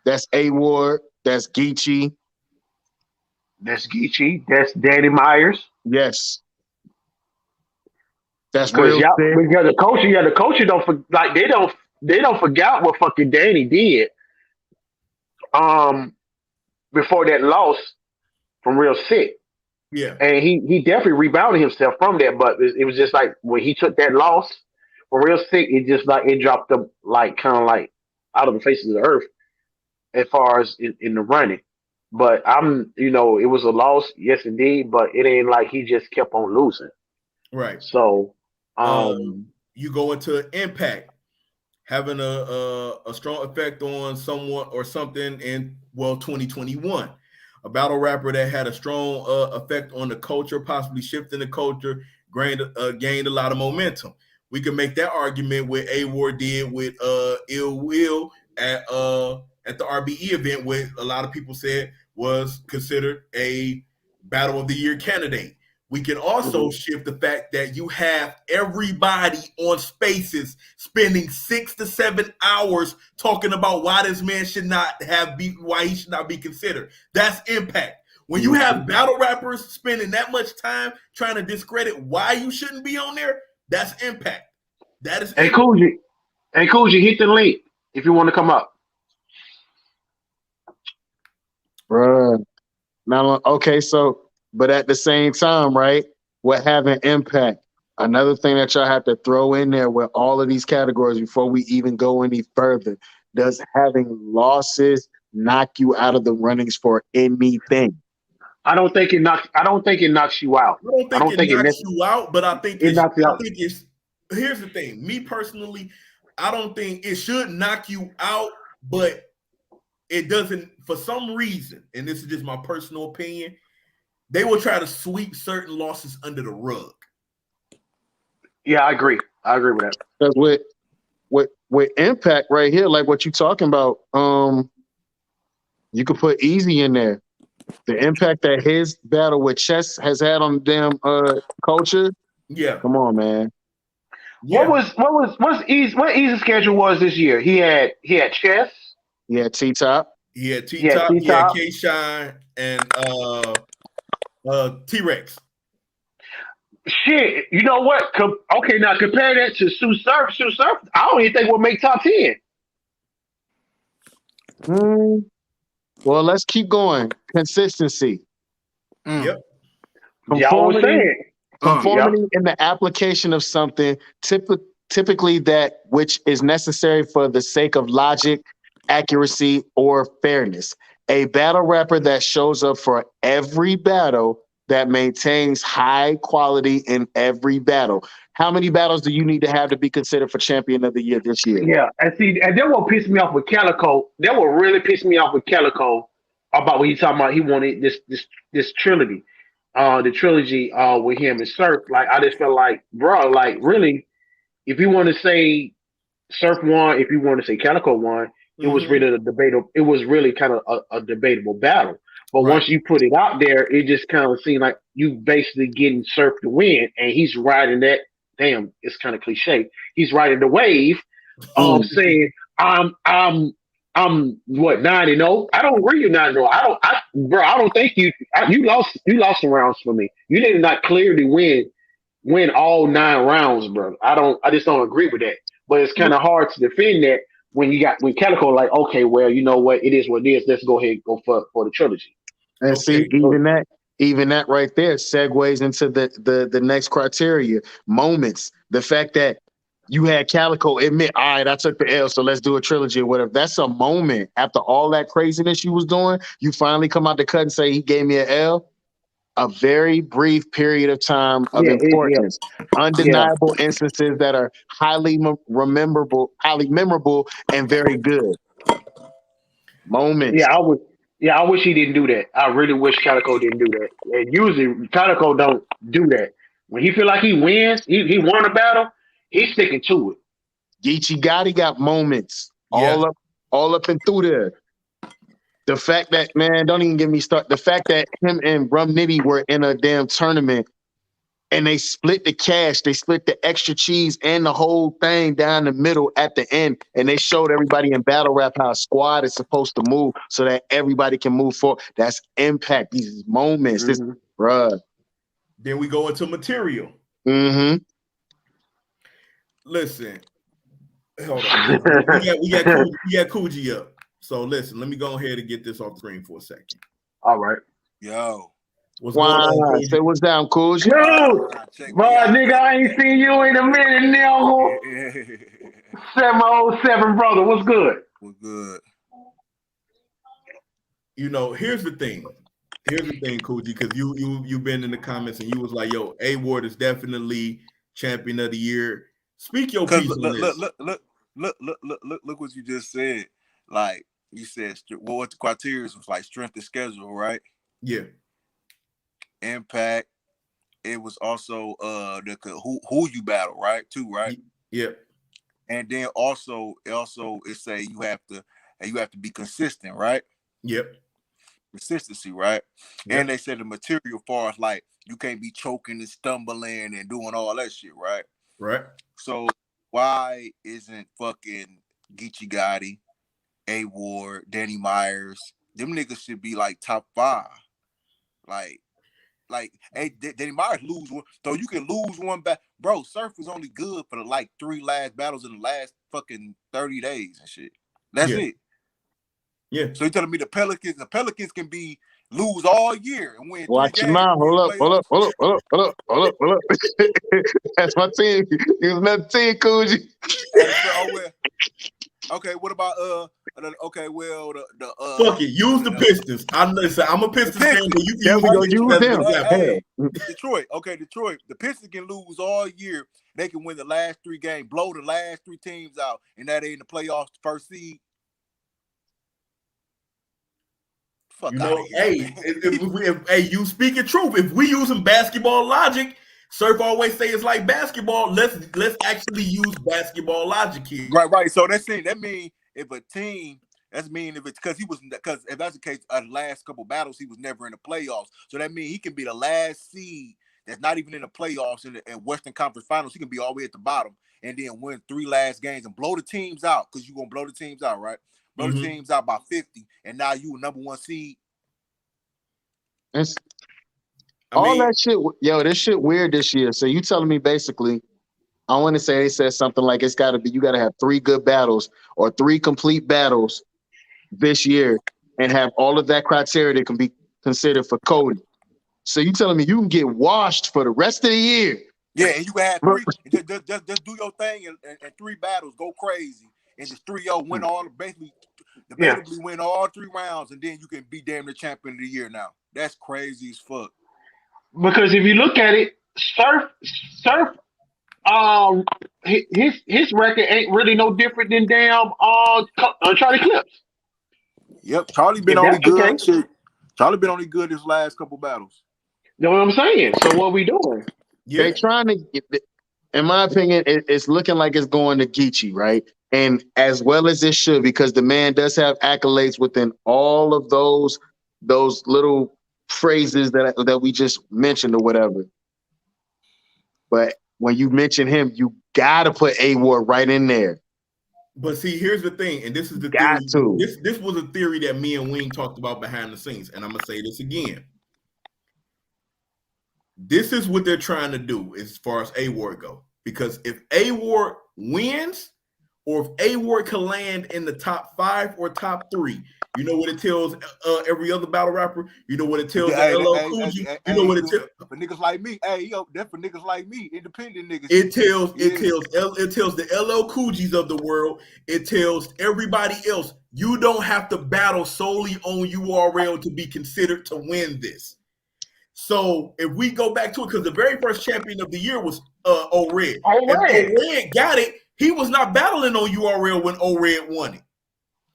That's A-Ward. That's Geechee. That's Geechee. That's Danny Myers. Yes. That's real. Because the coach they don't forget what fucking Danny did. Before that loss from Real Sick. Yeah. And he definitely rebounded himself from that, but it was just like when he took that loss from Real Sick, it just like it dropped them like kind of like out of the face of the earth as far as in the running. But it was a loss, yes indeed, but it ain't like he just kept on losing. Right. So you go into impact, having a strong effect on someone or something in 2021. A battle rapper that had a strong effect on the culture, possibly shifting the culture, gained a lot of momentum. We can make that argument with A-Ward did with Ill Will at the RBE event, where a lot of people said was considered a Battle of the Year candidate. We can also shift the fact that you have everybody on Spaces spending 6 to 7 hours talking about why this man should not why he should not be considered. That's impact. When you have battle rappers spending that much time trying to discredit why you shouldn't be on there, that's impact. That is impact. Coogee, hit the link if you want to come up. Bruh. Now, okay, so, but at the same time, right, we're having impact. Another thing that y'all have to throw in there with all of these categories before we even go any further, does having losses knock you out of the runnings for anything? I don't think it knocks you out. I don't think it knocks you out, but I think it knocks you out. Here's the thing. Me personally, I don't think it should knock you out, but it doesn't, for some reason, and this is just my personal opinion, they will try to sweep certain losses under the rug. Yeah, I agree. I agree with that. Because with impact right here, like what you're talking about, you could put Easy in there. The impact that his battle with Chess has had on the damn culture. Yeah. Come on, man. Yeah. What Easy's schedule was this year? He had Chess. He had T-Top. He had T-Top. He had K-Shine and T-Rex. Shit, you know what? Okay, now compare that to Sue Surf. Sue Surf, I don't even think will make top 10. Well, let's keep going. Consistency. Yep. Conformity in the application of something, typically that which is necessary for the sake of logic, accuracy, or fairness. A battle rapper that shows up for every battle, that maintains high quality in every battle. How many battles do you need to have to be considered for champion of the year this year? Yeah, and that what pissed me off with Calico. That what really pissed me off with Calico about what he talking about. He wanted this trilogy, the trilogy with him and Surf. Like I just felt like, bro, like really, if you want to say Surf won, if you want to say Calico won, it was really a debatable. It was really kind of a debatable battle. But once you put it out there, it just kind of seemed like you basically getting Surf to win, and he's riding that. Damn, it's kind of cliche. He's riding the wave of saying, "I'm what 9-0." I don't agree with 9-0. I don't think you lost some rounds for me. You did not clearly win all 9 rounds, bro. I just don't agree with that. But it's kind of hard to defend that when Calico like, okay, well, you know what, it is what it is. Let's go ahead and go for the trilogy. And see, even that right there segues into the next criteria: moments. The fact that you had Calico admit, all right, I took the L, so let's do a trilogy or whatever. That's a moment. After all that craziness you was doing, you finally come out the cut and say he gave me an L. A very brief period of time of importance. Undeniable instances that are highly memorable, and very good. Moments. I wish he didn't do that. I really wish Calico didn't do that. And usually Calico don't do that. When he feel like he wins, he won a battle, he's sticking to it. Geechee Gotti got moments Yeah. all up and through there. The fact that, man, don't even get me started. The fact that him and Rum Nitty were in a damn tournament and they split the cash, they split the extra cheese and the whole thing down the middle at the end, and they showed everybody in battle rap how a squad is supposed to move so that everybody can move forward. That's impact. These moments, this bruh. Then we go into material. Mm-hmm. Listen, hold on. we got Coogee up. So listen, let me go ahead and get this off the screen for a second. All right. Yo. What's going on, Say what's down, Coogee? Yo, boy, nigga, I ain't seen you in a minute, nigga. 707 brother, what's good? What's good? You know, here's the thing, Coogee, because you've been in the comments and you was like, yo, A-Ward is definitely champion of the year. Speak your piece on this. Look what you just said. Like you said, what the criteria was like strength of schedule, right? Yeah. Impact. It was also who you battle, right? Too, right? Yeah. And then also it say you have to be consistent, right? Yep. Consistency, right? Yep. And they said the material far as like you can't be choking and stumbling and doing all that shit, right? Right. So why isn't fucking Geechee Gotti, A-Ward, Danny Myers, them niggas should be like top 5. Like, hey, Danny Myers lose one, so you can lose one back. Bro, Surf was only good for the like 3 last battles in the last fucking 30 days and shit. That's it. Yeah. So you telling me the Pelicans can lose all year and win 3 Watch games? your mouth. Hold up. That's my team. He was another team, Coogee. Okay, what about fuck it, use the Pistons. I'm a Pistons fan, but you can use them. Hey, Detroit. Okay, Detroit. The Pistons can lose all year. They can win the last 3 games, blow the last 3 teams out, and that ain't the playoffs first seed. Fuck you know, out here. if you speaking truth. If we using basketball logic, Surf always say it's like basketball. Let's actually use basketball logic here. Right. So that's it. That means if a team, if that's the case, the last couple battles he was never in the playoffs. So that means he can be the last seed that's not even in the playoffs in Western Conference Finals. He can be all the way at the bottom and then win 3 last games and blow the teams out because you're gonna blow the teams out, right? Blow the teams out by 50, and now you number 1 seed. That shit, yo, this shit weird this year. So you telling me basically, I want to say they said something like you got to have 3 good battles or 3 complete battles this year and have all of that criteria that can be considered for coding. So you telling me you can get washed for the rest of the year? Yeah, and you can have 3. Just do your thing and 3 battles, go crazy, and just 3-0 win all basically win all 3 rounds, and then you can be damn the champion of the year now. That's crazy as fuck. Because if you look at it, Surf, his record ain't really no different than damn Charlie Clips. Yep, Charlie been only good. Charlie been only good his last couple battles. You know what I'm saying? So what we doing? Yeah. They're trying to get, in my opinion, it's looking like it's going to Geechee, right? And as well as it should, because the man does have accolades within all of those little phrases that we just mentioned or whatever. But when you mention him, you gotta put A-Ward right in there. But see, here's the thing, and this is the Got theory. to. This was a theory that me and Wing talked about behind the scenes, and I'm gonna say this again. This is what they're trying to do as far as A-Ward go. Because if A-Ward wins, or if A-Ward can land in the top 5 or top 3, you know what it tells every other battle rapper? You know what it tells LL Cool J? You know what it tells for niggas like me. Hey, yo, that's for niggas like me, independent niggas. It tells the LL Cool J's of the world. It tells everybody else you don't have to battle solely on URL to be considered to win this. So if we go back to it, because the very first champion of the year was O-Red. And O-Red got it. He was not battling on URL when O-Red won it.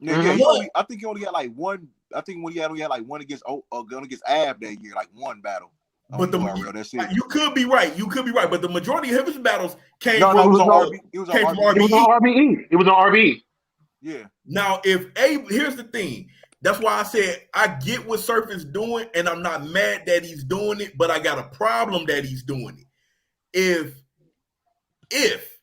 Yeah, I think he only had like one. I think when he only had like one against Av that year, like one battle. But that's it. You could be right. But the majority of his battles came from RBE. It was on RBE. It was on RBE. Yeah. Now, here's the thing. That's why I said I get what Surf is doing, and I'm not mad that he's doing it, but I got a problem that he's doing it. If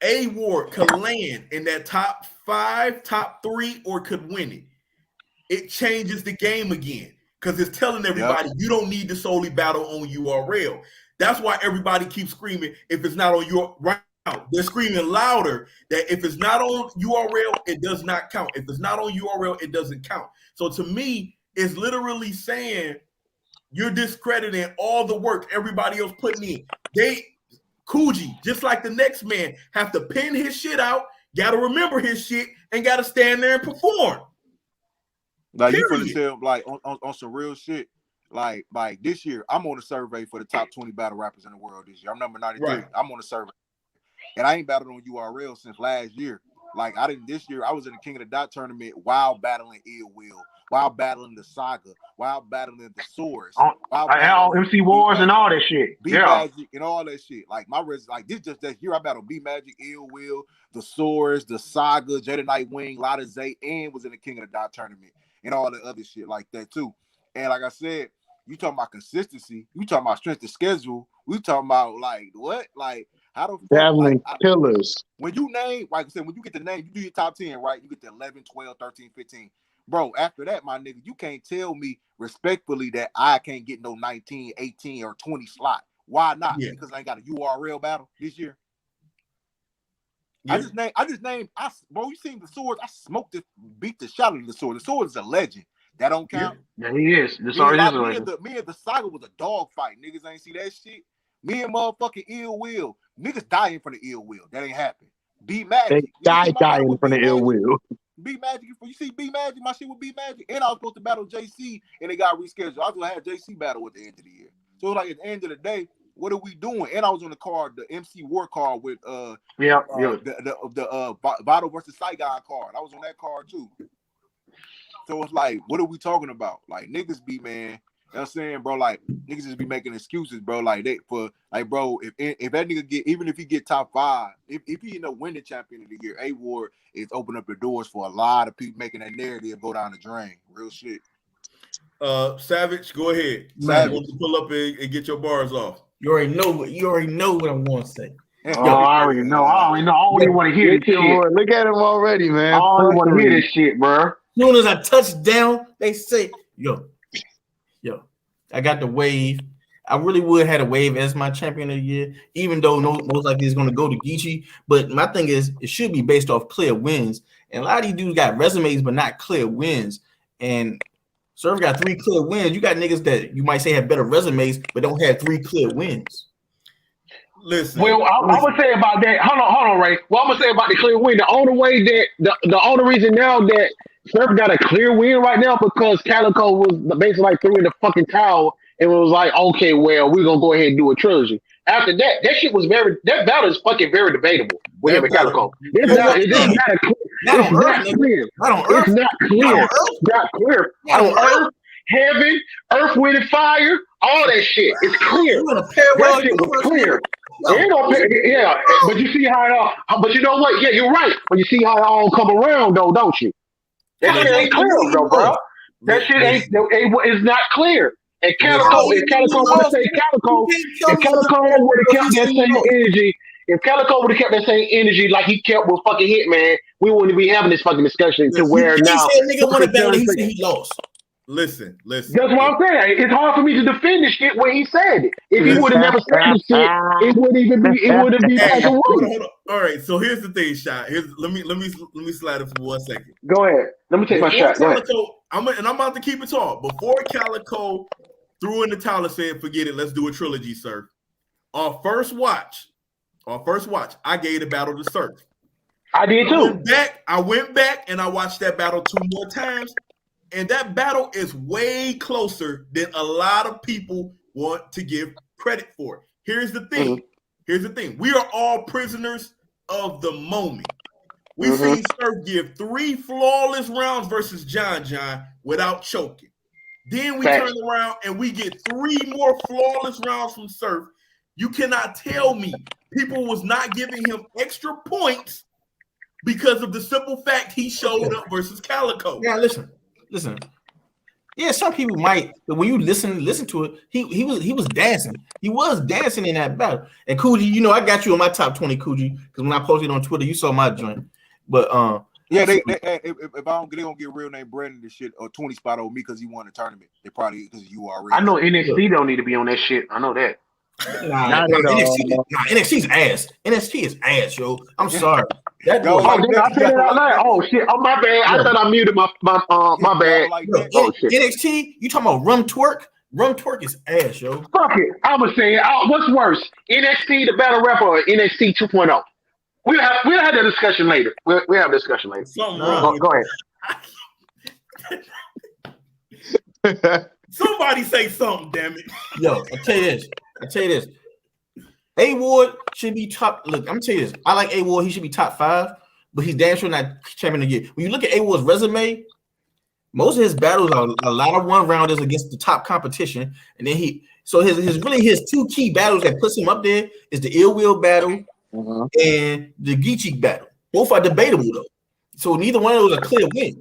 A Ward could land in that top 5, top 3, or could win it, it changes the game again. Because it's telling everybody you don't need to solely battle on URL. That's why everybody keeps screaming if it's not on your right now. They're screaming louder that if it's not on URL, it does not count. If it's not on URL, it doesn't count. So to me, it's literally saying you're discrediting all the work everybody else putting in. Coogee, just like the next man, have to pin his shit out, got to remember his shit, and got to stand there and perform. Like you put yourself like on some real shit. Like this year, I'm on a survey for the top 20 battle rappers in the world this year. I'm number 93. Right. I'm on a survey, and I ain't battled on URL since last year. Like I didn't this year. I was in the King of the Dot tournament while battling Ill Will, while battling the Saga, while battling the Source, while MC Wars and all that shit. B Magic and all that shit. Like this year I battled B Magic, Ill Will, the Source, the Saga, Jada Nightwing, Lotta Zay, and was in the King of the Dot tournament. And all the other shit like that too. And like I said, you talking about consistency, you talking about strength of schedule, we talking about like what? Like how the battling killers. When you name, like I said, when you get the name, you do your top 10, right? You get the 11, 12, 13, 15. Bro, after that, my nigga, you can't tell me respectfully that I can't get no 19, 18, or 20 slot. Why not? Yeah. Because I ain't got a URL battle this year. Yeah. I just named, bro, you seen the Swords? I smoked it, beat the shot out of the Sword. The Sword is a legend. That don't count. Yeah, he is. The Sword is a legend. Me and the Saga was a dog fight. Niggas ain't see that shit. Me and motherfucking Ill Will. Niggas dying for the Ill Will. That ain't happen. B Magic. They dying for the Ill Will. B Magic. You see B Magic? My shit with B Magic. And I was supposed to battle JC, and it got rescheduled. I was going to have JC battle at the end of the year. So like at the end of the day, what are we doing? And I was on the card, the MC War card with the Votto versus Saigon card. I was on that card too. So it's like, what are we talking about? Like niggas be, man, you know what I'm saying, bro? Like niggas just be making excuses, bro. Like bro, if that nigga even if he get top 5, if he end up winning champion of the year, A Ward is open up the doors for a lot of people making that narrative go down the drain. Real shit. Savage, go ahead. Savage, want to pull up and get your bars off. You already know what I'm going to say. I already know. I don't even want to hear this shit. Look at him already, man. I don't want to hear this shit, bro. As soon as I touch down, they say, yo, I got the wave. I really would have had a wave as my champion of the year, even though most likely it's going to go to Geechee. But my thing is, it should be based off clear wins. And a lot of these dudes got resumes, but not clear wins. And Surf got 3 clear wins. You got niggas that you might say have better resumes, but don't have 3 clear wins. Listen. Well, I'm gonna say about that. Hold on, Ray. Well, I'm gonna say about the clear win. The only way that the only reason now that Surf got a clear win right now because Calico was basically like threw in the fucking towel and was like, okay, well, we're gonna go ahead and do a trilogy. After that shit was that battle is fucking very debatable with him and Calico. It's not clear. It's not clear. On Earth, Heaven, Earth, Wind, and Fire, all that shit. It's clear. That shit was clear. Yeah, but you see how but you know what? Yeah, you're right. But you see how it all come around, though, don't you? That shit ain't clear, though, bro. That shit it's not clear. And Calico would have said Calico, if Calico would have kept that same energy, if Calico would have kept that same energy like he kept with fucking Hitman, we wouldn't be having this fucking discussion to where now. He said he lost. Listen. That's what I'm saying. It's hard for me to defend this shit when he said it. If he would have never said the shit, it wouldn't be like a hold on. All right, so here's the thing, Shot. Let me slide it for 1 second. Go ahead. Let me take my shot. Go ahead. I'm about to keep it tall. Before Calico threw in the towel and said, forget it, let's do a trilogy, sir. Our first watch, I gave the battle to Surf. I did too. I went back and I watched that battle 2 more times. And that battle is way closer than a lot of people want to give credit for. Here's the thing. We are all prisoners of the moment. We seen Surf give 3 flawless rounds versus John without choking. Then we turn around and we get 3 more flawless rounds from Surf. You cannot tell me people was not giving him extra points because of the simple fact he showed up versus Calico. Yeah, listen. Yeah, some people might, but when you listen to it, he was dancing. He was dancing in that battle. And Coogee, you know, I got you on my top 20, Coogee, because when I posted on Twitter, you saw my joint. But yeah, if I don't, they gonna get real name Brandon this shit or 20 spot on me because he won the tournament. They probably because you already. I know NXT don't need to be on that shit. I know that. NXT's ass. NXT is ass, yo. I'm sorry. I said that out loud. Oh shit! Oh my bad. I thought I muted my bad. NXT, you talking about rum twerk? Rum twerk is ass, yo. Fuck it. I'ma say it. What's worse, NXT the battle rapper or NXT 2.0? We'll have that discussion later. We'll have a discussion later. Something wrong. Go ahead. Somebody say something, damn it. Yo, I tell you this. A Ward should be top. Look, I'm gonna tell you this. I like A Ward. He should be top 5, but he's damn sure not champion of the year. When you look at A Ward's resume, most of his battles are a lot of 1-rounders against the top competition, and then his 2 key battles that puts him up there is the Ill Will battle and the Geechee battle. Both are debatable though, so neither one of those are clear win.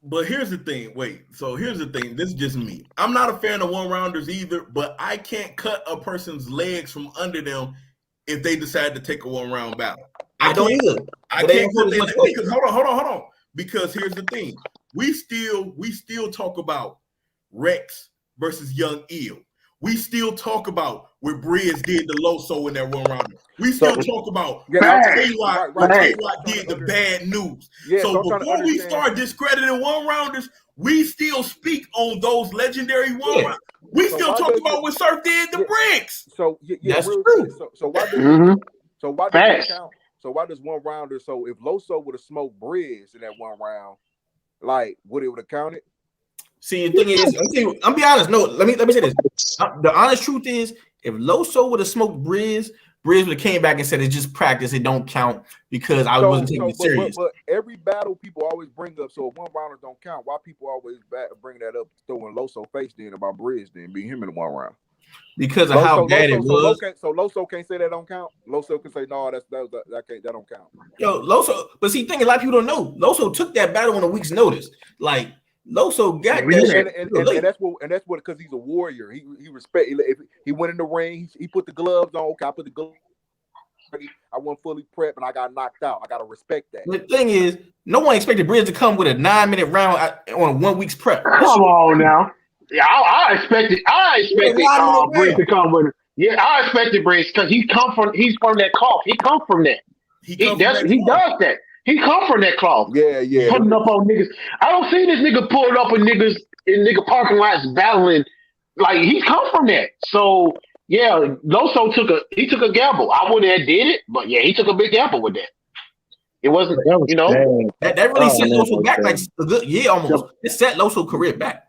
But here's the thing. Here's the thing. This is just me. I'm not a fan of 1-rounders either, but I can't cut a person's legs from under them if they decide to take a 1-round battle. I don't either. I can't cut their legs because hold on. Because here's the thing. We still talk about Rex versus Young Ill. We still talk about what Briz did to Loso in that 1-rounder. We still talk about K.Y. did the bad news. Yeah, so before we start discrediting 1-rounders, we still speak on those legendary 1-rounders. We still talk about what Surf did to Briggs. So that's true. So why does count? So why does 1-rounder? So if Loso would have smoked Briz in that 1 round, like would it would have counted? See, the thing is, I'm be honest. No, let me say this. The honest truth is, if Loso would have smoked Briz would have came back and said it's just practice. It don't count because I wasn't taking it serious. But every battle people always bring up. So if 1-rounders don't count, why people always bring that up, throwing Loso face then about Briz then being him in the 1 round? Because of how bad it was. So Loso can't say that don't count. Loso can say no, that don't count. Yo, Loso. But see, thing a lot of people don't know. Loso took that battle on a week's notice. Like. Loso got that, and that's what because he's a warrior. He respect. If he went in the ring, he put the gloves on. Okay, I put the gloves. I wasn't fully prepped and I got knocked out. I gotta respect that. The thing is, no one expected Briz to come with a 9-minute round on a 1 week's prep. Come on now. Yeah, I expected Briz to come with it. Yeah, I expected Briz because he's from that cloth. He come from that. He does that. He come from that cloth. Yeah. Putting up on niggas. I don't see this nigga pulling up with niggas in nigga parking lots battling. Like he come from that. So yeah, Loso took a gamble. I wouldn't have did it, but yeah, he took a big gamble with that. It wasn't, you know, that really set Loso back like a good year almost. It set Loso career back.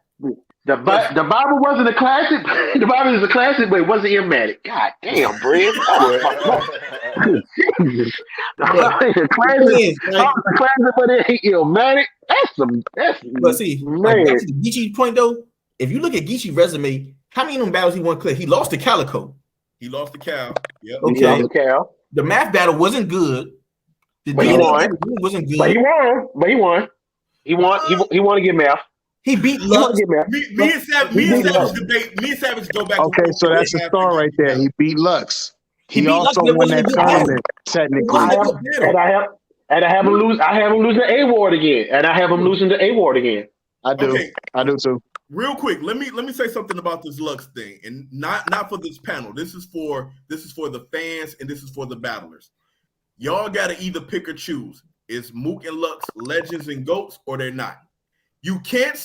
The Bible wasn't a classic. The Bible is a classic, but it wasn't Illmatic. God damn, Briz. The classic, but it ain't Illmatic. That's but see, like, back to the Geechee point though. If you look at Geechee's resume, how many of them battles he won clear? He lost to Calico. He lost to Cal. Yep. Okay. He lost to Cal. The math battle wasn't good. But he won. Wasn't good. But he won. He won to get math. He beat Lux. Me and Savage go back. Okay, so that's a star right there. He beat Lux. He also won that tournament, technically. And I have him lose. I have him losing the A-Ward again. And I have him losing the A-Ward again. I do. Okay. I do too. Real quick, let me say something about this Lux thing, and not for this panel. This is for the fans, and this is for the battlers. Y'all gotta either pick or choose. Is Mook and Lux legends and goats, or they're not? You can't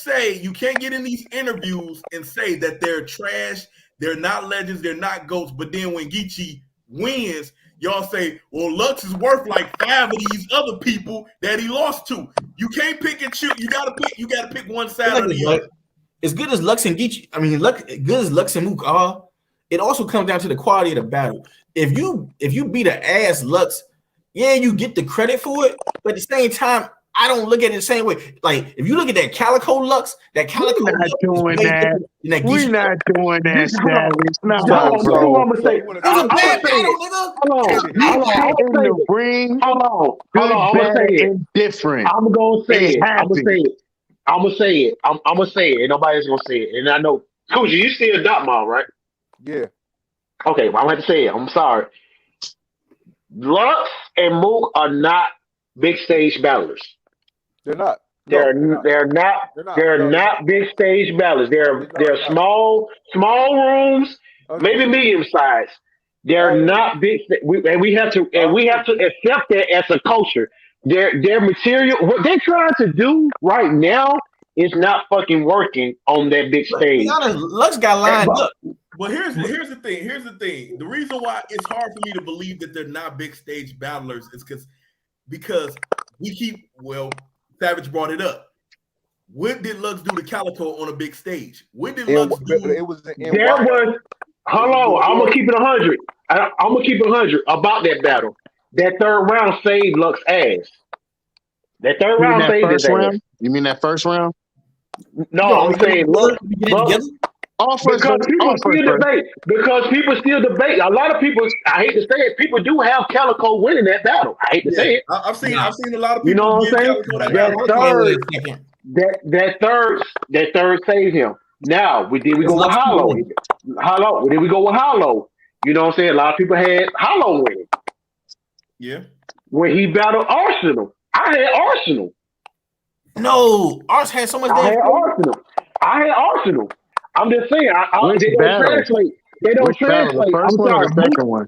get in these interviews and say that they're trash, they're not legends, they're not goats, but then when Geechee wins, y'all say, well, Lux is worth like 5 of these other people that he lost to. You can't pick and choose. You gotta pick one side or the other. As good as Lux and Geechee, good as Lux and Mook are, it also comes down to the quality of the battle. If you beat an ass Lux, yeah, you get the credit for it, but at the same time, I don't look at it the same way. Like if you look at that Calico Lux, that Calico We're not Lux is doing way that. different than that We're Geechee. not doing that, Hold on. Savage. Nah, Hold on, this is bro. what I'm gonna say. It was a bad battle, nigga. Hold on, You I'm get gonna in say the it. ring, Hold on, good, I'm gonna bad, say it. and different. I'm gonna say It it. I'm gonna happens. say it. I'm gonna say it. I'm gonna say it. And nobody's gonna say it. And I know, Coach, you still Dot Mom, right? Yeah. Okay, well, I'm gonna have to say it. I'm sorry. Lux and Mook are not big stage battlers. They're not. They're No, they're not they're not. they're No, they're not big stage battlers. They're not. small rooms, maybe medium size. They're I agree. not big. We have to accept that as a culture. Their material, what they're trying to do right now, is not fucking working on that big But to be stage. honest, Lux got lined up. But here's the thing. Here's the thing. The reason why it's hard for me to believe that they're not big stage battlers is because we keep Savage brought it up. What did Lux do to Calico on a big stage? What did Lux do? It was in There was. Hold on, I'm gonna keep it 100. I'm gonna keep it 100 about that battle. That third round saved Lux ass. That third You mean round that saved his first ass. round? You mean that first round? No, I'm saying Lux. All first, Because people all still first. debate. Because people still debate. A lot of people, I hate to say it, people do have Calico winning that battle. I hate to say it. I've seen a lot of people. You know what I'm saying? That third saved him. Now we go with Hollow. Did we go with Hollow? You know what I'm saying? A lot of people had Hollow winning. Yeah. When he battled Arsenal, I had Arsenal. No, Ars had so much. I had Arsenal. I'm just saying. They don't translate. They don't translate. The first one or the second one?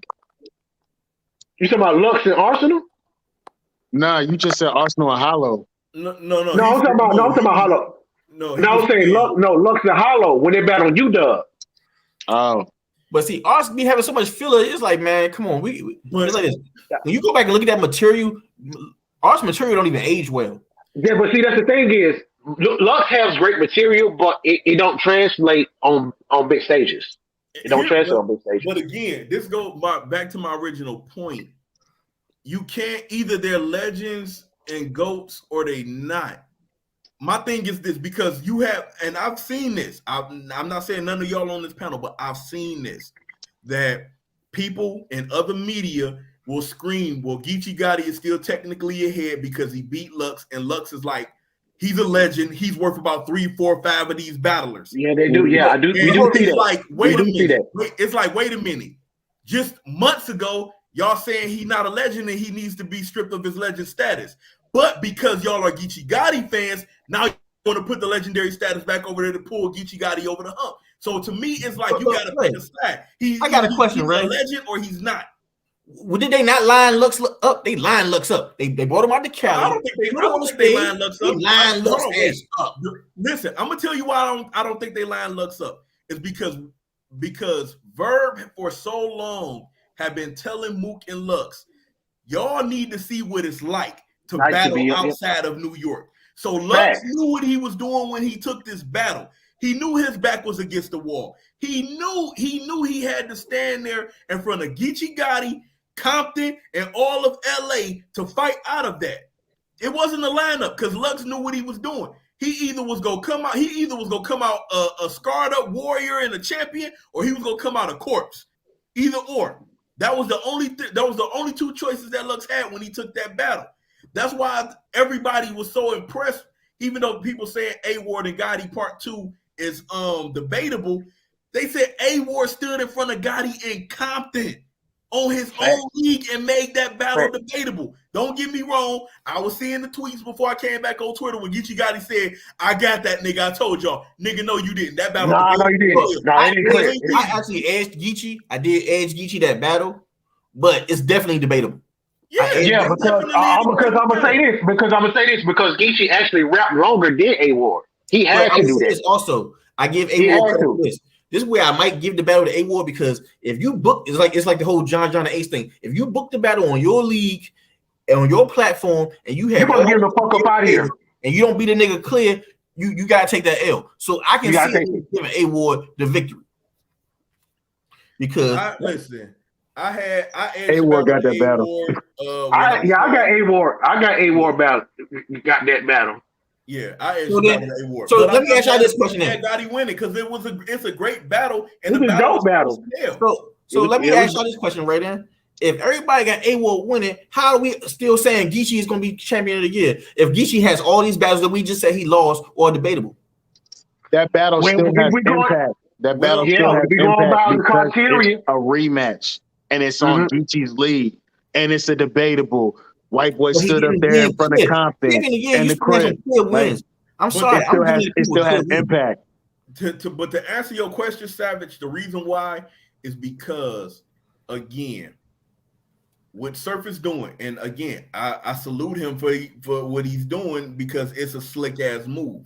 You talking about Lux and Arsenal? Nah, you just said Arsenal and Hollow. No. I'm talking about Hollow. I'm saying Lux and Hollow when they battle UW. Oh. But see, Ars be having so much filler. It's like, man, come on. It's like this. When you go back and look at that material, Ars material don't even age well. Yeah, but see, that's the thing is, Lux has great material, but it don't translate on big stages. It don't translate on big stages. But again, this goes back to my original point. You can't either they're legends and GOATs or they not. My thing is this, because you have, and I've seen this. I'm not saying none of y'all on this panel, but I've seen this, that people in other media will scream, well, Geechee Gotti is still technically ahead because he beat Lux, and Lux is like, he's a legend. He's worth about 3, 4, 5 of these battlers. Yeah, they do. Yeah, I do. We do see that. Like, wait a minute. It's like, wait a minute. Just months ago, y'all saying he's not a legend and he needs to be stripped of his legend status. But because y'all are Geechee Gotti fans, now you want to put the legendary status back over there to pull Geechee Gotti over the hump. So to me, it's like you got to pick a side. I got a question, he's Ray. a legend or he's not. Well, did they not line Lux up? They line Lux up. They brought him out to Cali. I don't think they line Lux up. Line Lux up. Listen, I'm gonna tell you why I don't think they line Lux up. It's because Verb for so long have been telling Mook and Lux, y'all need to see what it's like to battle outside of New York. So Lux knew what he was doing when he took this battle. He knew his back was against the wall. He knew he had to stand there in front of Geechee Gotti, Compton, and all of LA to fight out of that. It wasn't a lineup because Lux knew what he was doing. He either was gonna come out a scarred up warrior and a champion, or he was gonna come out a corpse. Either or. That was the only two choices that Lux had when he took that battle. That's why everybody was so impressed, even though people saying A-Ward and Gotti Part 2 is debatable. They said A-Ward stood in front of Gotti in Compton on his own league and made that battle debatable. Don't get me wrong. I was seeing the tweets before I came back on Twitter when Geechee Gotti said, I got that, nigga. I told y'all. Nigga, no, you didn't. That battle. No, you didn't. I actually edged Geechee. I did edge Geechee that battle, but it's definitely debatable. Yeah, because I'm gonna say this because Geechee actually rapped longer than A-Ward. He had to do that. Also, I give A-Ward this. This is where I might give the battle to A-Ward, because if you book, it's like the whole John and Ace thing. If you book the battle on your league and on your platform, and you have gonna get the fuck up out of here, and you don't beat a nigga clear, you gotta take that L. So I can see giving A-Ward the victory. Because I A Ward got that A battle. Ward. I got A-Ward. I got A-Ward battle. Got that battle. Yeah, I edged So then- A Ward. so let me ask y'all this question then. Got he winning because it's a great battle and It's the a battle dope battle. So let me ask y'all this question right then. If everybody got A-Ward winning, how are we still saying Geechee is going to be champion of the year? If Geechee has all these battles that we just said he lost or debatable. That battle still has impact. That battle still has impact because it's a rematch and it's on Geechee's lead and it's a debatable. White boy stood up there in front of Compton and the crib. Like, I'm sorry. It still has impact. But to answer your question, Savage, the reason why is because, again, what Surf is doing, and again, I salute him for what he's doing because it's a slick ass move.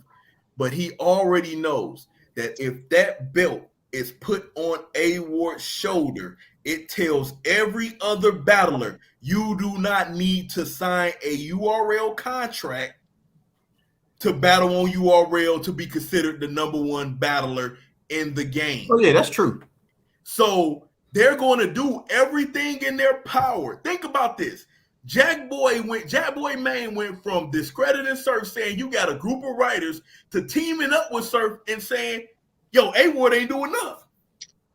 But he already knows that if that belt is put on A Ward's shoulder, it tells every other battler you do not need to sign a URL contract to battle on URL to be considered the #1 battler in the game. Oh yeah, that's true. So they're going to do everything in their power. Think about this. Jack Boy Maine went from discrediting Surf, saying you got a group of writers, to teaming up with Surf and saying, yo, A Ward ain't doing enough.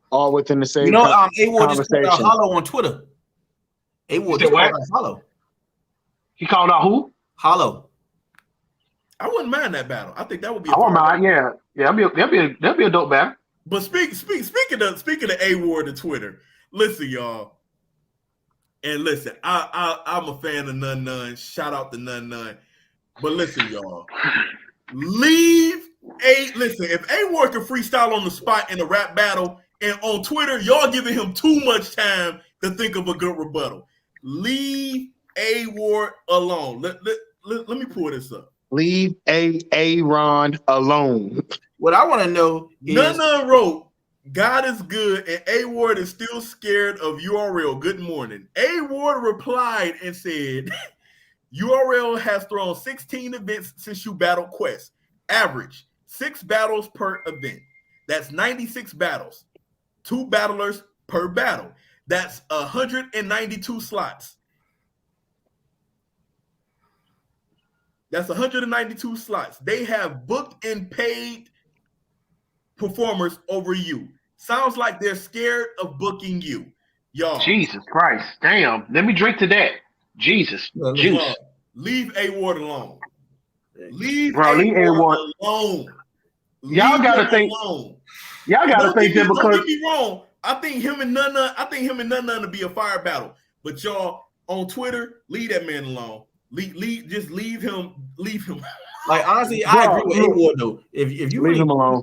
All within the same A Ward just called out Hollow on Twitter. A Ward just called out Hollow. He called out who? Hollow. I wouldn't mind that battle. I think that would be. I wouldn't mind. Yeah, that'd be a dope battle. But speaking of A Ward to Twitter, listen, y'all. And listen, I'm a fan of Nun. Shout out to Nun. But listen, y'all. Listen, if A Ward can freestyle on the spot in a rap battle and on Twitter, y'all giving him too much time to think of a good rebuttal. Leave A Ward alone. Let me pull this up. Leave Aaron alone. What I want to know is Nun wrote, God is good, and A Ward is still scared of URL. Good morning. A Ward replied and said, URL has thrown 16 events since you battled Quest. Average 6 battles per event. That's 96 battles. 2 battlers per battle. That's 192 slots. That's 192 slots. They have booked and paid performers over you. Sounds like they're scared of booking you. Y'all. Jesus Christ. Damn. Let me drink to that. Jesus. Juice. Leave A Ward alone. Leave A Ward alone. Y'all gotta think. Y'all gotta think that because don't get me wrong. I think him and Nun to be a fire battle. But y'all on Twitter, leave that man alone. Just leave him. Like honestly, I agree with A Ward though. If you leave him alone,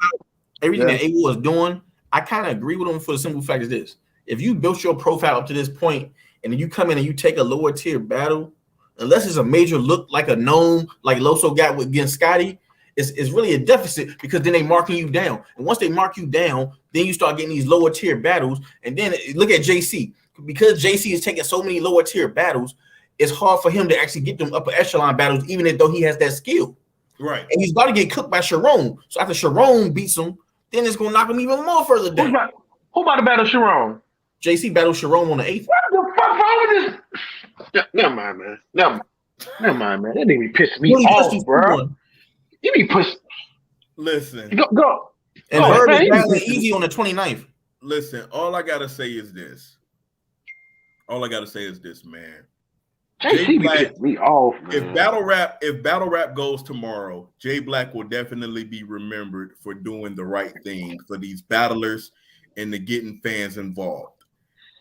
everything that A Ward is doing, I kind of agree with him for the simple fact is this: if you built your profile up to this point, and then you come in and you take a lower tier battle, unless it's a major look like a gnome, like Loso got against Scotty, it's really a deficit because then they marking you down. And once they mark you down, then you start getting these lower tier battles. And then look at JC. Because JC is taking so many lower tier battles, it's hard for him to actually get them upper echelon battles, even though he has that skill. Right. And he's about to get cooked by Sharon. So after Sharon beats him, then it's going to knock him even more further down. Who about to battle Sharon? JC battled Sharon on the 8th. What the fuck wrong with this? Never mind, man. Never mind, man. That nigga pissed me off, bro. You be pushed. Listen. Go. And Herb is battling easy on the 29th. Listen, all I gotta say is this, man. JC pissed me off, man. If battle rap goes tomorrow, Jay Black will definitely be remembered for doing the right thing for these battlers and to getting fans involved.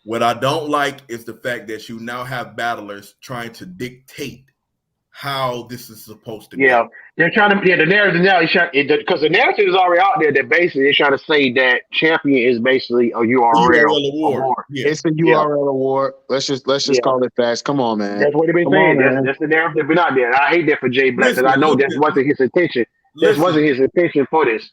What I don't like is the fact that you now have battlers trying to dictate how this is supposed to go. They're trying to the narrative now because the narrative is already out there that basically they're trying to say that champion is basically a URL award. Yeah. It's a URL award. Let's just call it fast. Come on, man. That's what they've been saying. That's the narrative been out there. I hate that for Jay Black because I know that wasn't his intention. This wasn't his intention for this.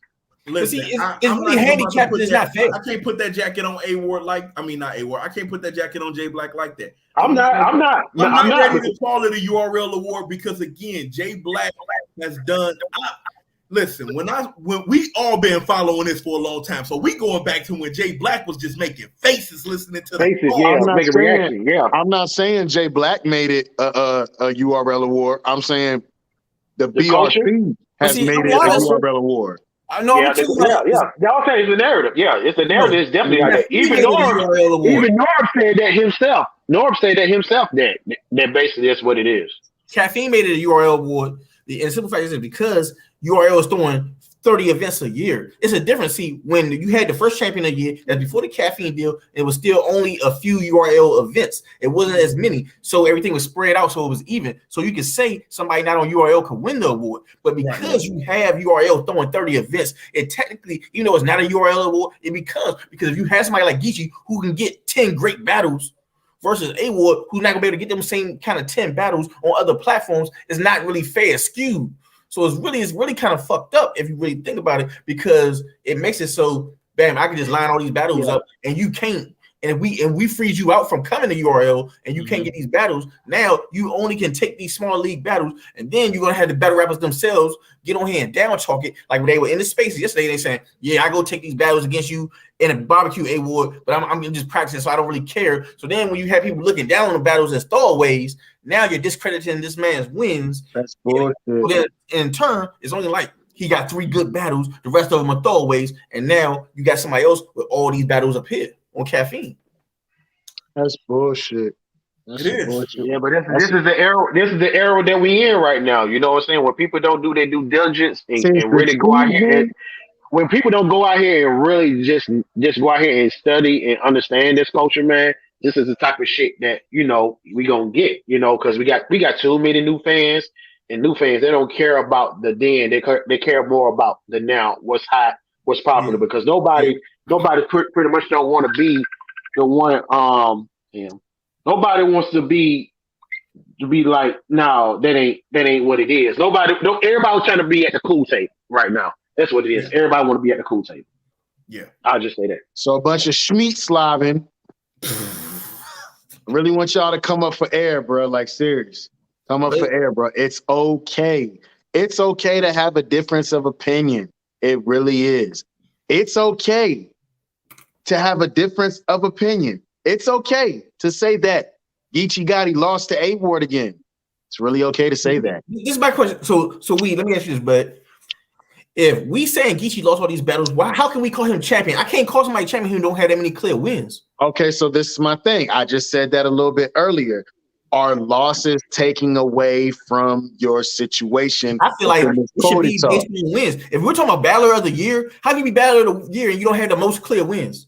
Listen, it's really handicapped. It's not fair. I can't put that jacket on A Ward I can't put that jacket on Jay Black like that. I'm not ready to call it a URL award because again, Jay Black has done. Listen, when we all been following this for a long time, so we going back to when Jay Black was just making faces listening to Faces, the yeah, I'm not make a saying, reaction, yeah. I'm not saying Jay Black made it a URL award. I'm saying the culture? BRC has see, made I'm it a honest. URL award. I know. I'm telling you, like, Y'all say it's a narrative. Yeah, it's a narrative. It's definitely like that. he made it a URL award. Even Norm said that himself. Norm said that himself. That basically that's what it is. Caffeine made it a URL award. The simple fact is because URL is throwing 30 events a year. It's a difference. See, when you had the first champion of the year, that's before the caffeine deal, it was still only a few URL events. It wasn't as many. So everything was spread out, so it was even. So you could say somebody not on URL could win the award. But because you have URL throwing 30 events, it technically, even though it's not a URL award, it becomes, because if you have somebody like Geechee who can get 10 great battles versus A Ward who's not gonna be able to get them same kind of 10 battles on other platforms, it's not really fair, skewed. So it's really kind of fucked up if you really think about it, because it makes it so, bam, I can just line all these battles up and you can't. And we freeze you out from coming to URL and you can't get these battles. Now you only can take these small league battles, and then you're gonna have the battle rappers themselves get on here and down talk it. Like when they were in the spaces yesterday, they saying, yeah, I go take these battles against you in a barbecue award, but I'm just practicing, so I don't really care. So then when you have people looking down on the battles as throwaways, now you're discrediting this man's wins. That's bullshit. So then in turn, it's only like he got 3 good battles, the rest of them are throwaways, and now you got somebody else with all these battles up here on caffeine. That's bullshit. That's bullshit. Yeah, but this is the era. This is the era that we in right now. You know what I'm saying? When people don't do their due diligence and really go out here, and when people don't go out here and really just go out here and study and understand this culture, man, this is the type of shit that we gonna get. Because we got too many new fans, and new fans, they don't care about the then. They care more about the now. What's hot, what's popular. Because nobody pretty much don't want to be the one. Nobody wants to be like, no, that ain't what it is. Everybody's trying to be at the cool table right now. That's what it is. Everybody want to be at the cool table. Yeah, I'll just say that. So a bunch of schmeat slobbing. I really want y'all to come up for air, bro. Like, serious. Come up for air, bro. It's okay. It's okay to have a difference of opinion. It really is. It's okay to have a difference of opinion. It's okay to say that Geechee Gotti lost to A Ward again. It's really okay to say that. This is my question. So let me ask you this, but if we saying Geechee lost all these battles, how can we call him champion? I can't call somebody champion who don't have that many clear wins. Okay, so this is my thing. I just said that a little bit earlier. Are losses taking away from your situation? I feel like it should be based on wins. If we're talking about battler of the year, how can you be battler of the year and you don't have the most clear wins?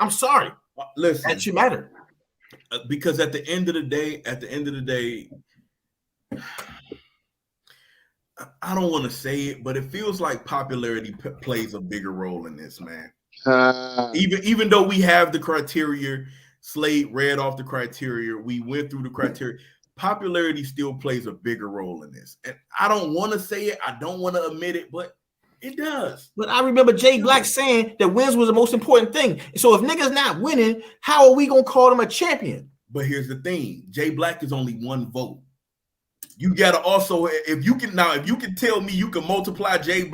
I'm sorry. Listen, that should matter. Because at the end of the day, I don't want to say it, but it feels like popularity plays a bigger role in this, man. Even though we have the criteria, Slade read off the criteria, we went through the criteria, popularity still plays a bigger role in this. And I don't want to say it, I don't want to admit it, but it does. But I remember Jay Black saying that wins was the most important thing. So if niggas not winning, how are we gonna call them a champion? But here's the thing: Jay Black is only 1 vote. You gotta also, if you can tell me you can multiply Jay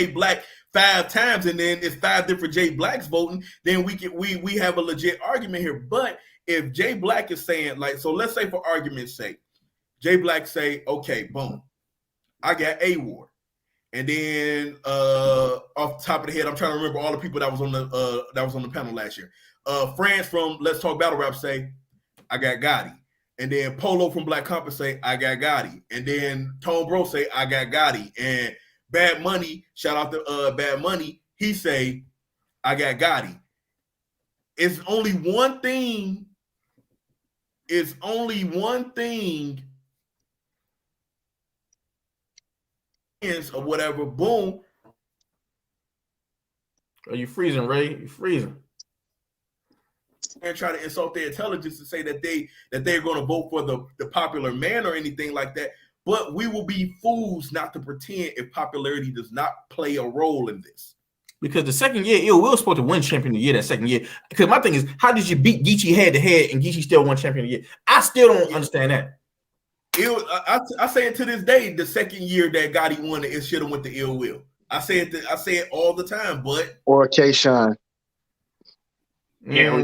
Black 5 times and then it's 5 different Jay Blacks voting, then we have a legit argument here. But if Jay Black is saying, like, so let's say for argument's sake, Jay Black say, okay, boom, I got A Ward. And then off the top of the head, I'm trying to remember all the people that was on the panel last year. France from Let's Talk Battle Rap say, I got Gotti. And then Polo from Black Compass say, I got Gotti. And then Tone Bro say, I got Gotti. And Bad Money, shout out to Bad Money, he say, I got Gotti. It's only one thing. Or whatever, boom. Are you freezing, Ray? You freezing. And try to insult their intelligence to say that they're going to vote for the popular man or anything like that. But we will be fools not to pretend if popularity does not play a role in this. Because the second year, Ill Will supposed to win champion of the year that second year. Because my thing is, how did you beat Geechee head to head and Geechee still won champion of the year? I still don't understand that. I say it to this day, the second year that Gotti won it should have went to Ill Will. I say it all the time, but or K-Shine. Yeah.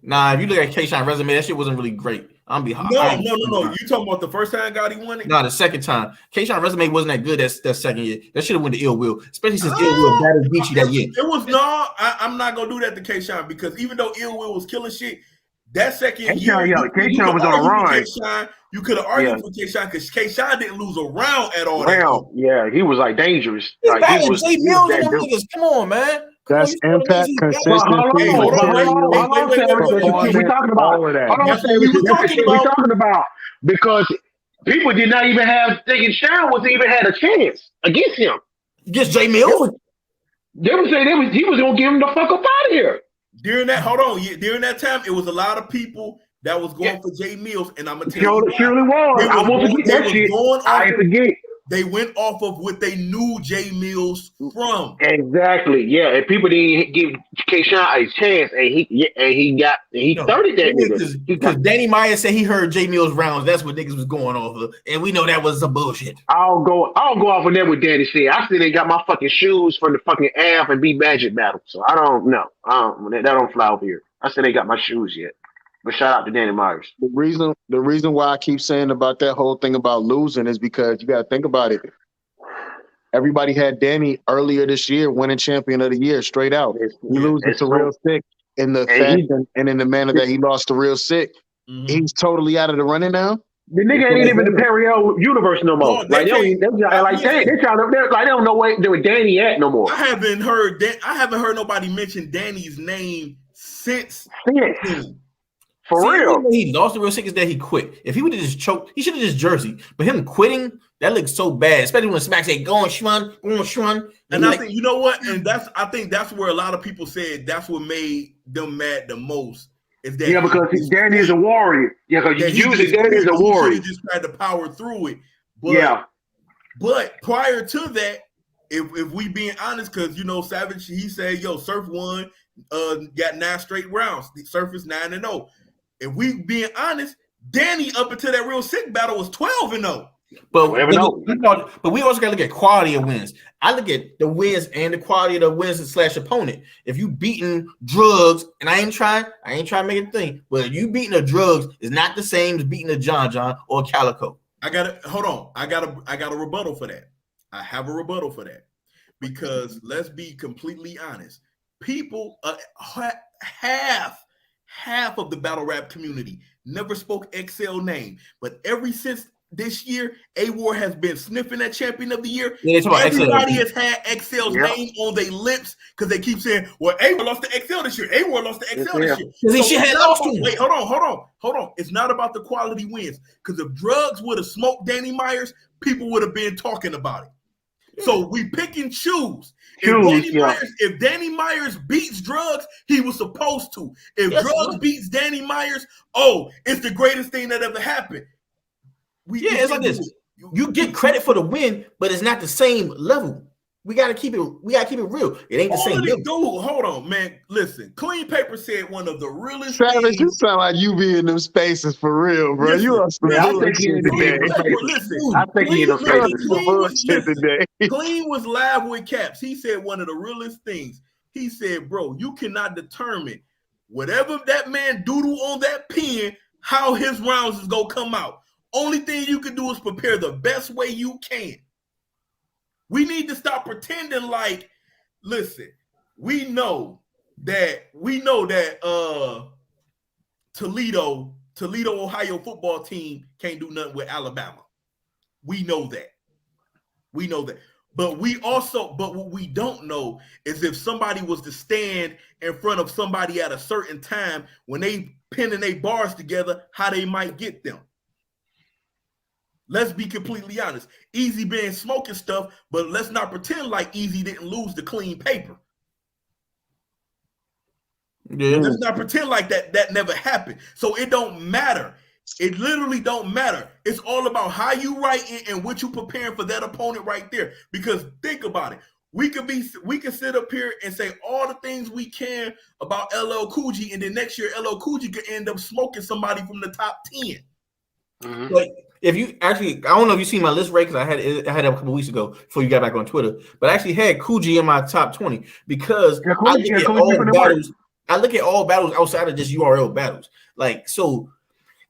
Nah, if you look at K-Shine resume, that shit wasn't really great. I'm be hot. no. You talking about the first time God he won it? No, the second time. K-Shine resume wasn't that good that second year. That should have went to Ill Will, especially since Ill Will battled Geechee that year. It was I'm not gonna do that to K-Shine because even though Ill Will was killing shit, that second year, K-Shine was on a run. You could have argued for K-Shine because K-Shine didn't lose a round at all. Yeah, he was like dangerous. He's like he was J Mills and them niggas. Come on, man. That's impact, consistency. Hold on, Savage. We talking about all of that. That's what we were talking about because people did not even thinking Shine was even had a chance against him. Against J Mills? They would say he was gonna give him the fuck up out of here. During that time, it was a lot of people that was going for J Mills, and I'm gonna tell you, surely was. I won't forget that shit. I forget. They went off of what they knew J Mills from. Exactly. Yeah, and people didn't give K-Shine a chance, and he started that nigga. Because Danny Meyer said he heard J Mills rounds. That's what niggas was going off of, and we know that was some bullshit. I'll go off on that with Danny said. I still ain't got my fucking shoes from the fucking AF and B Magic battle, so I don't know. That don't fly over here. I still ain't got my shoes yet. But shout out to Danny Myers. The reason why I keep saying about that whole thing about losing is because you got to think about it. Everybody had Danny earlier this year winning champion of the year straight out. He loses to Real Sick in the fashion and in the manner that he lost to Real Sick. Mm-hmm. He's totally out of the running now. The nigga ain't even in the Perio universe no more. They don't know where Danny at no more. I haven't heard nobody mention Danny's name since. For real. He lost the Real Sick is that he quit. If he would have just choked, he should have just jersey. But him quitting, that looks so bad, especially when Smack said, go on, Shun. And I think, you know what? And I think that's where a lot of people said that's what made them mad the most. Is that because Danny is a warrior. Yeah, because usually Danny is a warrior. He just tried to power through it. But prior to that, if we being honest, because, you know, Savage, he said, yo, Surf won, got 9 straight rounds. Surf is 9-0. If we being honest, Danny up until that Real Sick battle was 12-0. But we also gotta look at quality of wins. I look at the wins and the quality of the wins / opponent. If you beating drugs, and I ain't trying to make it a thing, but if you beating the drugs is not the same as beating a John or a Calico. I got a rebuttal for that. I have a rebuttal for that. Because let's be completely honest. People half of the battle rap community never spoke XL name, but ever since this year, A-War has been sniffing that champion of the year. Everybody has had XL's name on their lips because they keep saying, well, A-War lost to XL this year. A-War lost to XL this year. Wait, hold on. It's not about the quality wins, because if drugs would have smoked Danny Myers, people would have been talking about it. So we pick and choose. If Danny Myers beats drugs, he was supposed to. If drugs beats Danny Myers, it's the greatest thing that ever happened. It's like this. You get credit for the win, but it's not the same level. We gotta keep it real. It ain't the same. Dude, hold on, man. Listen, Clean Paper said one of the realest. Travis, you sound like you be in them spaces for real, bro. You are some bullshit today. I think he in those spaces for bullshit today. Clean was live with Caps. He said one of the realest things. He said, bro, you cannot determine whatever that man doodle on that pen, how his rounds is gonna come out. Only thing you can do is prepare the best way you can. We need to stop pretending like, listen, we know that Toledo, Ohio football team can't do nothing with Alabama. We know that. But what we don't know is if somebody was to stand in front of somebody at a certain time when they pinning their bars together, how they might get them. Let's be completely honest. Easy been smoking stuff, but let's not pretend like Easy didn't lose the Clean Paper. Yeah. Let's not pretend like that never happened. So it don't matter. It literally don't matter. It's all about how you write and what you preparing for that opponent right there. Because think about it. We can sit up here and say all the things we can about LL Cool J, and then next year LL Cool J could end up smoking somebody from the top 10. Mm-hmm. if you actually, I don't know if you seen my list right because I had it a couple weeks ago before you got back on Twitter, but I actually had Coogee in my top 20 because I look at all battles. I look at all battles outside of just URL battles. Like, so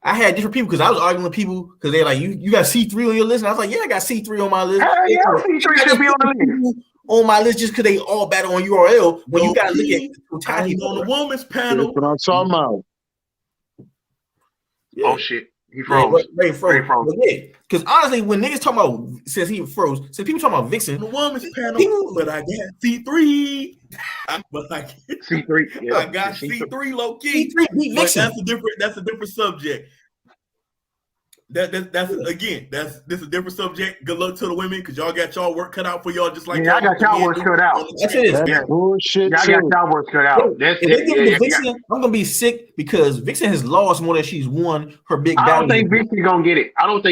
I had different people because I was arguing with people because they're like, you got C3 on your list, and I was like, yeah, I got C3 on my list. Hell yeah, C3 should be on the list. On my list just because they all battle on URL. When you gotta look at I was on the women's panel. That's what I'm talking about. Yeah. Oh shit. He froze. Ray froze. Yeah, because honestly, when niggas talking about since people talking about Vixen, on the women's panel, but I got C3. But I C3. Yeah. I got C3 low key. C3 beat Vixen. That's a different subject. That's a different subject. Good luck to the women because y'all got y'all work cut out for y'all just like I got y'all work cut out. That's it. That's bullshit. I got y'all work cut out. Vixen, I'm gonna be sick because Vixen has lost more than she's won her big battle. I don't think Vixen gonna get it. I don't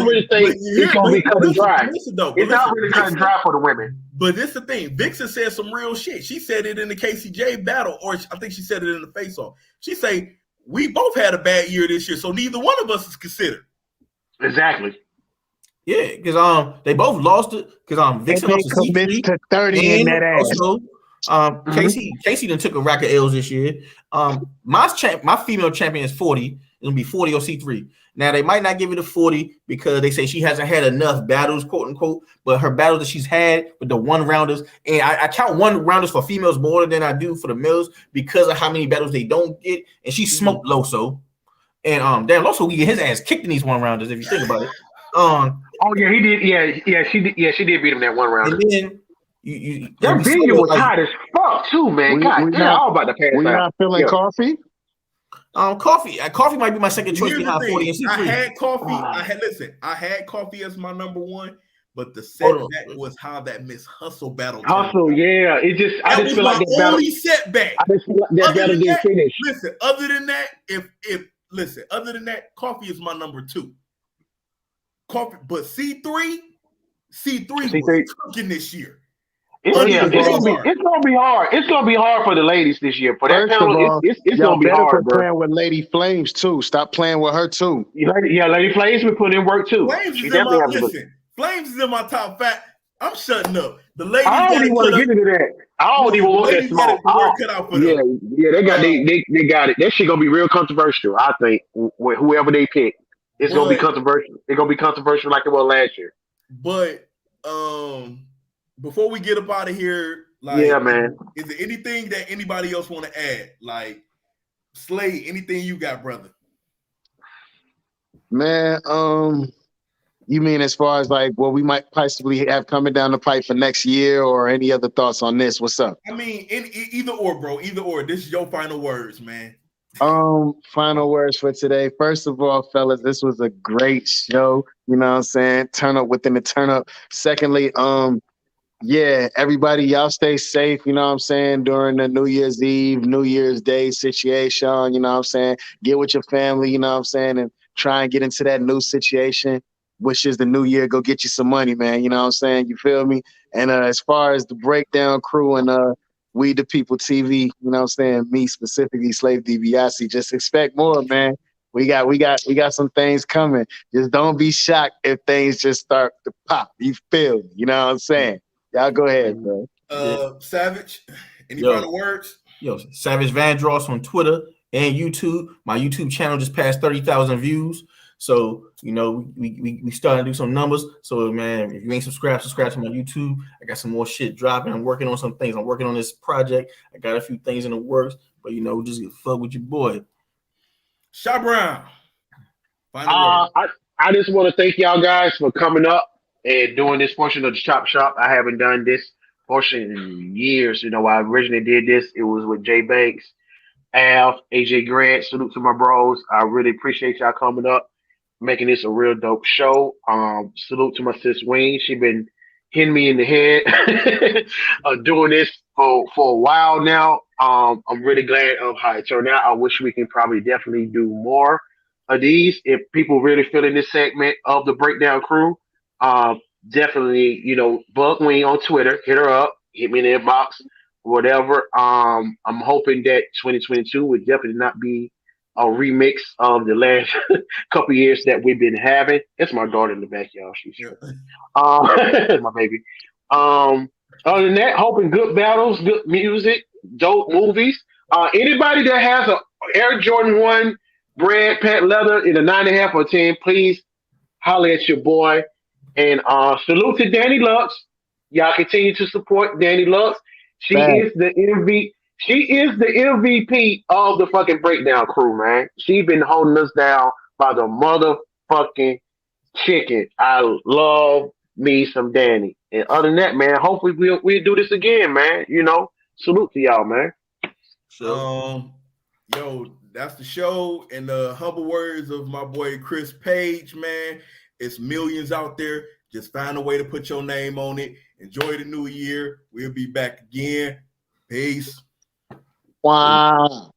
really think it's gonna be cut and dry. It's not really cut and dry for the women. But this is the thing. Vixen said some real shit. She said it in the KCJ battle, or I think she said it in the face-off. She say, we both had a bad year this year, so neither one of us is considered. Exactly. Yeah, because they both lost it. Because Vixen lost to C3 to 30 in that ass. Also, Casey done took a rack of L's this year. My female champion is 40. It'll be 40 or C3. Now they might not give it a 40 because they say she hasn't had enough battles, quote unquote. But her battles that she's had with the one rounders, and I count one rounders for females more than I do for the males because of how many battles they don't get. And she smoked Loso, and Dan Loso we get his ass kicked in these one rounders if you think about it. Oh yeah, he did. Yeah, she did. Yeah, she did beat him that one round. And then that video was hot as fuck too, man. God, all about the pass. We not feeling coffee. Coffee might be my second choice behind 40 and C3. I had coffee. I had coffee as my number one, but the setback was how that Miss Hustle battle. Yeah. I just feel like that battle. Only setback. I just feel like that battle didn't finish. Listen, other than that, coffee is my number two. Coffee, but C3 was cooking this year. It's gonna be hard. It's gonna be hard for the ladies this year. For that panel, it's gonna be hard. Playing with Lady Flames too. Stop playing with her too. Lady Flames been putting in work too. Flames is in my top 5. I'm shutting up. The ladies. I don't even want to get into that. I don't even want that smoke. They got it. That shit gonna be real controversial. I think with whoever they pick, it's gonna be controversial. It's gonna be controversial like it was last year. But before we get up out of here, man, is there anything that anybody else want to add? Like, Slade, anything you got, brother? Man, you mean as far as like what we might possibly have coming down the pipe for next year, or any other thoughts on this? What's up? I mean, either or, bro. Either or. This is your final words, man. Final words for today. First of all, fellas, this was a great show. You know what I'm saying? Turn up within the turn up. Secondly, yeah, everybody, y'all stay safe, you know what I'm saying, during the New Year's Eve, New Year's Day situation, you know what I'm saying? Get with your family, you know what I'm saying, and try and get into that new situation, which is the new year. Go get you some money, man, you know what I'm saying? You feel me? And as far as the Breakdown crew and We the People TV, you know what I'm saying, me specifically, Slave DiBiase, just expect more, man. We got some things coming. Just don't be shocked if things just start to pop. You feel me? You know what I'm saying? Y'all go ahead, bro. Savage, any final words? Savage Vandross on Twitter and YouTube. My YouTube channel just passed 30,000 views. So, we starting to do some numbers. So, man, if you ain't subscribed to my YouTube. I got some more shit dropping. I'm working on some things. I'm working on this project. I got a few things in the works. But, just get fuck with your boy. Sha Brown. I just want to thank y'all guys for coming up and doing this portion of the Chop Shop. I haven't done this portion in years. I originally did this. It was with Jay Banks, Alf, AJ Grant. Salute to my bros. I really appreciate y'all coming up, making this a real dope show. Salute to my sis Wayne. She been hitting me in the head doing this for a while now. I'm really glad of how it turned out. I wish we can probably definitely do more of these. If people really feeling this segment of the Breakdown crew, definitely, bug Wayne on Twitter, hit her up, hit me in the inbox, whatever. I'm hoping that 2022 would definitely not be a remix of the last couple years that we've been having. It's my daughter in the back, y'all. She's my baby. Other than that, hoping good battles, good music, dope movies. Anybody that has a Air Jordan 1 bread pant leather in a 9.5 or 10, please holler at your boy. And salute to Danny Lux. Y'all continue to support Danny Lux. She Facts. is the MVP. She is the MVP of the fucking breakdown crew, man. She been holding us down by the motherfucking chicken. I love me some Danny. And other than that, man, hopefully we'll do this again, man. You know, salute to y'all, man. Yo, that's the show. And the humble words of my boy Chris Page, man. It's millions out there. Just find a way to put your name on it. Enjoy the new year. We'll be back again. Peace. Wow.